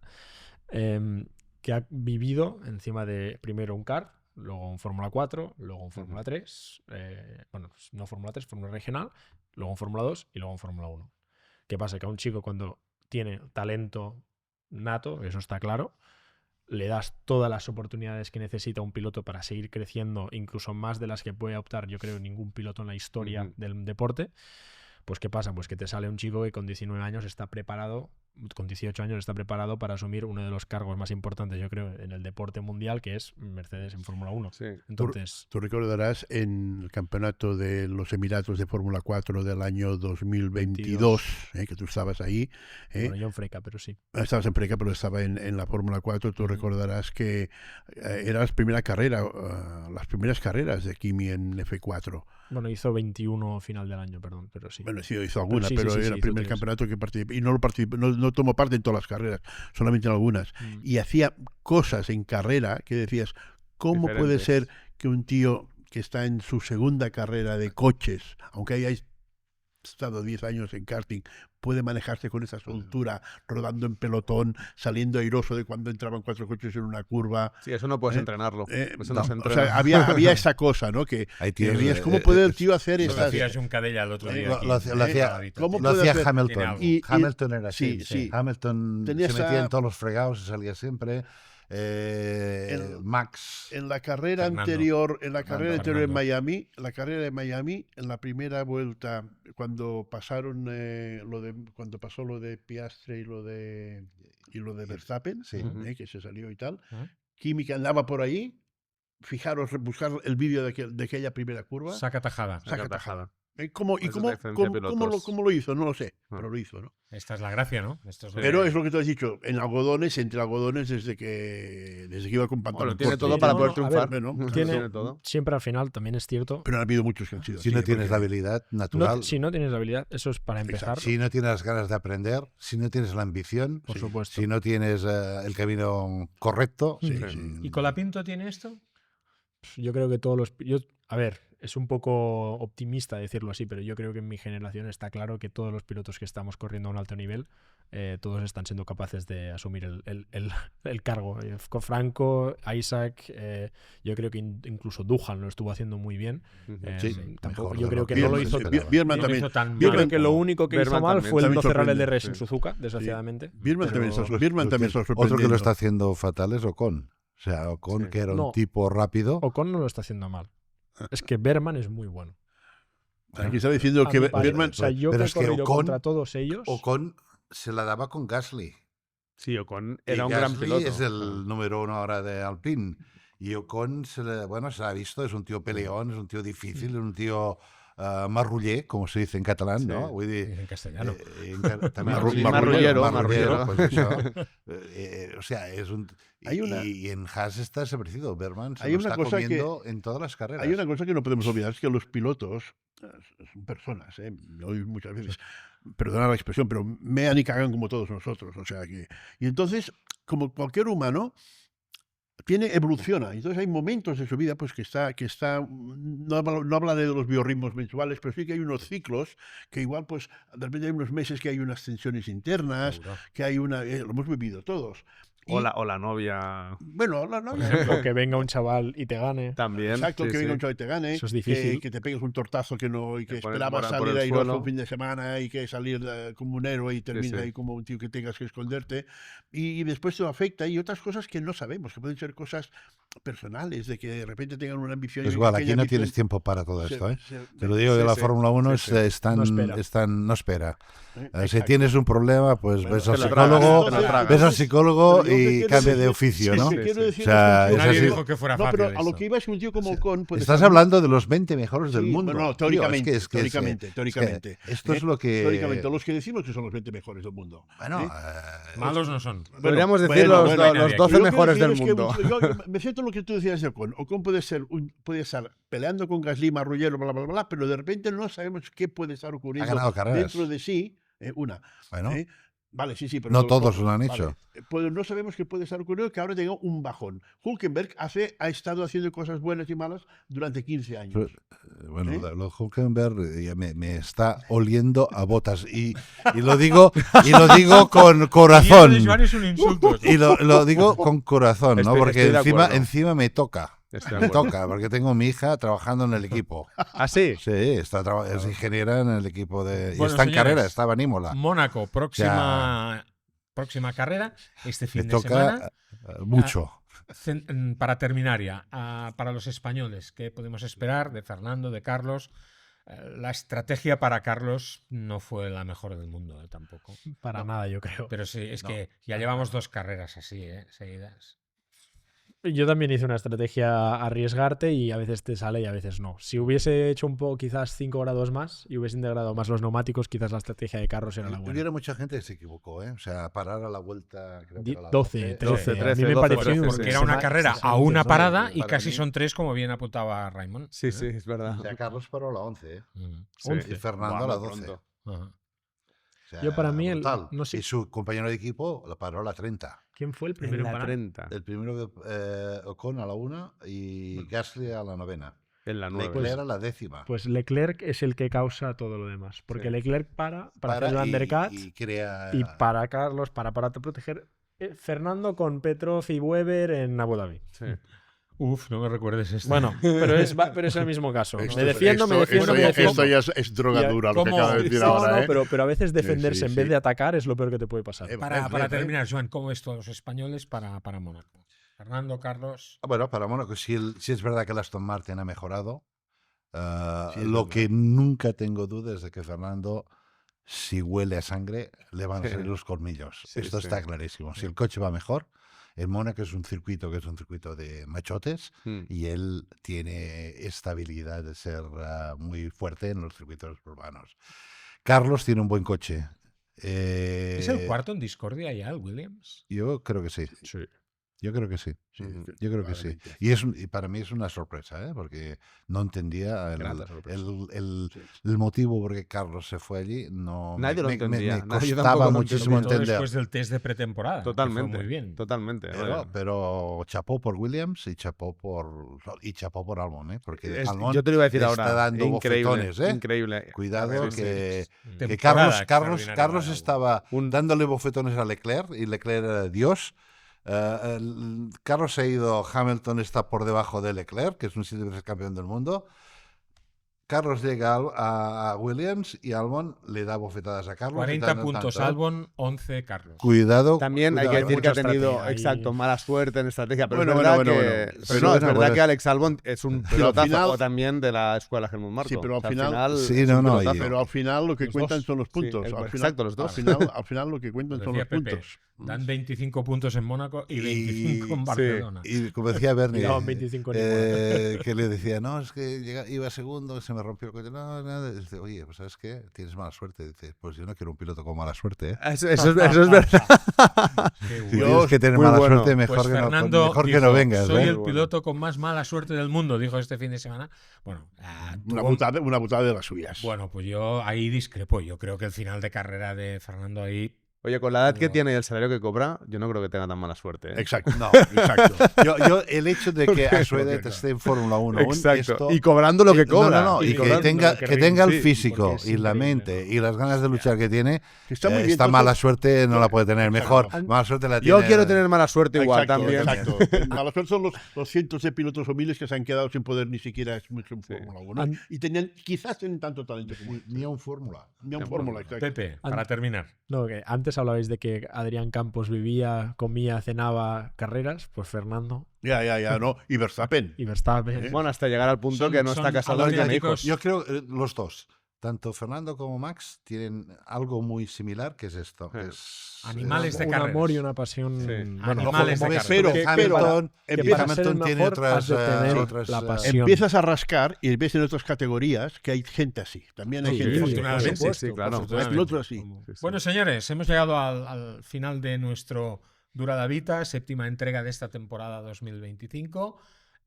que ha vivido encima de primero un kart, luego un Fórmula 4, luego un Fórmula 3, bueno, no Fórmula 3, Fórmula Regional, luego un Fórmula 2 y luego un Fórmula 1. ¿Qué pasa? Que a un chico cuando tiene talento nato, eso está claro, le das todas las oportunidades que necesita un piloto para seguir creciendo, incluso más de las que puede optar, yo creo, ningún piloto en la historia del deporte. Pues ¿qué pasa? Pues que te sale un chico que con 19 años está preparado, con 18 años está preparado para asumir uno de los cargos más importantes, yo creo, en el deporte mundial, que es Mercedes en Fórmula 1. Sí. Entonces, Tú recordarás en el campeonato de los Emiratos de Fórmula 4 del año 2022, que tú estabas ahí. bueno, yo en Freca, pero sí. Estabas en Preca, pero estaba en la Fórmula 4. Tú recordarás que era las primeras carreras de Kimi en F4. Bueno, hizo 21 final del año, perdón, pero sí. Bueno, sí, hizo alguna, sí, pero sí, era hizo el primer 3. campeonato que participé. Y no tomó parte en todas las carreras, solamente en algunas. Y hacía cosas en carrera que decías, ¿cómo puede Diferentes. ser que un tío que está en su segunda carrera de coches, aunque haya estado 10 años en karting, puede manejarse con esa soltura, rodando en pelotón, saliendo airoso de cuando entraban 4 coches en una curva? Sí, eso no puedes entrenarlo. Eso no se O entrena. sea, había esa cosa, ¿no? Que Hay tíos, veías, ¿cómo puede el tío hacer Lo estas... decía John Cadella el otro día. Lo aquí. hacía, ¿Cómo lo puede hacía hacer? Hamilton. Tiene algo. Hamilton era así. Sí, sí. Hamilton Tenía se metía esa- en todos los fregados y salía siempre. Max. En la carrera Fernando. anterior, en Fernando. Miami, la carrera de Miami, en la primera vuelta, cuando pasaron cuando pasó lo de Piastri y lo de Verstappen, Sí. que se salió y tal, Ujú. Kimi, que andaba por ahí, fijaros, buscar el vídeo de aquella primera curva, Saca tajada. saca tajada. ¿Cómo, Esa es la diferencia de pilotos. cómo lo hizo? No lo sé, pero lo hizo, ¿no? Esta es la gracia, ¿no? Esto es lo Pero que- es lo que tú has dicho, entre algodones, desde que iba con pantalón Bueno, tiene corto. todo para No, poder no, a triunfar. ver, ¿no? tiene todo. siempre al final, también es cierto. Pero han habido muchos que han sido Si así, no tienes la porque- habilidad natural, Si no tienes la habilidad, eso es para empezar, si no tienes las ganas de aprender, si no tienes la ambición, por supuesto. si no tienes el camino correcto, Sí, ¿Y Colapinto tiene esto? Yo creo que todos los... a ver, es un poco optimista decirlo así, pero yo creo que en mi generación está claro que todos los pilotos que estamos corriendo a un alto nivel, todos están siendo capaces de asumir el cargo. Con Franco, Isaac, yo creo que incluso Duhan lo estuvo haciendo muy bien. Sí, Tampoco, mejor yo de creo lo que que no lo se hizo... esperaba. Bierman No lo también. hizo tan Yo mal. creo que lo único que hizo Berman mal también. fue el También no cerrar el sorprende, DRS en sí. Suzuka, desgraciadamente. Bierman también se ha sorprendido. Otro que lo está haciendo fatal es Ocon. O sea, Ocon, Sí. que era No. un tipo rápido. Ocon no lo está haciendo mal. Es que Berman es muy bueno. Aquí está diciendo A que mi parecer. Bierman... O sea, yo Pero que he es que corrido Ocon- contra todos ellos... Ocon se la daba con Gasly. Sí, Ocon Y era un gran Gasly piloto. es el número 1 ahora de Alpine. Y Ocon, se le ha visto, es un tío peleón, es un tío difícil, es un tío marruller, como se dice en catalán, Sí. ¿no? Vull dir, En castellano. también Marrullero, marrullero, pues això. O sea, es un... Hay una- y en Haas está ese parecido, Berman se Hay lo una está cosa que- comiendo en todas las carreras. Hay una cosa que no podemos olvidar, es que los pilotos son personas, lo oí muchas veces, perdona la expresión, pero mean y cagan como todos nosotros, o sea que... Y entonces, como cualquier humano, evoluciona. Entonces hay momentos de su vida pues que está no habla de los biorritmos mensuales, pero sí que hay unos ciclos que igual pues de repente hay unos meses que hay unas tensiones internas, Seguro. que hay lo hemos vivido todos. Y, O la novia bueno, la novia, O que venga un chaval y te gane. también. exacto, sí, que sí. venga un chaval y te gane, Eso es difícil. que te pegues un tortazo que Te pones esperabas mora por salir el airoso suelo. un fin de semana y que salir como un héroe y termina sí. ahí como un tío que tengas que esconderte y después te afecta y otras cosas que no sabemos, que pueden ser cosas personales, de que de repente tengan una ambición. Es y igual, aquella aquí no ambición tienes tiempo para todo se- esto, ¿eh? se- Te lo digo, que Sí, la sí. Fórmula 1 Sí, sí. no espera. Si exacto. tienes un problema, pues Bueno, ves al te lo psicólogo, tragas, te lo tragas. ves al psicólogo Pero yo lo que y quiero cambia de decir- oficio, sí, ¿no? sí, quiero Sí, decir O sea, es que- es Nadie así. dijo que fuera No, fácil. pero a lo esto. que iba es que un tío como Ocon puede Estás estar- hablando de los 20 mejores del Sí, mundo. bueno, Tío, teóricamente, es que- teóricamente. esto es lo que... Teóricamente, los que decimos que son los 20 mejores del mundo. Bueno, ¿eh? Malos no son. Podríamos Bueno, decir bueno, los, bueno, los Lo 12 Lo que mejores quiero del decir es mundo. que yo me siento lo que tú decías de Ocon. Ocon puede estar peleando con Gasly, Marrullero, bla, bla, bla, pero de repente no sabemos qué puede estar ocurriendo Ha ganado carreras. dentro de sí. bueno, ¿eh? Vale, sí, pero no todos lo han hecho. Pues no sabemos qué puede estar ocurriendo, que ahora tenga un bajón. Hulkenberg ha estado haciendo cosas buenas y malas durante 15 años. Bueno, ¿Eh? lo de Hulkenberg ya me está oliendo a botas y lo digo con corazón. Y el de Joan es un insulto. Y lo digo con corazón, ¿no? Estoy Porque de acuerdo. encima me toca. Estoy de Me acuerdo. toca, porque tengo a mi hija trabajando en el equipo. ¿Ah, sí? Sí, es ingeniera en el equipo de... Y Bueno, está en señores, carrera, estaba en Imola. Mónaco, próxima próxima carrera, este Le fin de toca semana. mucho. Para terminar ya, para los españoles, ¿qué podemos esperar de Fernando, de Carlos? La estrategia para Carlos no fue la mejor del mundo, tampoco. Para nada, yo creo. Pero sí, es No, que ya llevamos 2 carreras así, seguidas. Yo también hice una estrategia arriesgarte y a veces te sale y a veces no. Si hubiese hecho un poco, quizás 5 grados más y hubiese integrado más los neumáticos, quizás la estrategia de Carlos era la buena. Hubiera mucha gente que se equivocó, ¿eh? O sea, parar a la vuelta, creo que era la 12, 13. A mí 13, me 12, pareció 13, Porque sí, era sí, una sí, carrera sí, a sí, una sí, parada y para casi mí- son 3, como bien apuntaba Raymond. Sí, sí, es verdad. O sea, Carlos paró a la 11, ¿eh? Sí. 11. Y Fernando Buah, a la muy 12. pronto. Ajá. O sea, Yo para mí brutal. no sé Y su compañero de equipo lo paró a la 30. quién fue el En primero en la parar. 30, El primero Ocon a la 1 y Gasly a la 9ª. en la 9. Leclerc a la 10ª. Pues Leclerc es el que causa todo lo demás. Porque Sí. Leclerc para hacer el undercut y crea... y para Carlos, para proteger. Fernando con Petrov y Weber en Abu Dhabi. Sí. Uf, no me recuerdes esto. Bueno, pero es el mismo caso. Esto- me defiendo, me esto defiendo. ya es droga dura lo que ¿cómo? acaba de decir No, ahora, no, ¿eh? pero a veces defenderse sí, en vez sí. de atacar es lo peor que te puede pasar. para terminar, Joan, ¿cómo ves todos los españoles para Mónaco? Fernando, Carlos. Bueno, para Mónaco, si es verdad que el Aston Martin ha mejorado, Sí, es lo verdad. que nunca tengo dudas de que Fernando, si huele a sangre, le van a salir los colmillos. Sí, Esto sí. está clarísimo. Si el coche va mejor, el Mónaco es un circuito de machotes Mm. y él tiene esta habilidad de ser muy fuerte en los circuitos urbanos. Carlos tiene un buen coche. ¿Es el cuarto en discordia ya, el Williams? Yo creo que sí. Sí. Yo creo que sí. Sí, Yo creo que sí. probablemente. Y para mí es una sorpresa, ¿eh? Porque no entendía Grata sorpresa. el motivo por qué Carlos se fue allí. No, Nadie lo entendía, Me nadie costaba tampoco lo muchísimo entendía. Todo entender. después del test de pretemporada. que Totalmente. fue muy bien. Totalmente. Pero chapó por Williams y chapó por Albon, ¿eh? Porque Albon Yo te lo iba a decir le ahora. está dando increíble, bofetones, ¿eh? increíble. Cuidado Sí, sí. que Temporada Carlos extraordinaria para estaba dándole bofetones a Leclerc y Leclerc era Dios. Carlos ha ido, Hamilton está por debajo de Leclerc, que es un 7 veces campeón del mundo. Carlos llega a Williams y Albon le da bofetadas a Carlos. 40 y tanto, puntos tanto. Albon, 11 Carlos. Cuidado. También hay que cuidado. decir que ha mucha tenido, estrategia ahí. exacto, mala suerte en estrategia. Pero Bueno, es verdad bueno, que, bueno. pero Sí, no, es bueno, verdad bueno. que Alex Albon es un Pero al pilotazo final- o también de la escuela Helmut Marko. Sí, pero al O sea, final- Sí, es no, un no, pilotazo. Pero al final lo que Los cuentan dos. son los Sí, puntos. Al exacto, los dos. Al final lo que cuentan Lo son decía los Pepe, puntos. Dan 25 puntos en Mónaco y 25 en sí, Barcelona. Y como decía Bernie, Y daban 25 en que le decía, no, es que iba segundo, se me rompió el coche. No, nada. Dice, oye, pues ¿sabes qué? Tienes mala suerte. Dice, pues yo no quiero un piloto con mala suerte. ¿eh? Eso es verdad. Qué Si bueno. tienes que tener muy mala bueno. suerte, mejor, Pues que, Fernando mejor que dijo, no vengas. soy ¿eh? el piloto con más mala suerte del mundo, dijo este fin de semana. Bueno, Una putada de las suyas. bueno, pues yo ahí discrepo. Yo creo que el final de carrera de Fernando ahí... Oye, con la edad que No. tiene y el salario que cobra, yo no creo que tenga tan mala suerte. ¿eh? Exacto. No. Exacto. Yo, el hecho de que a su edad esté en Fórmula 1 aún, Exacto. esto- Y cobrando lo que cobra. No, Y y que cobrando tenga, lo que que tenga el rinde, sí, físico porque es y la increíble, mente y las ganas de luchar que tiene, Que está muy bien. esta entonces- mala suerte no la puede tener. Mejor, Exacto. mala suerte la tiene. Yo quiero tener mala suerte igual Exacto, también. Exacto. Malas suerte son los cientos de pilotos humildes que se han quedado sin poder ni siquiera mucho en Fórmula 1. An- Y quizás tienen tanto talento como Ni a un Fórmula. ni en Fórmula, exacto. Pepe, para terminar. No, que antes hablabais de que Adrián Campos vivía, comía, cenaba carreras, pues Fernando Ya, no. Y Verstappen. y Verstappen. Bueno, hasta llegar al punto Son- que no está son casado ni tiene auténticos- hijos. Yo creo los dos, tanto Fernando como Max, tienen algo muy similar, que es esto. que es- Animales de un carreras. amor y una pasión. Sí. Bueno, Animales de como ves, carreras. pero Que Hamilton, que y para ser el Hamilton tiene mejor otras, has de tener otras, la pasión. Empiezas a rascar y ves en otras categorías que hay gente así. También hay Sí, gente así. afortunadamente. por supuesto, Sí, claro. afortunadamente. Hay pilotos así. Bueno, señores, hemos llegado al final de nuestro Dura la Vita, séptima entrega de esta temporada 2025.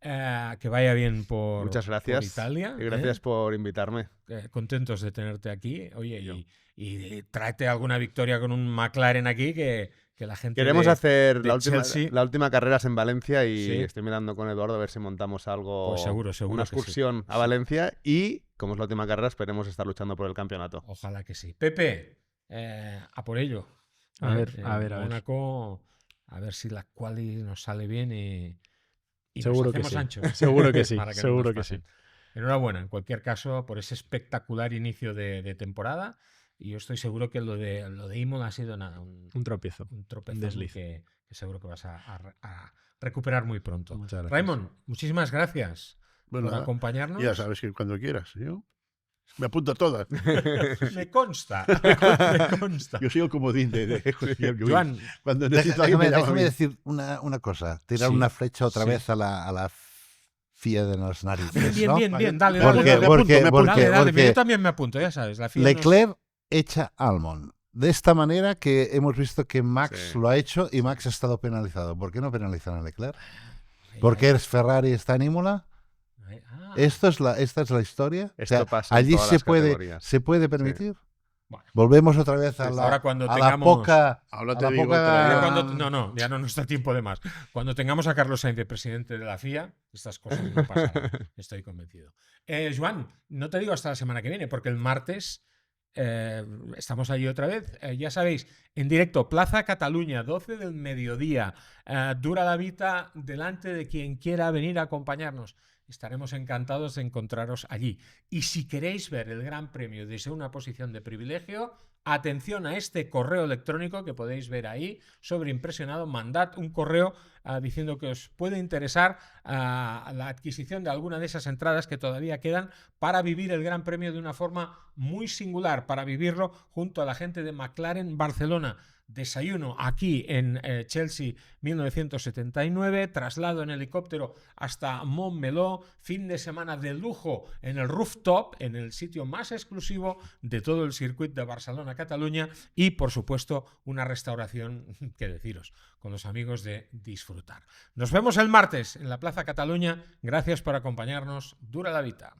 Que vaya bien por, Muchas gracias. por Italia. Y gracias por invitarme. Contentos de tenerte aquí. Oye, y tráete alguna victoria con un McLaren aquí que la gente. Queremos hacer de Chelsea. la última carrera es en Valencia y Sí. estoy mirando con Eduardo a ver si montamos algo, Pues seguro una que sí. excursión a Valencia y, como es la última carrera, esperemos estar luchando por el campeonato. Ojalá que sí. Pepe, a por ello. A ver. Mónaco, a ver si la quali nos sale bien y Seguro nos que hacemos sí. anchos. Seguro que sí, Para no seguro nos que pasen. sí. Enhorabuena, en cualquier caso, por ese espectacular inicio de temporada. y yo estoy seguro que lo de Imola ha sido nada, un tropiezo. tropezón desliz. que seguro que vas a recuperar muy pronto. Muchas gracias. Raymond, muchísimas gracias Bueno, por nada, acompañarnos. ya sabes que cuando quieras. Yo me apunto a todas. Me consta. Me consta. Yo sigo comodín de José Miguel Lluís. Joan, Cuando necesito a alguien me llama a Déjame mí. decir una cosa. Tirar Sí, una flecha otra sí. vez a la FIA de las narices. bien, ¿no? bien, dale, Porque- dale, porque- dale, porque- dale, porque yo también me apunto, ya sabes. La FIA Leclerc echa a Albon. De esta manera que hemos visto que Max Sí. lo ha hecho y Max ha estado penalizado. ¿Por qué no penalizan a Leclerc? nos- ¿Por qué es Ferrari está en Imola? Ah, Esta es la historia. Esto pasa en allí todas las categorías. se puede permitir. Bueno. Volvemos otra vez a Sí, la, ahora cuando a la tengamos- poca. Ahora a te la digo poca- otra vez. no, ya no nos da tiempo de más. Cuando tengamos a Carlos Sainz de presidente de la FIA, estas cosas no pasarán. Estoy convencido. Joan, no te digo hasta la semana que viene, porque el martes estamos allí otra vez. Ya sabéis, en directo, Plaza Cataluña, 12 del mediodía. Dura la Vita delante de quien quiera venir a acompañarnos. Estaremos encantados de encontraros allí. Y si queréis ver el Gran Premio desde una posición de privilegio, atención a este correo electrónico que podéis ver ahí, sobreimpresionado. Mandad un correo diciendo que os puede interesar la adquisición de alguna de esas entradas que todavía quedan para vivir el Gran Premio de una forma muy singular, para vivirlo junto a la gente de McLaren Barcelona. Desayuno aquí en Chelsea 1979, traslado en helicóptero hasta Montmeló, fin de semana de lujo en el rooftop, en el sitio más exclusivo de todo el circuito de Barcelona-Cataluña y, por supuesto, una restauración, que deciros, con los amigos de Disfrutar. Nos vemos el martes en la Plaza Cataluña. Gracias por acompañarnos. Dura la Vita.